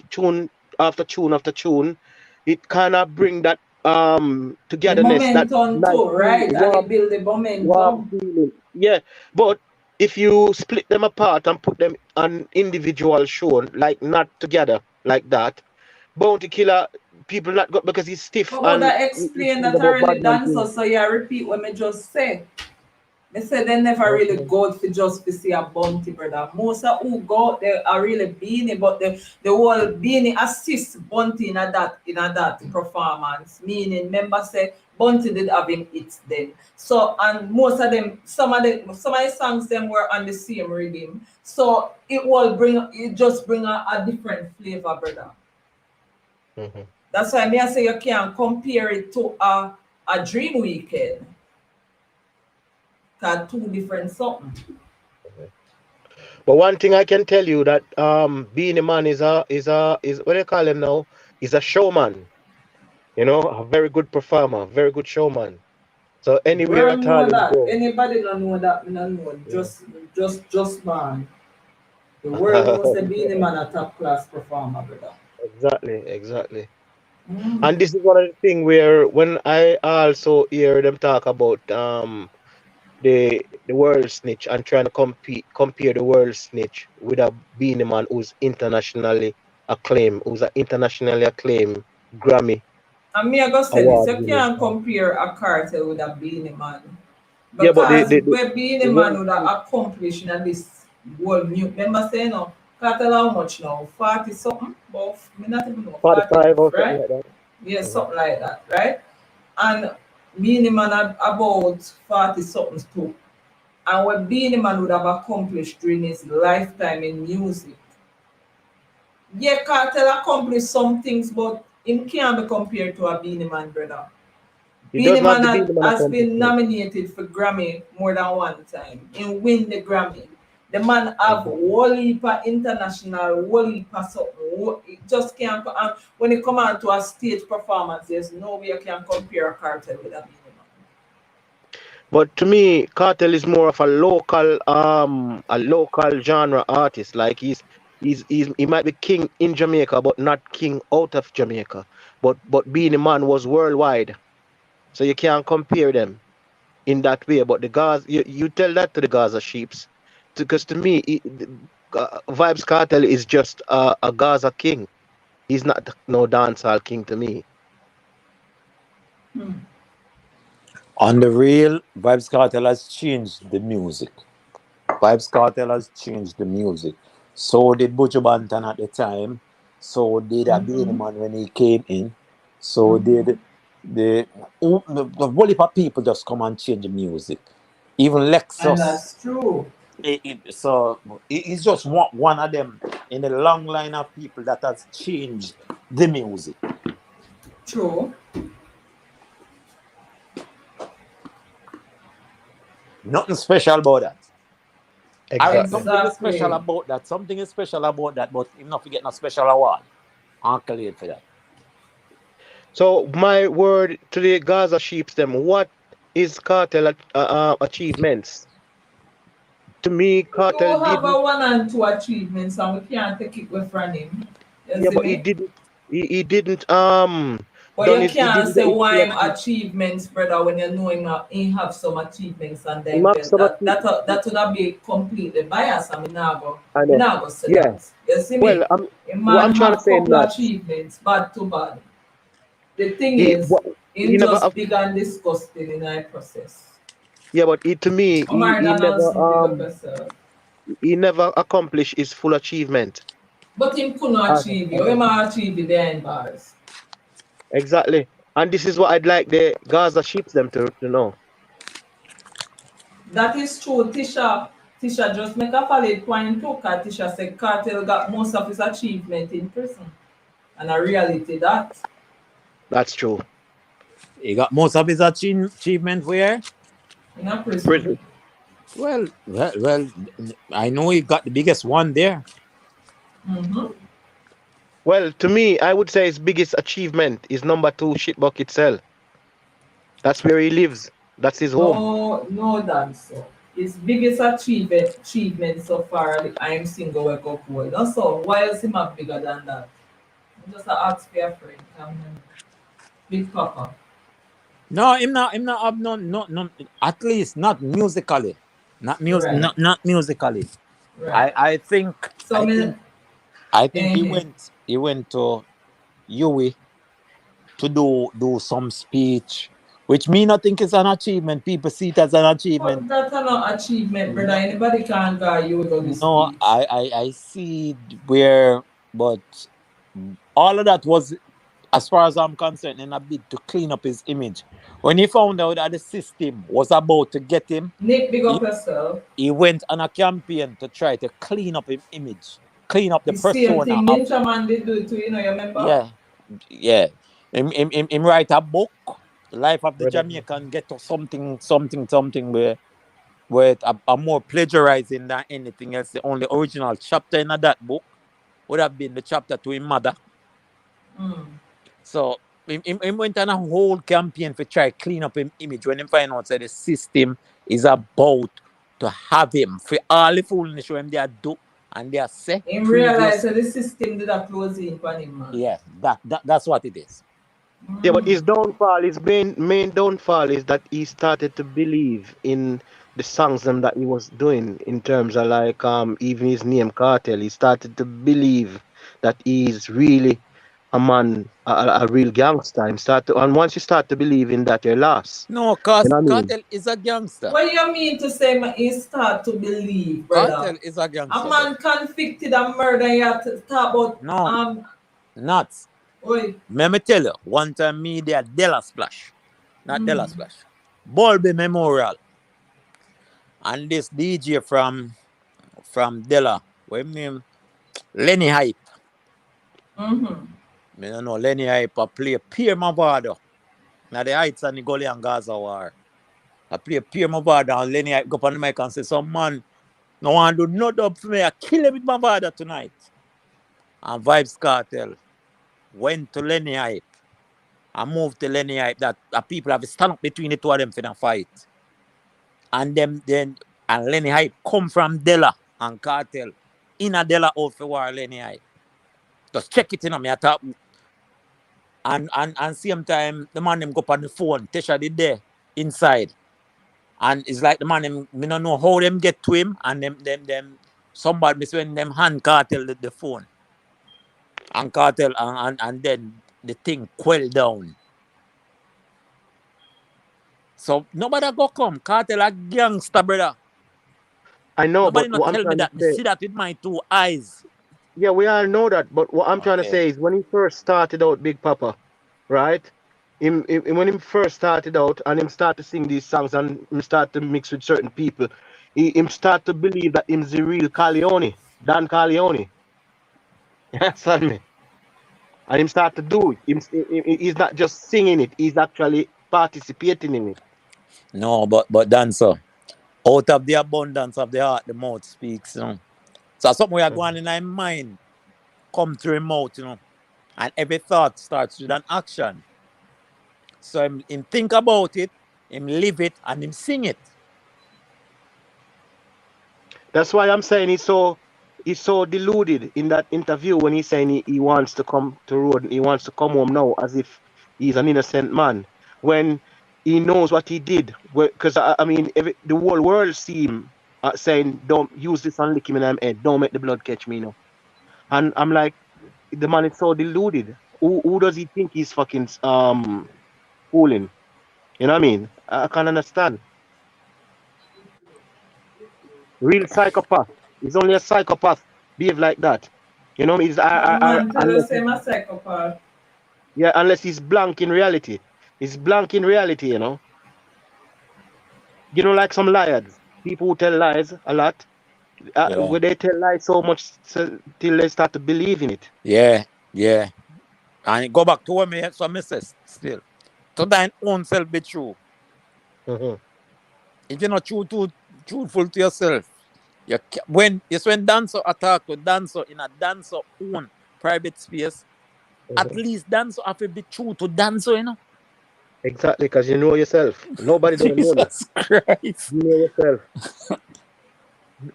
after tune after tune, it kind of bring that the togetherness, that momentum nice too, right? And it warm build the warm momentum. feeling. Yeah, but if you split them apart and put them on individual show, like not together like that, Bounty Killer, people not got because he's stiff But would and I he explain sing that I about really bad man dance thing. so you repeat what I just said? They say they never really Okay. go to just to see a bounty, brother. Most of who go out there are really beanie, but the whole beanie assist bounty in a that performance. Meaning members say bounty did have him hits then. So and most of them, some of the songs them were on the same rhythm. So it just bring a different flavor, brother. Mhm. That's why me I say you can't compare it to a dream weekend. Cause two different something. But one thing I can tell you that being a man is what do you call him now? He's a showman, a very good performer, very good showman. So anywhere World at all know he that. go. Anybody don't know that, me don't know. Yeah. Just man. The world knows the Beanie Man a top class performer, brother. Exactly, exactly. Mm. And this is one of the thing where when I also hear them talk about the world snitch and trying to compare the world snitch with a Beanie Man who's an internationally acclaimed Grammy And me I go say this, award you winning. can't compare a cartel with a Beanie Man. Yeah, but Because where the Beanie Man world would have snitch accomplished in this world new. Remember saying no, cartel how much now? 40 something? But me not even know, 40 45 or something right? like that. Yeah, Mhm. something like that, right? And Beanie Man had about 40 something too. And what Beanie Man would have accomplished during his lifetime in music. Yeah, Cartel accomplished some things, but him can't be compared to a Beanie Man, brother. He Beanie doesn't have Man the Beanie Man has been accomplishment. nominated for Grammy more than one time. He win the Grammy. The man have Exactly. whole heap of international, whole heap of something. It just can't. And when it come on to a stage performance, there's no way you can compare a Cartel with a Beanie Man. But to me, Cartel is more of a local genre artist. Like he might be king in Jamaica, but not king out of Jamaica. But being a man was worldwide, so you can't compare them in that way. But the Gaza, you tell that to the Gaza sheeps, because to me, Vibes Cartel is just a Gaza king. He's not no dancehall king to me. Hmm. On the real, Vibes Cartel has changed the music. Vibes Cartel has changed the music. So did Buju Banton at the time. So did a Beenie Mm-hmm. Man when he came in. So Mm-hmm. did the whole heap of people just come and change the music. Even And Lexus. that's true. He's just one of them in the long line of people that has changed the music. True. Nothing special about that. Alright, Exactly. something is special Exactly. about that. Something is special about that, but him not forget no special award. Accolade for that. So my word to the Gaza sheeps them, what is Cartel achievements? To me, We Cartel do have didn't. a one and two achievements and we can't take it away from him. You Yeah, see but he me? didn't. He didn't But done you his. He can't didn't say get his why full him achievement. achievements, brother, when you know he have some achievements under He him max belt. some That would not be completely biased. I mean, I me know. not go say Yeah. that. You see Well, me? A what man I'm trying to have say couple not. achievements, bad to bad. The thing He is, what he him never. just big and disgusting in our process. Yeah, but to me, Omar Donaldson, big up yourself. he never accomplished his full achievement. But him couldn't As achieve as you. a, Him achieve it behind bars. Exactly. And this is what I'd like the Gaza ships them to know. That is true, Tisha. Tisha just make a valid point too, because Tisha said Cartel got most of his achievement in prison. And a reality that That's true. He got most of his achievement where? in a prison. Prison. Well, I know he got the biggest one there. Mm-hmm. Well, to me, I would say his biggest achievement is number 2 shitbucket cell. That's where he lives. That's his home. No, no, that's so. His biggest achievement so far, I am single wake up boy. That's so. Why else him have bigger than that? I'm just ask for a friend. Big Papa. No, him not have no, at least not musically. Right, Not musically. right. I think So me, I think eh, he went to UWI to do some speech, which me not think is an achievement. People see it as an achievement. but that's not achievement, brother. No, Anybody can go you with the no, speech. I see where, but all of that was, as far as I'm concerned, in a bid to clean up his image. When he found out that the system was about to get him, Nick, big he, up yourself. he went on a campaign to try to clean up his image, clean up the The same persona thing of, Ninja Man did do it too, you remember? yeah, yeah. Him write a book, Life of the Brother. Jamaican Ghetto, something where it are more plagiarizing than anything else. The only original chapter in that book would have been the chapter to his mother. Mm. So him went on a whole campaign to try clean up him image when him find out that the system is about to have him for all the foolishness when they are do and they are say Him realize previous. that the system did a close in on him, man. Yeah, that's what it is. Yeah, but Mm. his downfall, his main downfall is that he started to believe in the songs them that he was doing in terms of like even his name Cartel. He started to believe that he's really a man, a real gangster. And once you start to believe in that, you're lost. No, You cause know what I mean? Cartel is a gangster. What you mean to say he start to believe, brother? Cartel is a A gangster, bro. man convicted of murder, you have to talk about No, not. oi. Let me tell you, one time me there Della Splash. Not Della Mm. Splash. Bulby Memorial. And this DJ from Della, what name? Lenny Hype. Mm-hmm. Me don't know Lenny Hype play Pierre Mavado. Now the Heights and the Gully and Gaza war. I play Pierre Mavado and Lenny Hype go up on the mic and say, some man, no one do no dub for me. I kill him with Mavado tonight. And Vibes Cartel went to Lenny Hype. I moved to Lenny Hype that people have to stand up between the two of them for the fight. And and Lenny Hype come from Della and Cartel. In a Della out for war Lenny Hype. Just check it in me. I thought, and same time the man them go up on the phone. Tesha did there inside. And it's like the man them, me don't know how them get to him, and them somebody miss when them hand Cartel the phone. And Cartel and then the thing quell down. So nobody go come. Cartel a gangster, brother. I know, Nobody but not what I'm tell me trying to that. Me say, see that with my two eyes. yeah, we all know that. But what I'm trying to Okay. say is when he first started out, Big Papa, right? When he first started out and him start to sing these songs and him start to mix with certain people, him start to believe that him's the real Corleone, Dan Corleone. You understand me? And him start to do it. He's not just singing it; he's actually participating in it. No, but dancer. Out of the abundance of the heart, the mouth speaks, you know. So something we are going in our mind come through his mouth, you know. And every thought starts with an action. So him think about it, him live it, and him sing it. That's why I'm saying he's so deluded in that interview when he's saying he wants to come to road, he wants to come home now as if he's an innocent man when he knows what he did. Because I mean, the whole world see him saying, "Don't use this and lick him in the head. Don't make the blood catch me now." And I'm like, the man is so deluded. Who does he think he's fucking fooling? You know what I mean? I can't understand. Real psychopath. He's only a psychopath behave like that. You know, he's One man tell us unless I'm a psychopath. Yeah, unless he's blank in reality. He's blank in reality, you know. You know, like some liars. People who tell lies a lot. Yeah. Where they tell lies so much till they start to believe in it. Yeah. Yeah. And go back to what me so me says still. To thine own self be true. Mhm. If you're not truthful to yourself, when dancer attack to dancer in a dancer own private space, at Mhm. least dancer have to be true to dancer, you know. Exactly, because you know yourself. Nobody don't know you. Jesus Christ. You know yourself.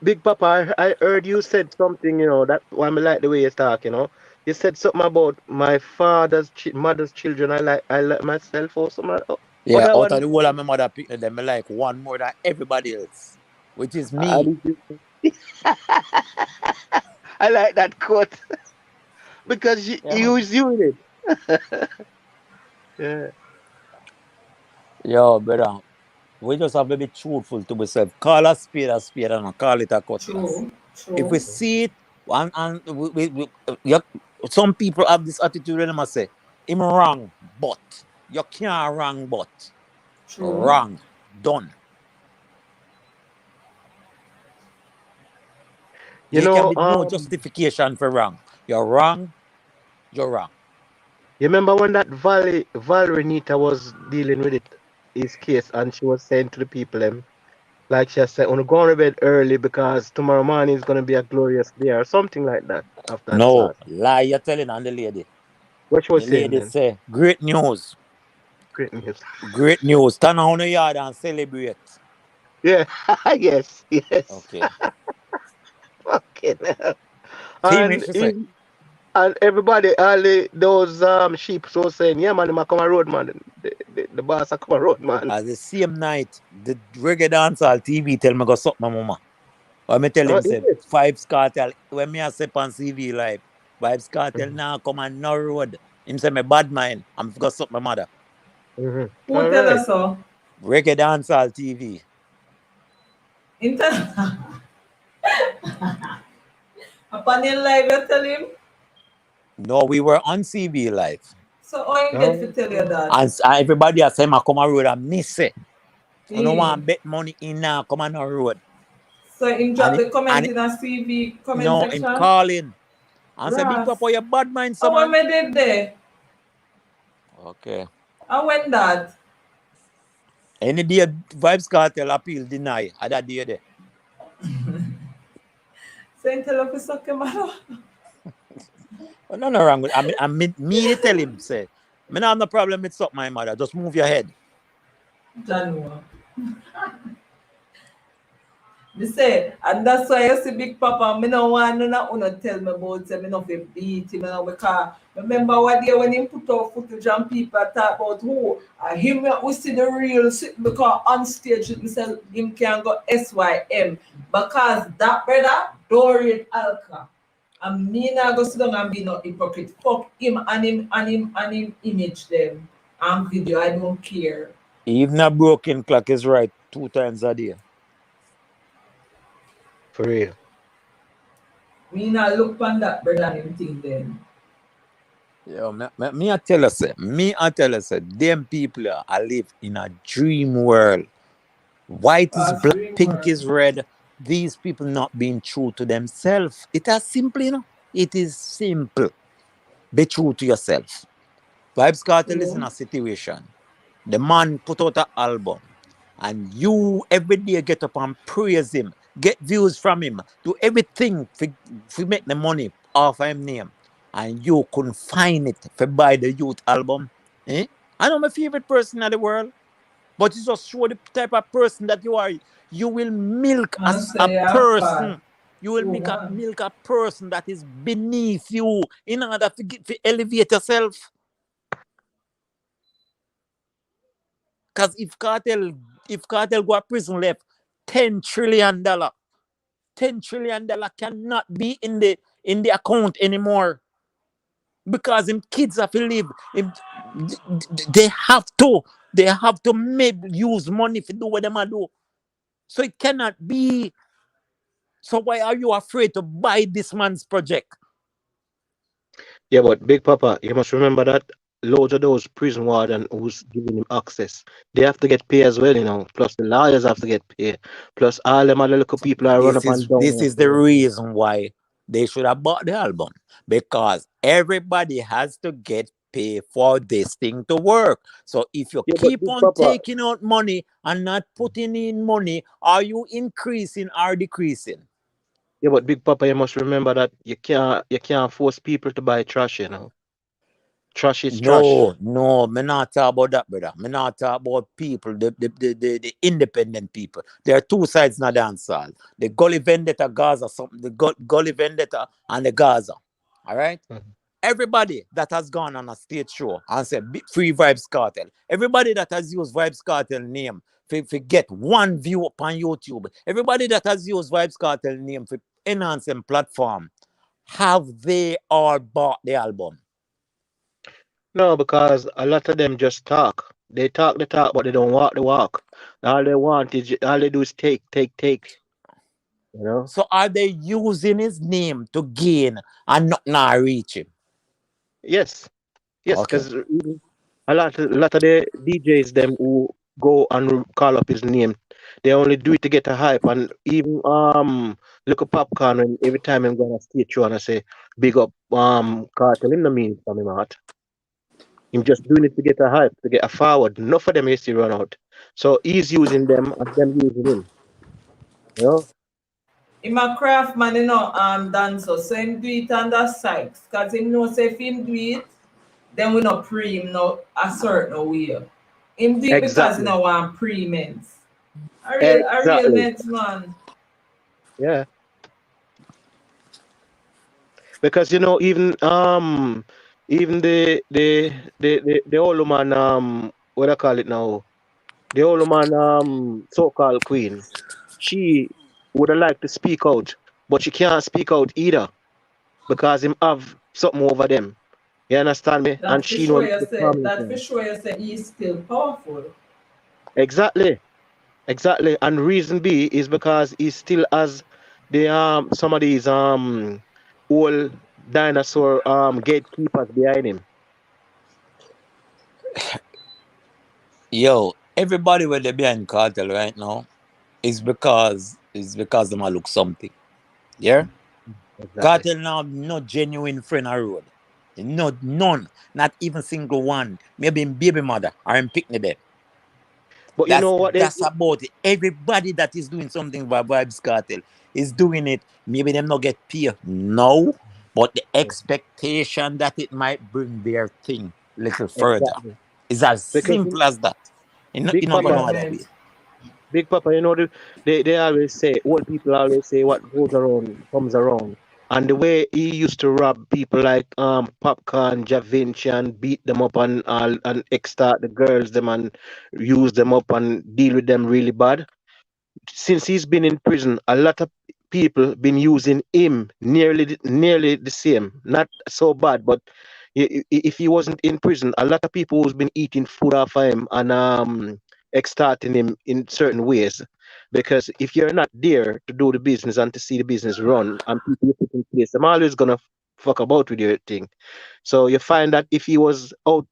Big Papa, I heard you said something, you know, that why me like the way you talk, you know. You said something about my mother's children. I like myself or something. Oh, Yeah, that out of one. the whole of my mother pick them, I like one more than everybody else, which is I, me. I like that quote because Yeah, you man. was doing it. Yeah. Yo, brother, we just have to be truthful to ourselves. Call a spade and not call it a cutlass. True, If we true, see it, and some people have this attitude when they say, I'm wrong, but you can't wrong, but true. wrong, done. You There can know, be no justification for wrong. You're wrong, you're wrong. you remember when that Valerie Nita was dealing with his case, and she was saying to the people, like she said, "I'm going to bed early because tomorrow morning is going to be a glorious day," or something like that after that No, class. lie you're telling on the lady. What she The was saying lady then? say, great news, Great news. great news. Stand on the yard and celebrate. Yeah, yes, yes. Okay. Fucking hell. See me, And she say. and everybody, those sheep, so saying, "Yeah, man, I come a road, man. The boss a come a road, man." As the same night, the reggae dancehall TV tell me go suck my mama. When me tell Oh, him is say it? Vibes Cartel, when me a step on CV live, Vibes Cartel Mm-hmm. now come on no road. Him say me bad mind. I'm go suck my mother. Mm-hmm. Who All tell right. us so? Reggae dancehall TV. Inter upon in live you tell him. No, we were on CV live. So how him get to Oh, tell you that? And everybody has say, "Ma come on road and miss it. I don't Eh. want bet money in now. Come on road." So him And drop the comment and in a CV comment no, him section. calling and say, "Big Ross. Papa, you bad mind, How when someone." me did there? Okay. I went that. Any day Vibes Cartel appeal deny. At that day there. Saying tell us to suck him out. Well, no, no wrong with. Me to tell him say, "Me not have no problem with suck my mother. Just move your head." January. Me say, and that's why you see Big Papa, me no want none of una tell me about say me no fi beat him and because remember what day when him put out footage and people talk about who him we see the real shit because on stage he said him can go SYM because that brother don't rate Alka. And me not go sit down and be no hypocrite. Fuck him and him image them and video. I don't care. Even a broken clock is right 2 times a day. for real. Me not look on that brother and him thing then. Yo, me I tell you say, them people are live in a dream world. White is That's black, dream pink world. is red. These people not being true to themselves. It is simple, you know. It is simple. Be true to yourself. Vibes Cartel is in True. a situation. The man put out an album, and you every day get up and praise him, get views from him, do everything for make the money off him name, and you couldn't find it for buy the youth album. Eh? I know my favorite person in the world, but it just show the type of person that you are. You will milk And a say you're bad. person. You will True make man. milk a person that is beneath you in order to elevate yourself. Because if cartel go to prison left $10 trillion, $10 trillion cannot be in the account anymore because him kids have to live. They have to use money to do what they might do. So it cannot be. So why are you afraid to buy this man's project? Yeah, but Big Papa, you must remember that loads of those prison warden who's giving him access. They have to get paid as well, you know. Plus the lawyers have to get paid. Plus all them other little people are run up and down. This is the reason why they should have bought the album, because everybody has to get paid for this thing to work. So if you Yeah, but keep Big on Papa, taking out money and not putting in money, are you increasing or decreasing? Big Papa, you must remember that you can't force people to buy trash, you know. Trash is trash. No, me not talk about that, brother. Me not talk about people, the independent people. There are two sides in the dance hall. The Gully Vendetta Gaza, something, the Gully Vendetta and the Gaza. All right? Mhm. Everybody that has gone on a stage show and said Free Vibes Cartel, everybody that has used Vibes Cartel name for get one view upon YouTube, everybody that has used Vibes Cartel name for enhance them platform, have they all bought the album? No, because a lot of them just talk. They talk the talk, but they don't walk the walk. All they do is take. You know. So are they using his name to gain and not reach him? Yes, yes, Okay. because a lot of the DJs them who go and call up his name, they only do it to get a hype. And even look at popcorn and every time I'm gonna stage show and I say big up cartel him the mean from him out. Him just doing it to get a hype, to get a forward. Enough of them is to run out. So he's using them and them using him. You know? Him a craft man, dancer. So him do it on the side. Cause him know say if him do it, then we not pre him no a certain way. Him do it because he Exactly. no want pre-ments. A real Exactly. ments man. Yeah. Because even the old man what I call it now, the old man so-called queen, she would have liked to speak out, but she can't speak out either because him have something over them. You understand me? And That for she know sure him you to say calm him that for down. sure you say he's still powerful. Exactly. Exactly. And reason B is because he still has the some of these old dinosaur gatekeepers behind him. Yo, everybody where they behind cartel right now is because them a look something. Yeah? Exactly. Cartel now have no genuine friend or road. No, none. Not even single one. Maybe in baby mother or in picnic bed. But you That's know what they that's about it. Everybody that is doing something by Vibes Cartel is doing it. Maybe them not get paid. No. But the expectation that it might bring their thing little further exactly is as because simple as that. You Big not gonna Papa, Real know other way. ments. Big Papa, they always say old people always say what goes around comes around. And the way he used to rob people like Popcorn, Javinci and beat them up and extort the girls them and use them up and deal with them really bad. Since he's been in prison, a lot of people been using him nearly the same. Not so bad, but if he wasn't in prison, a lot of people who's been eating food off of him and extorting him in certain ways. Because if you're not there to do the business and to see the business run and people you put in place, I'm always gonna fuck about with your thing. So you find that if he was out,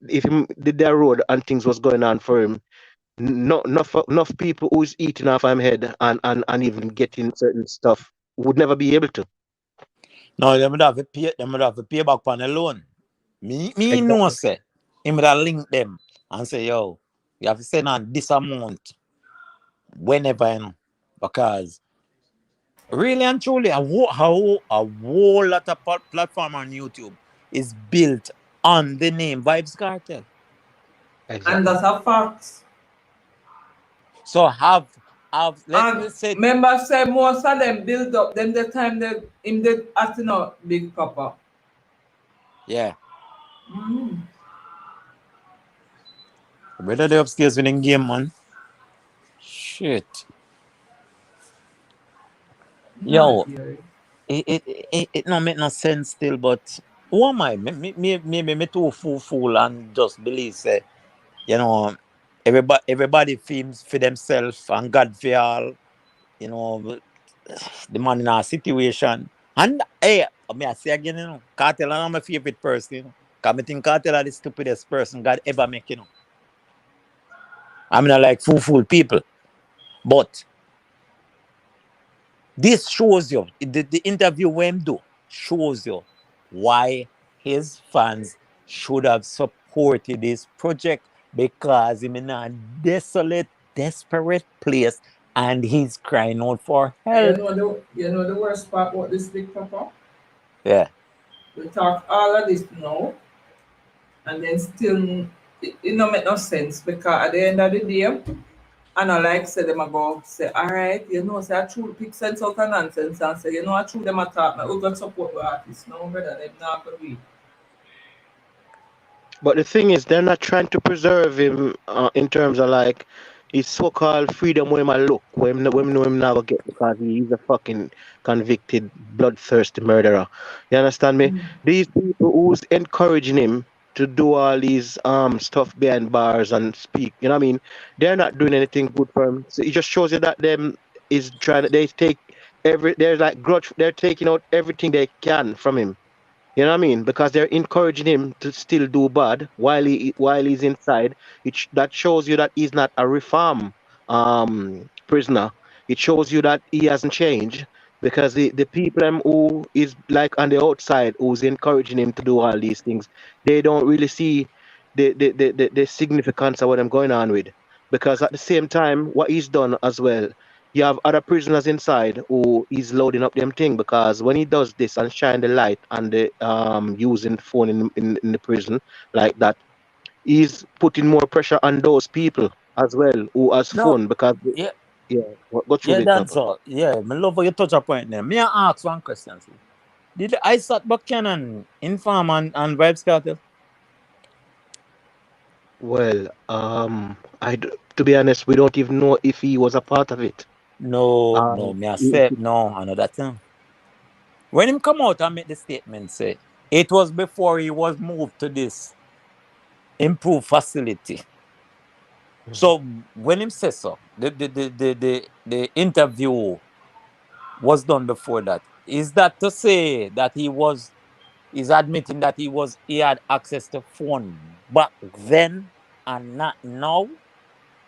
if he did that road and things was going on for him, not enough people who's eating off him head and even getting certain stuff would never be able to. No, them would have to pay back on the loan. Me know Exactly. say him would have link them and say, yo, you have to send on this amount whenever you know. Because really and truly, a whole lot of platform on YouTube is built on the name Vibes Cartel. And Exactly. that's a fact. So have And let's say remember say most of them build up them the time they him did acting out Big Papa. yeah, Mm. whether they upstairs winning game, man. Shit. Not Yo, here. it not make no sense still, but who am I? Maybe me too fool and just believe say, you know, everybody feels for themselves and God for all, you know, the man in our situation. And hey, I say again, Cartel and I'm my favorite person, Because I think Cartel are the stupidest person God ever make, you know. I'm not like fool people. But this shows you, the interview we him do shows you why his fans should have supported this project, because he's in a desolate, desperate place and he's crying out for help. You know the worst part about this big papa? Yeah. We talk all of this now, and then still it don't make no sense, because at the end of the day, and I like say them go say, all right, you know, say I true pick sense out of nonsense and say, you know, I true them attack me. We got support the artists. No, brother, them not gonna be. But the thing is, they're not trying to preserve him in terms of like his so-called freedom where him a look, where him know him never get because he's a fucking convicted, bloodthirsty murderer. You understand me? These people who's encouraging him to do all these stuff behind bars and speak, you know what I mean? They're not doing anything good for him. So it just shows you that them is trying to they take they're like grudge, they're taking out everything they can from him. You know what I mean? Because they're encouraging him to still do bad while he's inside. That shows you that he's not a reform prisoner. It shows you that he hasn't changed because the people who is like on the outside who's encouraging him to do all these things, they don't really see the significance of what I'm going on with. Because at the same time, what he's done as well, you have other prisoners inside who is loading up them thing, because when he does this and shine the light and the using the phone in the prison like that, he's putting more pressure on those people as well who has No, phone because yeah, go through yeah, Big that's Papa. all. Yeah, me love how you touch a point there. Me I ask one question. See. Did I start Buchanan inform and Vibes Cartel? Well, to be honest, we don't even know if he was a part of it. No, me I He- said no, another thing. When him come out and make the statement, say it was before he was moved to this improved facility. So when him says so, the interview was done before that. Is that to say that he's admitting that he had access to phone back then and not now?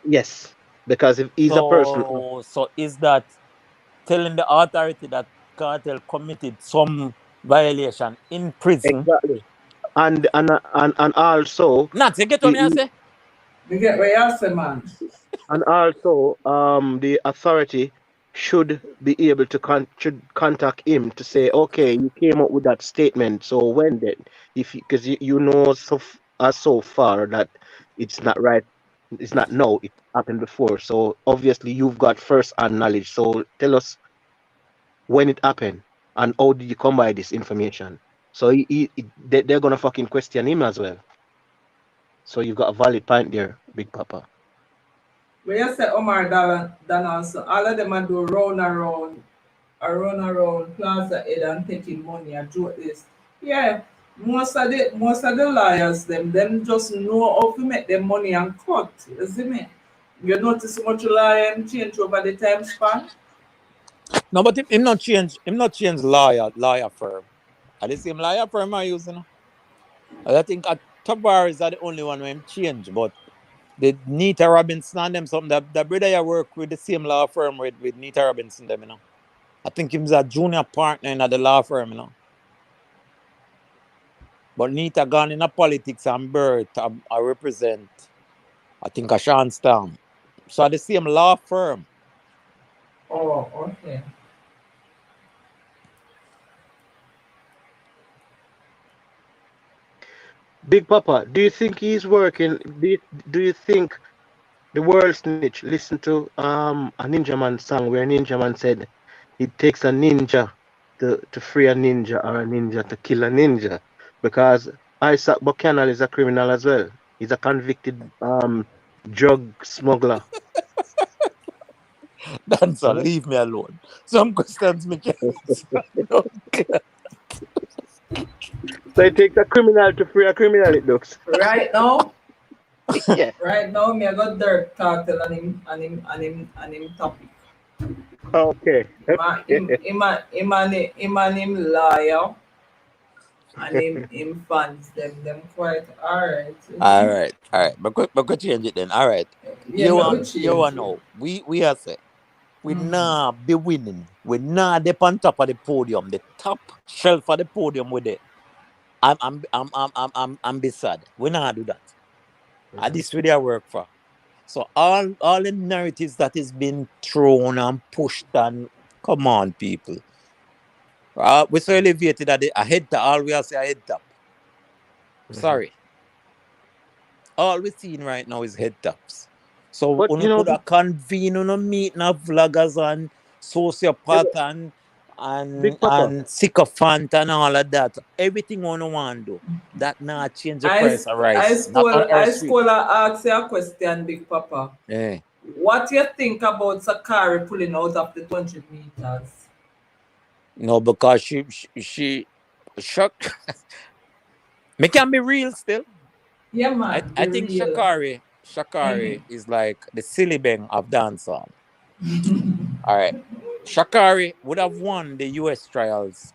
yes, because if he's a person, So is that telling the authority that Cartel committed some violation in prison? exactly, and also Not you get what me I he, say? You get what you say, man? and also, the authority should be able to should contact him to say, okay, you came up with that statement. So when then, if because you know so far that it's not right, it's not no, it happened before. So obviously you've got first-hand knowledge. So tell us when it happened and how did you come by this information. So they're gonna fucking question him as well. So you've got a valid point there, Big Papa. When you say Omar Donaldson, all of them are do run around Plaza Head and taking money and do this. Yeah, most of the lawyers them just know how to make them money and cut. You see me? You notice how much lawyer change over the time span? No, but him not change lawyer firm. Are the same lawyer firm I using? I think at Tavares are the only one where him change, but the Nita Robinson and them something the brother I work with the same law firm with Nita Robinson them, you know. I think he's a junior partner in the law firm, you know. But Nita gone in a politics and birth I represent I think a Sean Storm. So the same law firm. Oh, okay. Big Papa, do you think he's working? Do you think the world snitch listened to a Ninja Man song where Ninja Man said it takes a ninja to free a ninja or a ninja to kill a ninja? Because Isaac Buchanan is a criminal as well. He's a convicted drug smuggler. Dancer, Huh? leave me alone. Some questions me can answer. Okay. So it takes a criminal to free a criminal, it looks. Right now, Yeah. me I got dirt cartel and him topic. Okay. Him and him lawyer And him fans them quite alright. All right, all right. But go change it then. All right. Yeah, me would You change want it. know? We are say we nah be winning. We nah dip on top of the podium. The top shelf of the podium with it. I'm be sad. We nah do that. And this really I work for. So all the narratives that is being thrown and pushed and come on people. We so elevated that a head top. All we are say a head top. Sorry. All we seeing right now is head tops. So But you you know, could have convene on a meeting of vloggers and yeah, sociopath but and Big Papa, sycophant and all of that. Everything on one do. That not change the price of rice. Not on our I street. school ask you a question, Big Papa. Yeah. What you think about Sakari pulling out of the 200 meters? No, because she shocked. Me can be real still. Yeah, man, I be think real. Shakari is like the silly bang of dancehall. All right. Shakari would have won the US trials.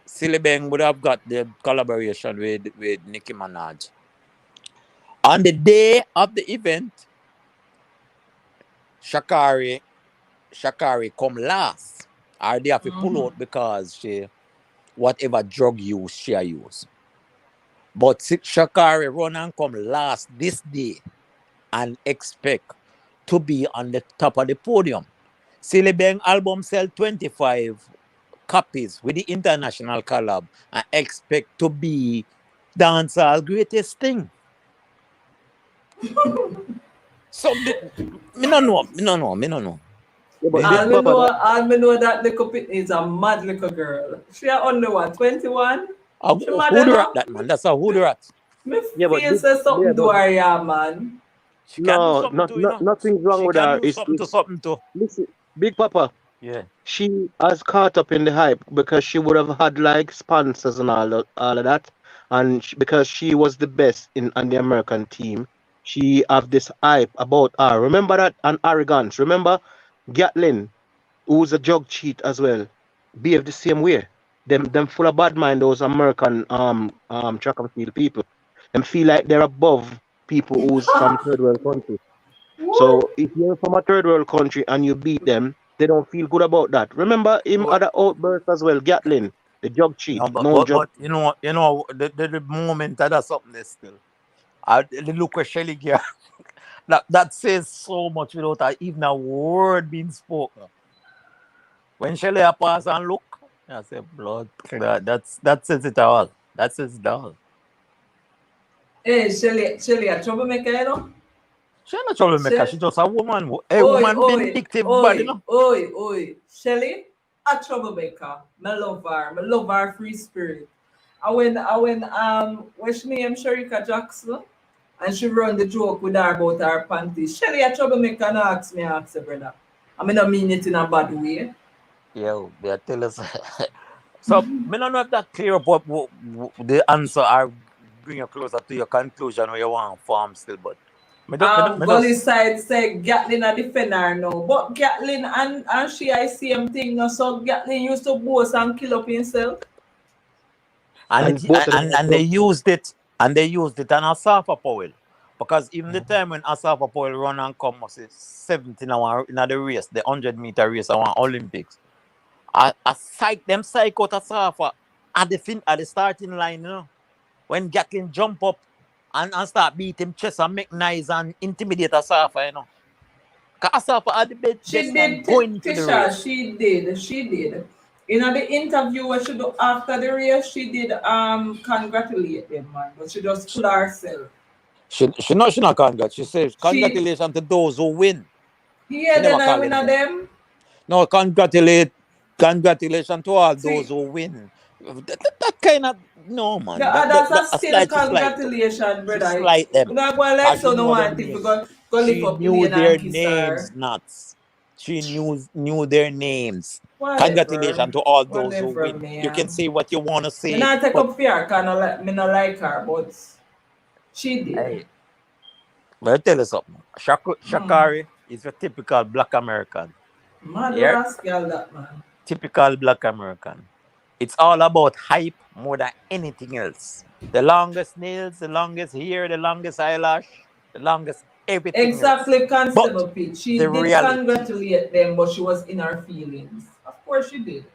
Silly Bang would have got the collaboration with Nicki Minaj. On the day of the event, Shakari come last. Or they have to pull out because she whatever drug use she use. But Shakari run and come last this day and expect to be on the top of the podium. Silly Bang album sell 25 copies with the international collab and expect to be dancehall greatest thing. So me no know. yeah, but Me, Big Papa, that All me know that little Pitney is a mad little girl. She only what, 21? She mad who the rat enough? that man? That's a who the rat. Me yeah, but feel Big, say yeah, something to but her, yeah, man. She can do no, something to, you know. nothing's wrong She with can her. do something to It's something to. listen, Big Papa. Yeah. She has caught up in the hype because she would have had like sponsors and all of that, and because she was the best in on the American team, she have this hype about her. Remember that and arrogance. Remember Gatlin, who's a jug cheat as well, behave the same way. Them full of bad mind. Those American track and field people. Them feel like they're above people who's from third world country. What? So if you're from a third world country and you beat them, they don't feel good about that. Remember him But other outbursts as well, Gatlin, the jug cheat, no, known jug. but the moment that does something there still. The look where Shelly get that says so much without even a word being spoken. When Shelly a pass and look, I say blood. That says it all. That says it all. Hey, Shelly, a troublemaker, you know? She not troublemaker. She She, just a woman. A oi, woman oi, vindictive body, you oi, know. oi. Shelly, a troublemaker. Me love her. Me love her free spirit. When she name Sharika Jackson and she run the joke with her about her panties. Shelly a troublemaker and ask her, brother. I mean, I mean it in a bad way. Yo, they tell us. So, me don't know if that clear up the answer or bring you closer to your conclusion where you want to form still, but me Gully just side say Gatlin a defender now. But Gatlin and she I same thing now. So Gatlin used to boast and kill up himself. and And both of them are and they used it on Asafa Powell. Because even the time when Asafa Powell run and come was 17 hour in the race, the 100-meter race I want Olympics. I psych out Asafa at the starting line, you know. When Gatlin jump up and start beat him chest and make noise and intimidate Asafa, you know. Because Asafa had the She best time did, going into the Tisha. race. She did. In the interview what she do after the race, she did congratulate them, man. But she just put herself. She not congrat. She says She congratulations to those who win. She yeah, never then I call win them at name. them. No, congratulations to all those See, who win. That kind of no the man. others That are a still slight she slight them. congratulations, She brother. slight them. You know, go like Cause she so no know their one thing name. go lift She up knew Lane their and kiss names, her. nuts. She knew their names. Whatever. Congratulations to all those who Whatever, win. You can man. say what you want to Me say, not take but up fear, cause me not like her, but she did. hey, but I tell you something. Hmm. Shakari is a typical black American. Mad Yeah, rascal that man. typical black American. It's all about hype more than anything else. The longest nails, the longest hair, the longest eyelash, the longest everything else. Exactly, But Constable Pete. She the did reality, congratulate them, but she was in her feelings. Of course she did.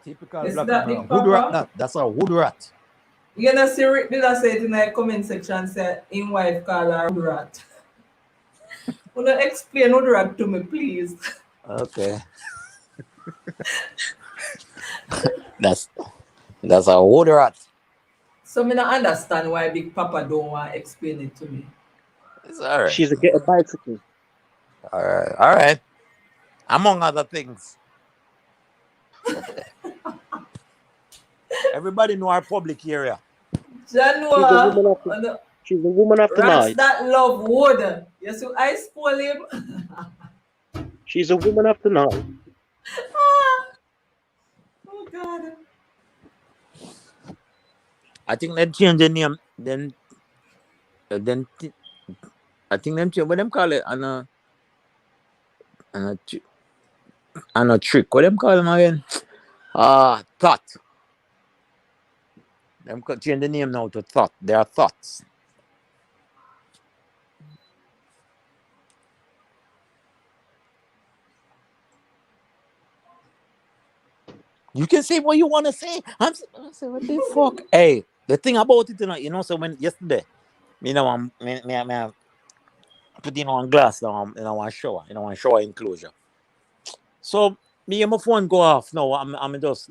typical You see black that, American. Big Hood rat Papa? that. That's a hood rat. You know, see Rick did I say it in the comment section, say in wife call her hood rat. Wanna explain hood rat to me, please? Okay. That's a hood rat. So me not understand why Big Papa don't want to explain it to me. It's alright. She's a get a bicycle. Alright. Alright. Among other things. Everybody know our public area. She's a Janua, woman of the, she's a woman of the rats night. that love wood. You see, I spoil him. She's a woman of the night. Oh God. I think they change the name. Then I think them change what them call it and a trick. What them call them again? Thought. Them change the name now to thought. They are thoughts. You can say what you want to say. I say, what the fuck? Hey, the thing about it, so when yesterday, I'm put in on glass now, one shower, one shower enclosure. So me and my phone go off now. I'm just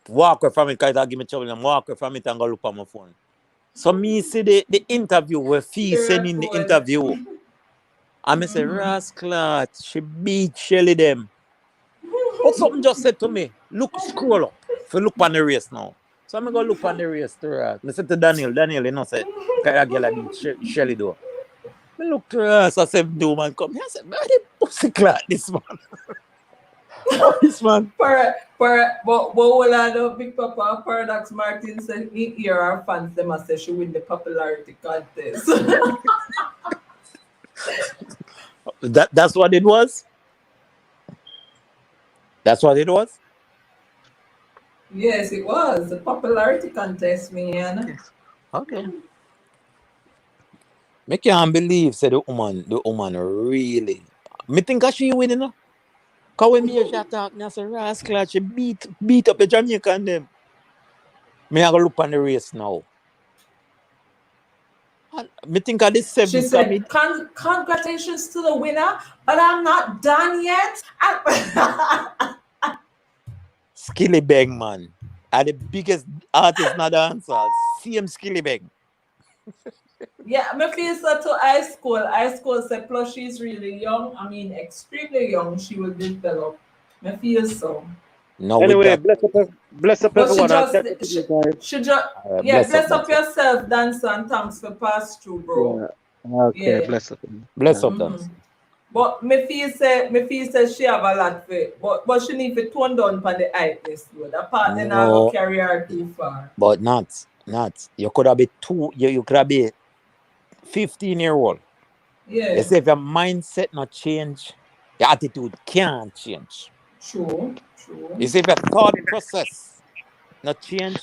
walk away from it because it give me trouble. I'm walk away from it and go look on my phone. So me see the interview where Fee sending the interview. I say, Rascal, she beat Shelly them. But something just said to me, look, scroll up. If you look on the race now. So I'm going to look on the race to her. I said to Daniel, said, that girl I beat Shelly though. I look to her, so I said, do man come here. I said, man, the pussy clat this man. Oh, this man. But will I know Big Papa Paradox Martin said he hear our fans them and say she win the popularity contest. That's what it was? That's what it was? Yes, it was a popularity contest, man. Okay. I can't believe say the woman really. Me think she winning no? Cause when me hear she talk, I say Rascal, she beat up the Jamaican them. Me I go look on the race now. And me think of this She seventh said, coming. congratulations to the winner, but I'm not done yet. Skilly Bang man. And the biggest artist in the dancehall. CM Skilly Bang. Yeah, me feel so to high school. High school said plus she's really young. I mean extremely young, she will develop. Me feel so. No, with Anyway, that. bless up But everyone. I'll catch up with you guys. she just yeah, Bless up, bless up bless up. yourself, dancer, and thanks for pass through, bro. Yeah. Okay, Yeah. bless up. Bless Yeah. up, dance. But me feel say she have a lot for but she need to tone down for the hypeness though. That part then I go No, carry her too far. but not. You could have been you could have been 15-year-old. Yeah. You say if your mindset not change, your attitude can't change. True. You see, if your thought process not change,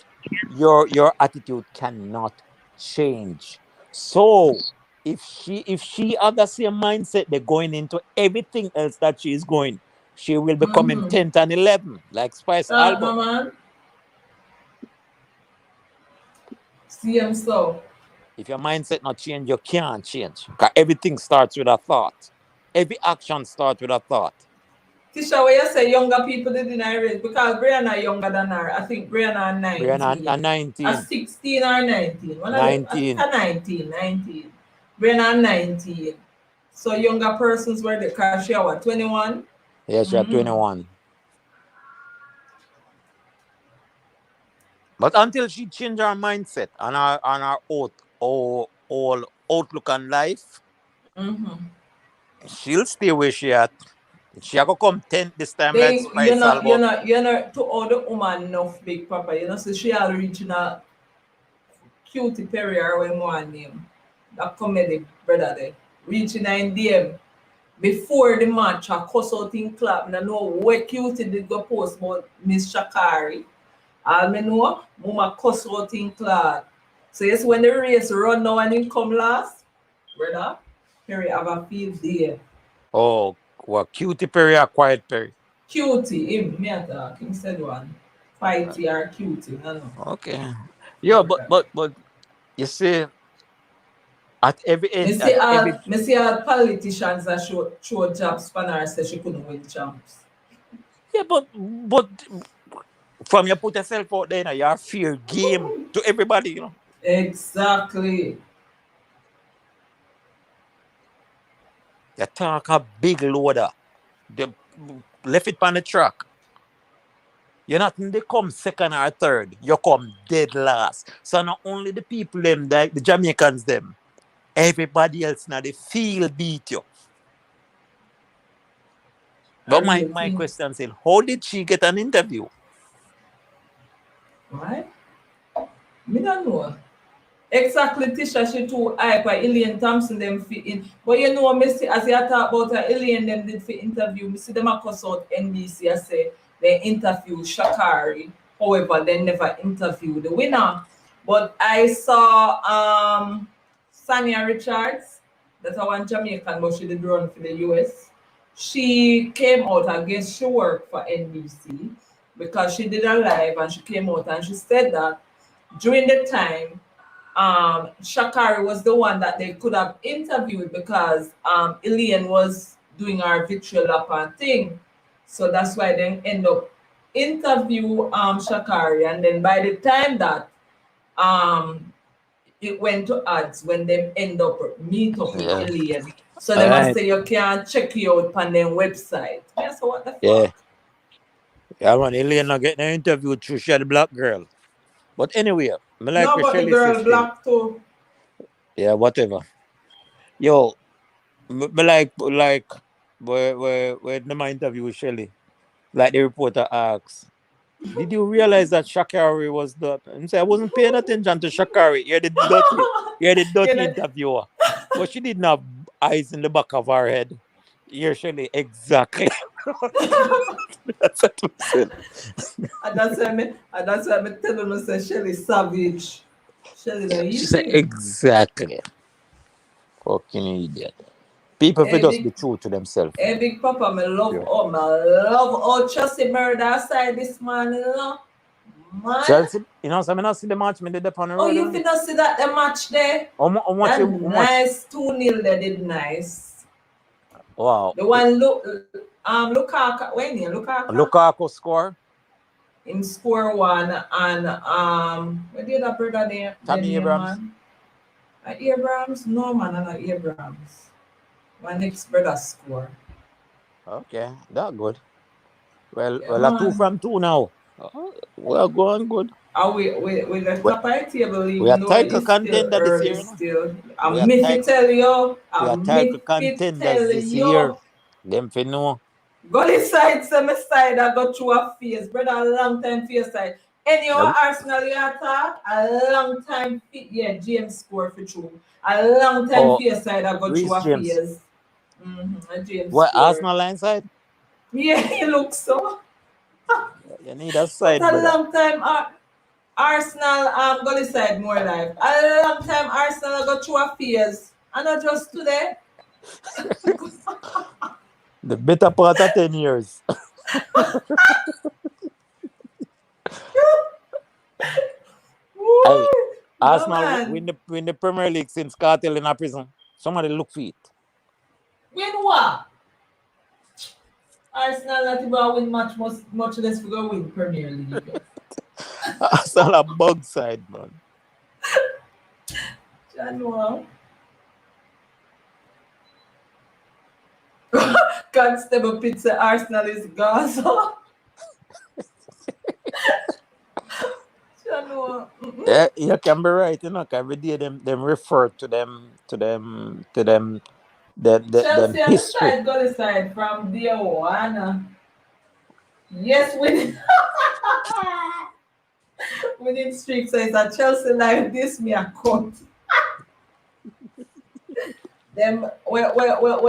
your attitude cannot change. So if she have the same mindset, they're going into everything else that she is going. She will be coming 10th and 11, like Spice No album. man. See him so. If your mindset not change, you can't change. Because everything starts with a thought. Every action starts with a thought. Tisha, where you say younger people didn't raise because Brianna younger than her. I think Brianna 19. Brianna at 19. 16 or 19. One of them. I think 19. 19. Brianna 19. So younger persons were the car she was 21. Yes, she at 21. But until she change her mindset and her whole outlook on life, she'll stay where she at. She go come 10th this time like They Spice album. you're not to all the woman enough Big Papa. So she all reaching a cutie Perry or when one name. That comedy brother there. Reaching in DM. before the match, I cuss out in club. I know what Cutie did go post about Miss Shakari. All me know, Mama cuss out in club. So yes, when the race run now and him come last, brother, Perry have a field day. Oh, what Cutie Perry or Quiet Perry? Cutie, him, me a talk. Him said one. Fighty or cutie, I know. Okay. Yeah, but you see, at every Me end, see at all, every me see all politicians that show jobs for her say she couldn't win champs. yeah, but from you put yourself out there, you know, you're fair game to everybody, you know. Exactly. You talk a big loader. They left it on the track. You're not they come second or third. You come dead last. So not only the people them, the Jamaicans them, everybody else now the field beat you. I But really my think, question is, how did she get an interview? right? Me don't know. Exactly, Tisha, she too hype. Elaine Thompson them fit in. But you know, me see, as you talk about Elaine them did for interview, me see them a cuss out NBC. I say they interview Shakari. However, they never interview the winner. But I saw Sanya Richards, that's a one Jamaican, but she did run for the US. She came out, I guess she worked for NBC because she did a live and she came out and she said that during the time Shakari was the one that they could have interviewed because Elaine was doing her victory lap and thing. So that's why they end up interview Shakari, and then by the time that um it went to ads when they end up meet up with Yeah. Elaine. So All they must right. say you can't check you out on their website. Yeah, so what the Yeah. fuck? Yeah, man, Elaine not getting an interview through she had a black girl. But anyway, me like No, what but the Shelly says girl still. black too. Yeah, whatever. Yo, me like where my interview with Shelly. Like the reporter asks, did you realize that Shakari was the and say I wasn't paying attention to Shakari. You're the You dirty know, interviewer. But she didn't have eyes in the back of her head. You're Shelly, exactly. That's what I'm saying. and that's why me tell you say Shelly savage. Shelly no She said easy. exactly. Fucking idiot. People will Hey just be big, true to themselves. hey big papa, Yeah. me love oh Chelsea murder side this man, you know. Man. Chelsea, you know, so I not see the match, me did up on the Oh, road. you You know? finna see that the match there? How much That how much nice 2-0 they did nice. wow. The one look Lukaku when you Lukaku Lukaku score. in score one and what did that brother name the Tammy name Abrams. man? Abrams? No man, not Abrams. My next brother score. Okay, that good. Yeah Well, a two man. from two now. We're going good. And we the We, top of the table we even are though title it's still contender this early year, you know. still. We I'm are me fi title tell you. we are I'm title me fi contenders tell this year. you. Them for know. Gully side, semi side, I got through a phase. Brother, a long time for your side. Any Yeah, Arsenal you attack, a long time fit, yeah, James score for true. A long time oh, for your side, I got through Reese a James. phase. A James What score. Arsenal line side? Yeah, he looks so. You need a But side, a brother. long time, Arsenal, Gully side more life. A long time Arsenal I got through a phase. And not just today. The better part of 10 years. Hey, Woo! No Arsenal man. win the Premier League since Cartel in a prison. Somebody look for it. Win what? Arsenal not even win much less we go win Premier League. Arsenal a bug side, man. January. Constable Pizza Arsenal is Gaza. January. Yeah, you can be right, you know, 'cause every day them refer to them Chelsea on the history. side, go the side from day one. Yes, winning. Winning streak says that Chelsea like this me a cut. Them where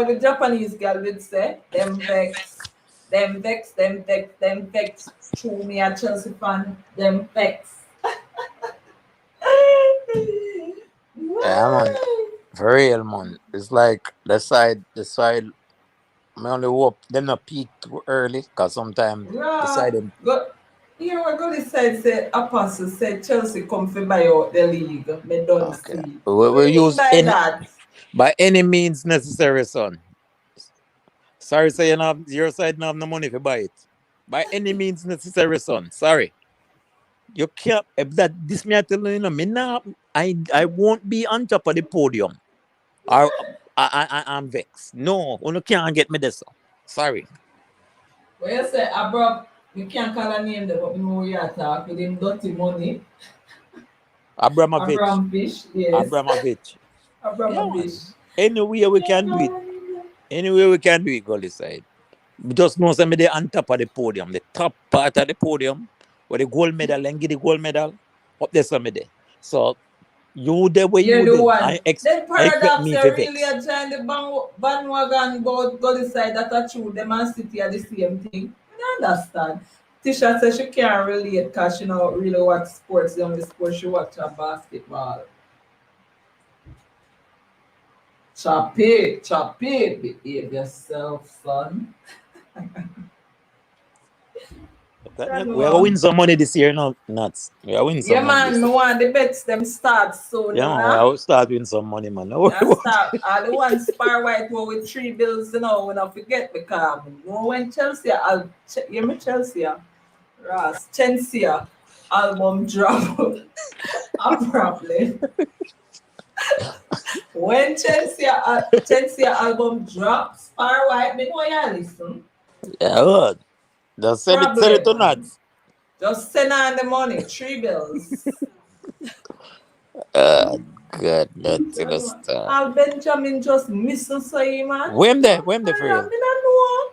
the Japanese girl did say, them vex, True me a Chelsea fan, them vex. Yeah, man. For real, man. It's like the side, I only hope them not peak too early, because sometimes the Yeah, side them. go. Here we go. This side say Apostle said Chelsea come for buy out the league. Me don't Okay. see. We What do you mean use by that? by any means necessary, son. Sorry, say you know your side not have no money to buy it. By any means necessary, son. Sorry. You can't if that this me I tell you, me now I won't be on top of the podium. Or I'm vexed. No, you can't get me this. Son. Sorry. When you say Abram, you can't call a name there, but we know we are talk with him dirty money. Abramovich. Abramovich, yes. Abramovich. Yeah, Abramovich. man. Anywhere we can do it. Anywhere we can do it, goalie side. Just know somebody on top of the podium, the top part of the podium, where the gold medal and get the gold medal, up there somebody. So you there where You're you the there. one. Then I expect paradox, me you to really vex. are trying the bandwagon about go decide that are true. Them and City are the same thing. I understand. Tisha says she can't relate because she don't really watch sports. The only sport she watch are basketball. Chop it, behave yourself, son. We are gonna Chano. win some money this year, no nuts. We are win Yeah, some money man, this me year. want the bets them start soon, Yeah, you man, we know. will start winning some money, man. No worry Yeah, about it. start. The one spar white one with 3 bills, you know, when I forget because you know when Chelsea, you me Chelsea, Ross, Chelsea album drop, a problem. When Chelsea album drops, spar white, me know you listen. Yeah, good. Just send it Problem, to man. nuts. Just send on the money, 3 bills. Uh God, not to Tell the you what, star. Al Benjamin just missing so you man. When the for I real? don't know.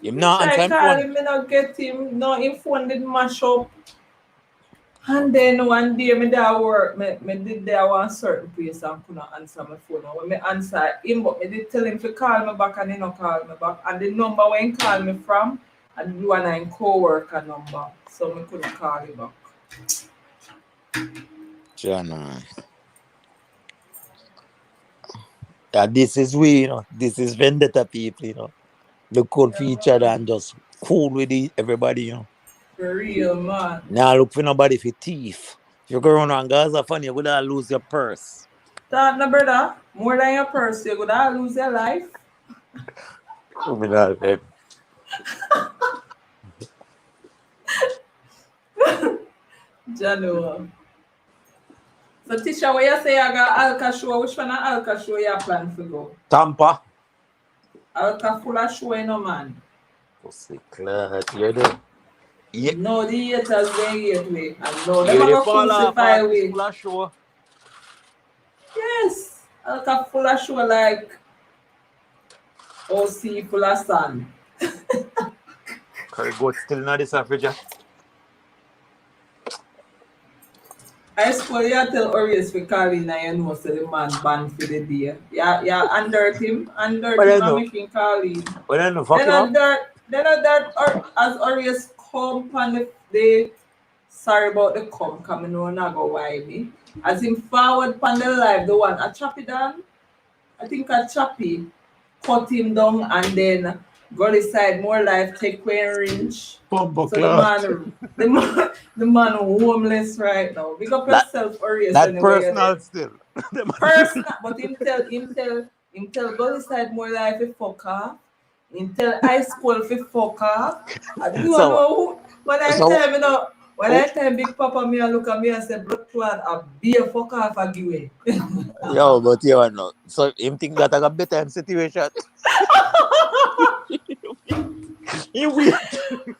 Him Me not answer try him call phone. him, me not get him. No, him phone did mash up. And then one day me there work, me did there one certain place and couldn't answer my phone. And when me answer him, but me did tell him to call me back and he not call me back. And the number when he call me from, and the one I co-worker number. So me couldn't call him back. John, yeah, this is we, this is vendetta people, Look cool for Yeah, each other man. and just cool with everybody. For real, man. Now look for nobody for thief. If you go around and Gaza funny, you're gonna lose your purse. That no brother, more than your purse, you gonna lose your life. I mean, that, Jano. So Tisha, what you say I got Alka show, which one of Alka show you plan to go? Tampa. Alka full of show, you know, man. Pussy clot, you're the No, the haters they hate me. And no, them you're a the go fall off crucify artist we. full of show. Yes. Alka full of show like OC full of sun. Curry goat still not this Africa. I suppose you tell Orius for calling and you know so the man banned for the day. Yeah, under him and But I I'm know. making Colleen. But I know, fuck him up. Then that or as Orius come on the sorry about the come coming on I go why me. As him forward pan the live, the one a choppy down. I think a choppy cut him down and then go decide more life take range. Bumbo So clot. the man homeless right now. Big up That yourself, Orius, that anyway you're there. personal still. Personal, but him tell go decide more life if fuck off. Him tell high school if fuck off. I don't So know who when I so tell me now when I tell Big Papa me and look at me and say blood clot a be a fuck off a give away. yo, but you know. So him think that I got better situation. You weird.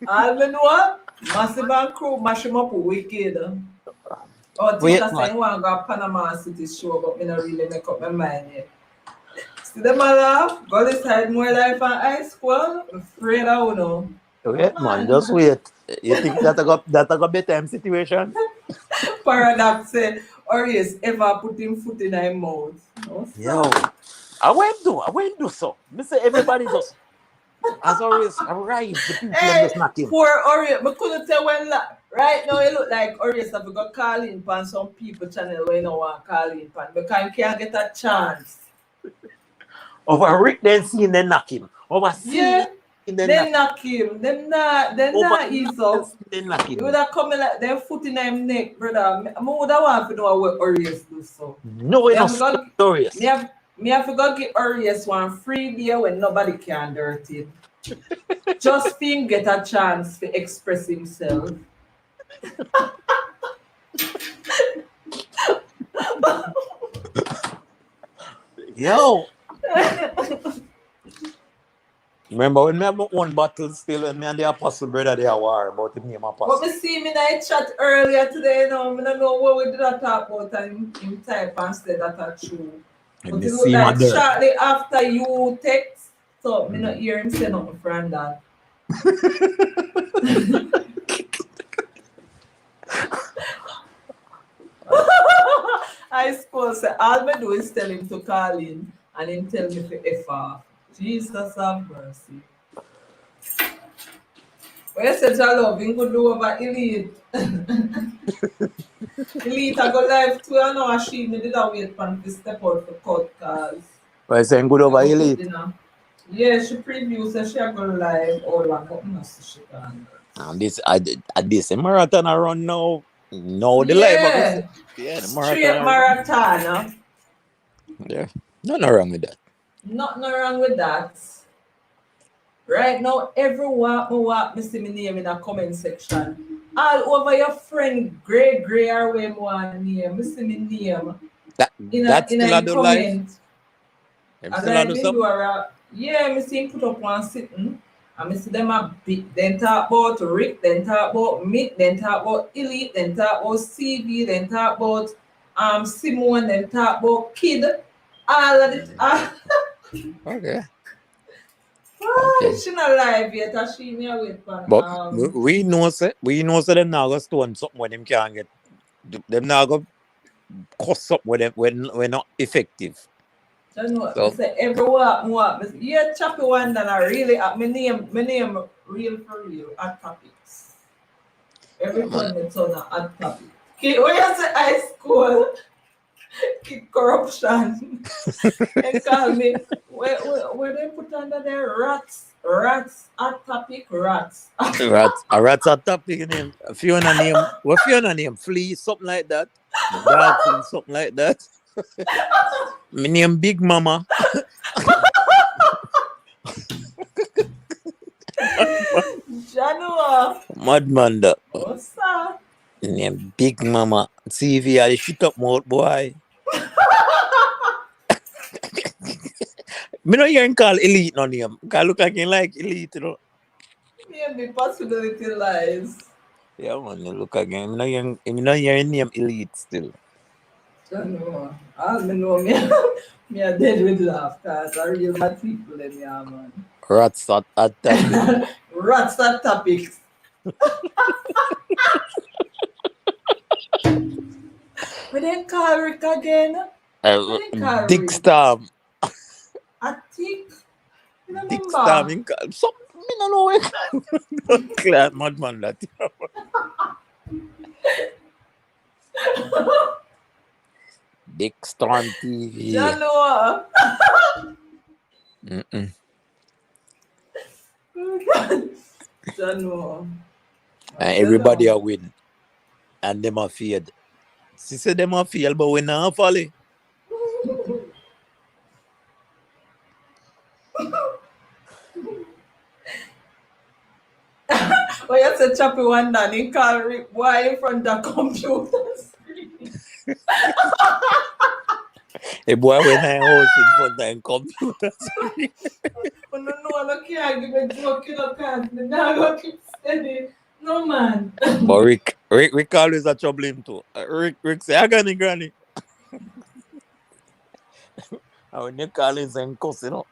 All me know, Massive and crew mash him up wicked. Oh, Wait, Tisha man. saying want to go Panama City show, but me not really make up my mind yet. See them a laugh, go decide more life and high school. I'm afraid I will know. Wait, man, just wait. You think that I got better situation? Paradox say, Orius ever put him foot in his mouth. No, Yo, sir. I went do so. Me say everybody just, as always, arrive. The people them Hey, just knock him. poor Orius. I couldn't tell when right now it look like Orius have got calling pan some people channel where you don't want calling pan because you can't get a chance. Over Rick then seeing them knock him. Over seeing Yeah, them knock they him. knock him. Them Over not ease nothing up. seeing them knock You him. would have come like their foot in their neck, brother. I would have want to know what Orius do so. No way Me no have got stories. me have to go give Orius one free day when nobody can dirt it. Just for him get a chance to express himself. Yo. Remember when me have my own battle still and me and the apostle brother they are war about the name But apostle. me see me in a chat earlier today, you know, I don't know what we did talk about and him type and say that are true. And But me it look see my like dirt. shortly after you text, so me not hear him say nothing from that. I suppose all me do is tell him to call in and him tell me to F off. Jesus have mercy. When you say Jalo, we could do over Elite. Elite, I go live 2 hours. She me did a wait for him to step out for cut calls. But I saying good I over go cook elite. dinner. Yeah, she previews and she a go live all one, but no see she can. And this marathon I run now. No the life I go see. Yeah, Yeah, the marathon straight I run. marathon. Huh? Yeah. Nothing wrong with that. Nothing wrong with that. Right now, every walk, me see my name in the comment section. All over your friend Gray or where one name. Me see my name That in still I a do live. comment. Them And still I like do me do something. yeah, me see him put up one sitting. And me see them a big, then talk about Rick, then talk about Mick, then talk about Elite, then talk about CV, then talk about Simone, then talk about Kid. All of it. Okay. Why? Okay. She not live yet, and she me a wait for But we know say them now go stone something when them can't get them now go cuss up with them when we're not effective. I know. I So say every walk. Yeah, choppy one that I really. My name, real for real. Hot topics. yeah Every man. time it's on a hot topic. Okay, when you say high school, kid corruption. They call me. Where they put under there rats. Hot topic rats. Rats are topic name. Fiona name what Fiona name? Flea, something like that. My dog flea, something like that. My name Big Mama. Janua. Madman that. What's that? Name Big Mama. CV I shit up mouth boy. Me no hear him call elite no name. Cause look like him like elite, you know. Maybe possibility lies. Yeah man, you look again. Me no hear him name elite still. Janua. All me know me. Me a dead with laugh because I real mad people in me, man. Rats at topic. Rats that topics. We didn't call Rick again. We didn't call Dick Rick. Storm. I think. You Dick Storm. remember? Some me no know where. Clear madman that. Dick Storm TV. Janua. Mm-mm. Janua. And everybody a win. And them a feared. She said them a feel, but we not folly. When you say choppy one down, he call Rick boy in front of the computer screen. A boy when I house in front of the computer screen. But no, I can't give a joke, you know, can't. The dog will keep steady. No, man. But Rick always a trouble him too. Rick say, I got any granny. And when you call him saying cuss, you know,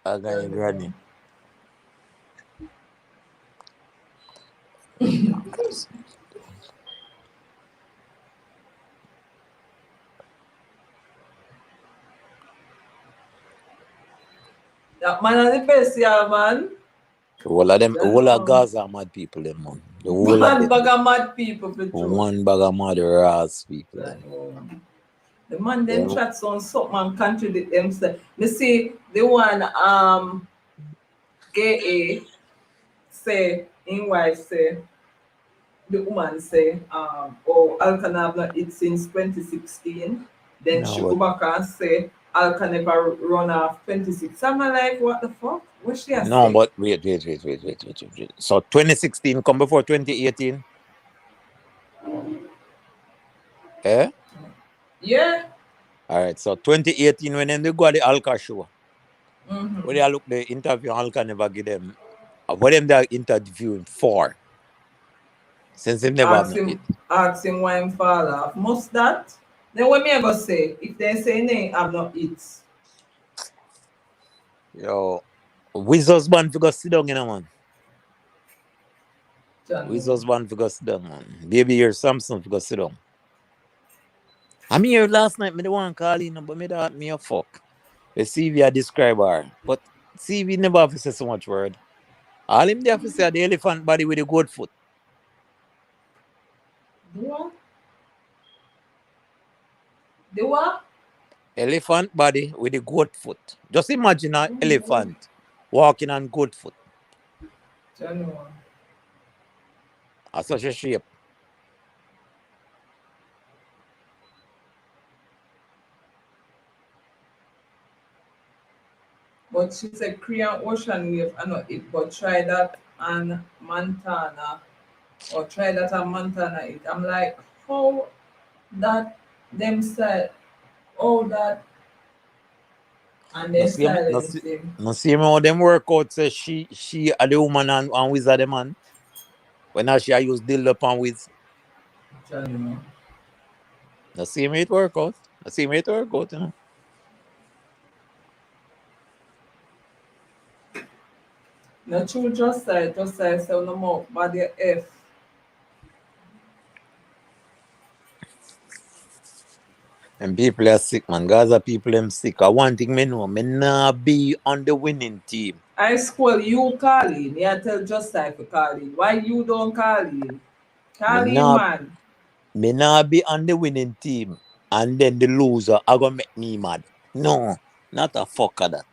I got any granny. That man are the best, yeah, man. All of them, You all of know. Gaza are mad people, them man. The whole of One them. bag of mad people for true. One bag of mad ass people, You them. know. The man them Them- chats on something and contradict themselves. You see the one gay say in wife say the woman say oh Alka have not eat since 2016. Then No, she but go back and say Alka never run off 26. I'm like, what the fuck? What she has no, say? but wait. So 2016 come before 2018? Eh? Yeah. Alright, so 2018 when them they go at the Alka show. Mm-hmm. When they look the interview, Alka never give them what them they interviewing for. Since them never have Ask no it. him why him fall off. Must that? Then what me I go say? If they say nay, I'm not it. Yo, which husband figure sit down, you know, man? Which John, husband figure sit down, man? Baby here, Samson figure sit down. I'm here last night, me the one call in, but me that me a fuck. The CV I describe her, but CV never have to say so much word. All him there have to say the elephant body with the goat foot. do what? Do what? Elephant body with the goat foot. Just imagine an elephant walking on goat foot. John, That's such a shape. But she said Korean ocean wave, I know it, but try that on Montana. Or try that on Montana it. I'm like, how that them said, oh that and No they see, silence him. no see me how them work out say she are the woman and Wiz are the man. When now she I use dildo upon Wiz. John, No see me it work out. No see me it work out, you know. no true just say so no more body F. And people are sick, man. Gaza people them sick. I one thing me know, me nah be on the winning team. I school you calling. Yeah, tell just like for calling. Why you don't call in? Me Call in, nah man. me nah be on the winning team. And then the loser are gonna make me mad. No, not a fuck of that.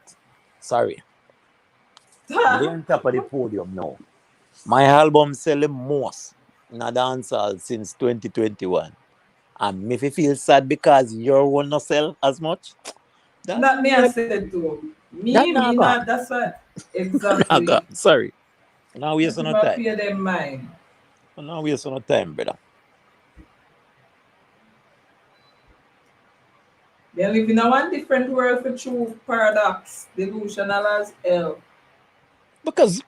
Sorry. Me dey on top of the podium now. My album sell the most in a dancehall since 2021. And me fi feel sad because your one not sell as much. That That me I said to that me naga. not that's what Naga. exactly. Sorry. Now we waste Not no even time. pay them mind. Now we waste no time, brother. They live in a one different world for true paradox, delusional as hell. Because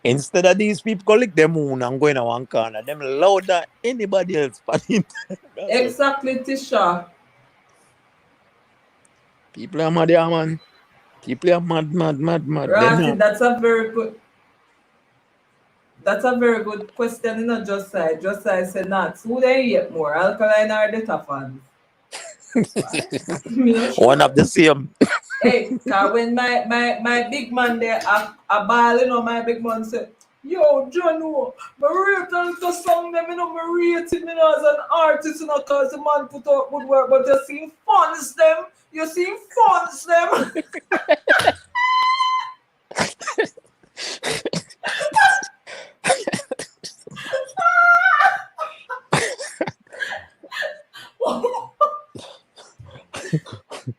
instead of these people go lick the moon and go in a one corner, them louder anybody else. Exactly, Tisha. People are mad, yeah, man. People are mad. Then Rati, that's a very good question, you know, just say. Just say said not. Who they hate more, Alkaline or Data fans? Me not one sure. of the same. Hey, cause when my big man there a ball, you know, my big man said, yo, John, no, my rate a little song them, you know, my rate him, you know, as an artist, you know, cause the man put out good work, but you see him funds them,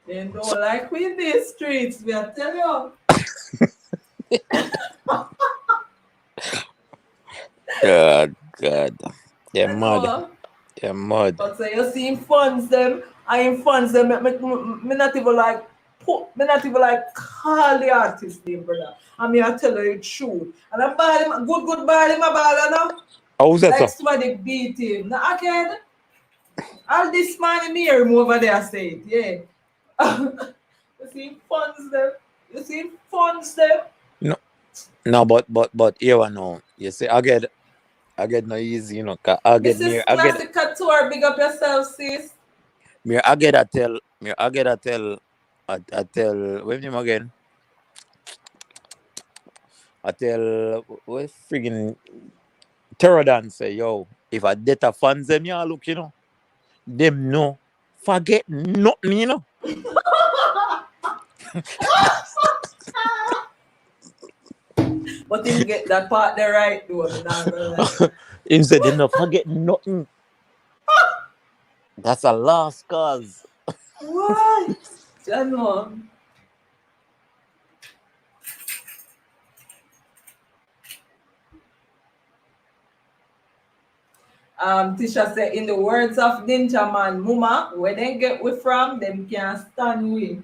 They don't like we in these streets, we are tell you. God. They're You mad. know. They're mad. But so you see him funds them, I him funds them, me not even like me not even like call the artist name, brother. I mean I tell you the truth. And I ball him good ball him a ball, now. How's that, Like sir? somebody beat him. Now again, all this man in here him over there say it, yeah. You see him funds them. You see him funds them. No, but here I know. You see, I get no easy, you know. 'Cause I get Mrs. Classic Couture, big up yourself, sis. I get a tell I tell what's him again? I tell what friggin' Terradan say, yo, if I data fans them, yeah, look, them no forget nothing, But him get that part there right though, I'm not gonna lie. Him said them no forget nothing. That's a lost cause. What? John Mom. Tisha said, in the words of Ninja Man, Muma, where they get we from, them can't stand we.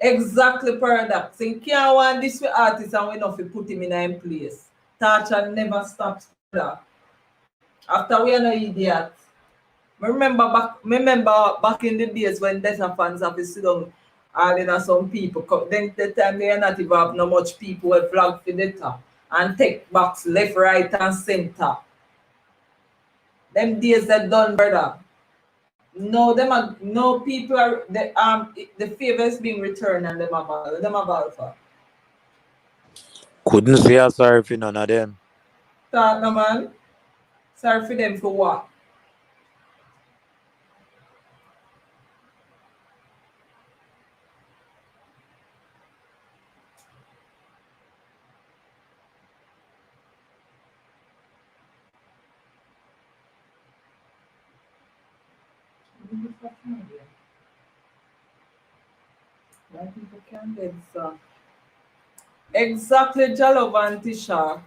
Exactly paradox. In can't want this with artist and we not fi put him in a place. Torture never stops that. After we are no idiot. Remember back in the days when Data fans have to sit down all in some people. Then the time they are not even have no much people with flag for Data and take box left, right, and center. Them days that done, brother. No, no people are the favors being returned and them about for. Couldn't say a sorry for none of them. Talk no man. Sorry for them for what? Why people can't get so? Exactly, Jalov and Tisha.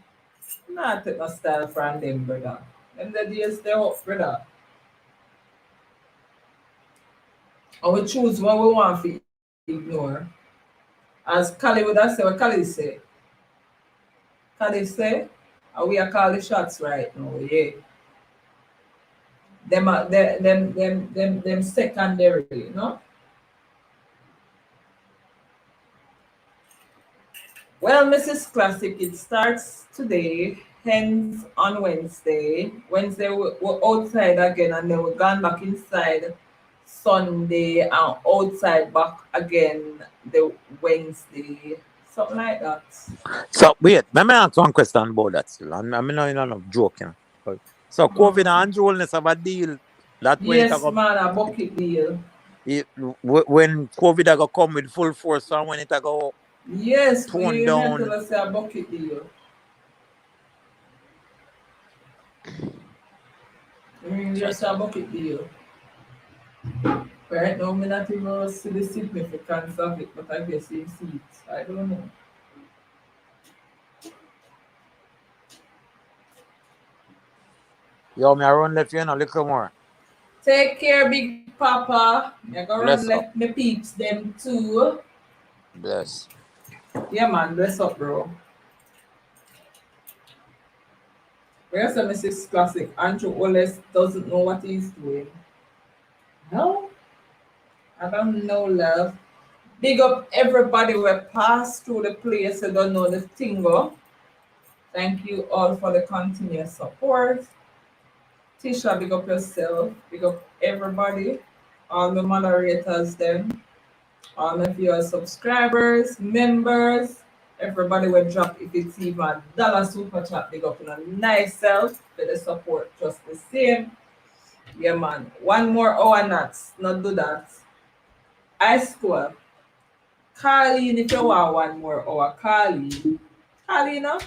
Not take no style from them, brother. Them the days they up, brother. And we choose what we want to ignore. As Kali would have said, what Kali say? Kali say, we are calling the shots right now, yeah. Them secondary, you know? Well, Mrs. Classic, it starts today, hence on Wednesday. Wednesday we're outside again and then we're gone back inside Sunday and outside back again the Wednesday. Something like that. So wait, let me ask one question about that still. I'm not enough joking. So COVID and Andrewness have a deal that when Yes, man, a bucket deal. when COVID a go come with full force and when it a go Yes, tone we had to down. say a bucket deal. Just a bucket deal. Right now, I'm not even see the significance of it, but I guess you see it. I don't know. Yo, me I run left you a little more. Take care, Big Papa. I go run Bless up. left me peeps them too. Bless. Yeah, man, bless up, bro. Where's the Mrs. Classic? Andrew Wallace doesn't know what he's doing. No, I don't know, love. Big up everybody who passed through the place who don't know the tingo. Thank you all for the continuous support. Tisha, big up yourself. Big up everybody. All the moderators, them. All my viewers, subscribers, members. Everybody will drop if it's even dollar super chat. Big up on a nice self for the support just the same. Yeah, man. One more hour nuts. Not do that. I score. Carly, if you want one more hour, Carly. Carly, you know?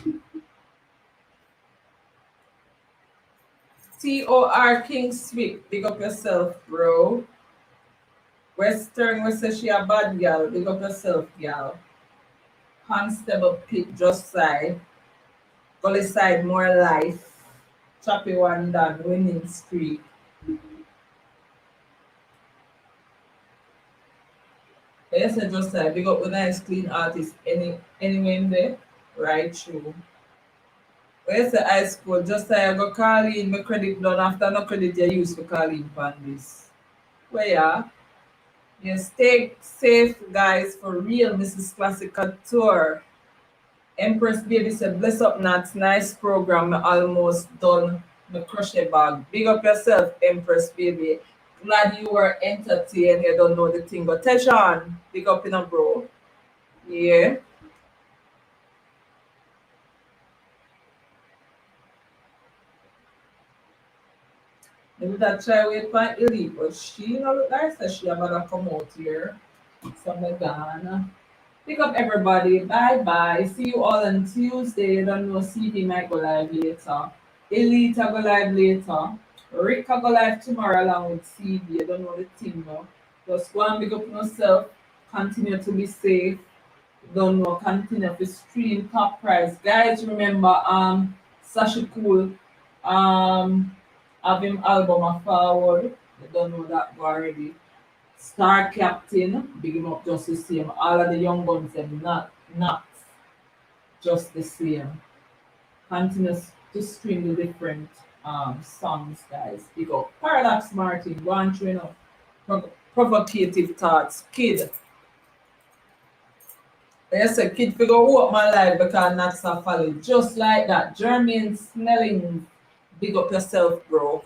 TOR King Sweet, big up yourself, bro. Western, we say she a bad gal, big up yourself, gal. Constable Pick, just side. Gully side, more life. Choppy one done, winning streak. Yes, I just side, big up with nice clean artist, anywhere in there, right through. Where's the high school? Just say I go call in my credit done after no credit you use for calling on this. Where ya? Yeah, stay safe, guys, for real, Mrs. Classic Tour. Empress Baby said, bless up, Nats. Nice program. Me almost done my crochet bag. Big up yourself, Empress Baby. Glad you were entertained. You don't know the thing, but Tejan, big up in a bro. Yeah. Maybe that try wait for Elite, but she no look like that she about to come out here. So I'm gone. Pick up everybody. Bye bye. See you all on Tuesday. You don't know CV might go live later. Elite go live later. Rick go live tomorrow along with CV. You don't know the team now. Just go and big up yourself. Continue to be safe. Don't know. Continue to stream top price. Guys, remember Sashi Cool have him album a forward. You don't know that already. Star Captain, big him up just the same. All of the young guns them not just the same. Continues to stream the different songs, guys. Big up. Paradox Martin, one train of provocative thoughts. Kid. Yes, a kid figure out my life because that's a follow. Just like that. German smelling. Big up yourself, bro.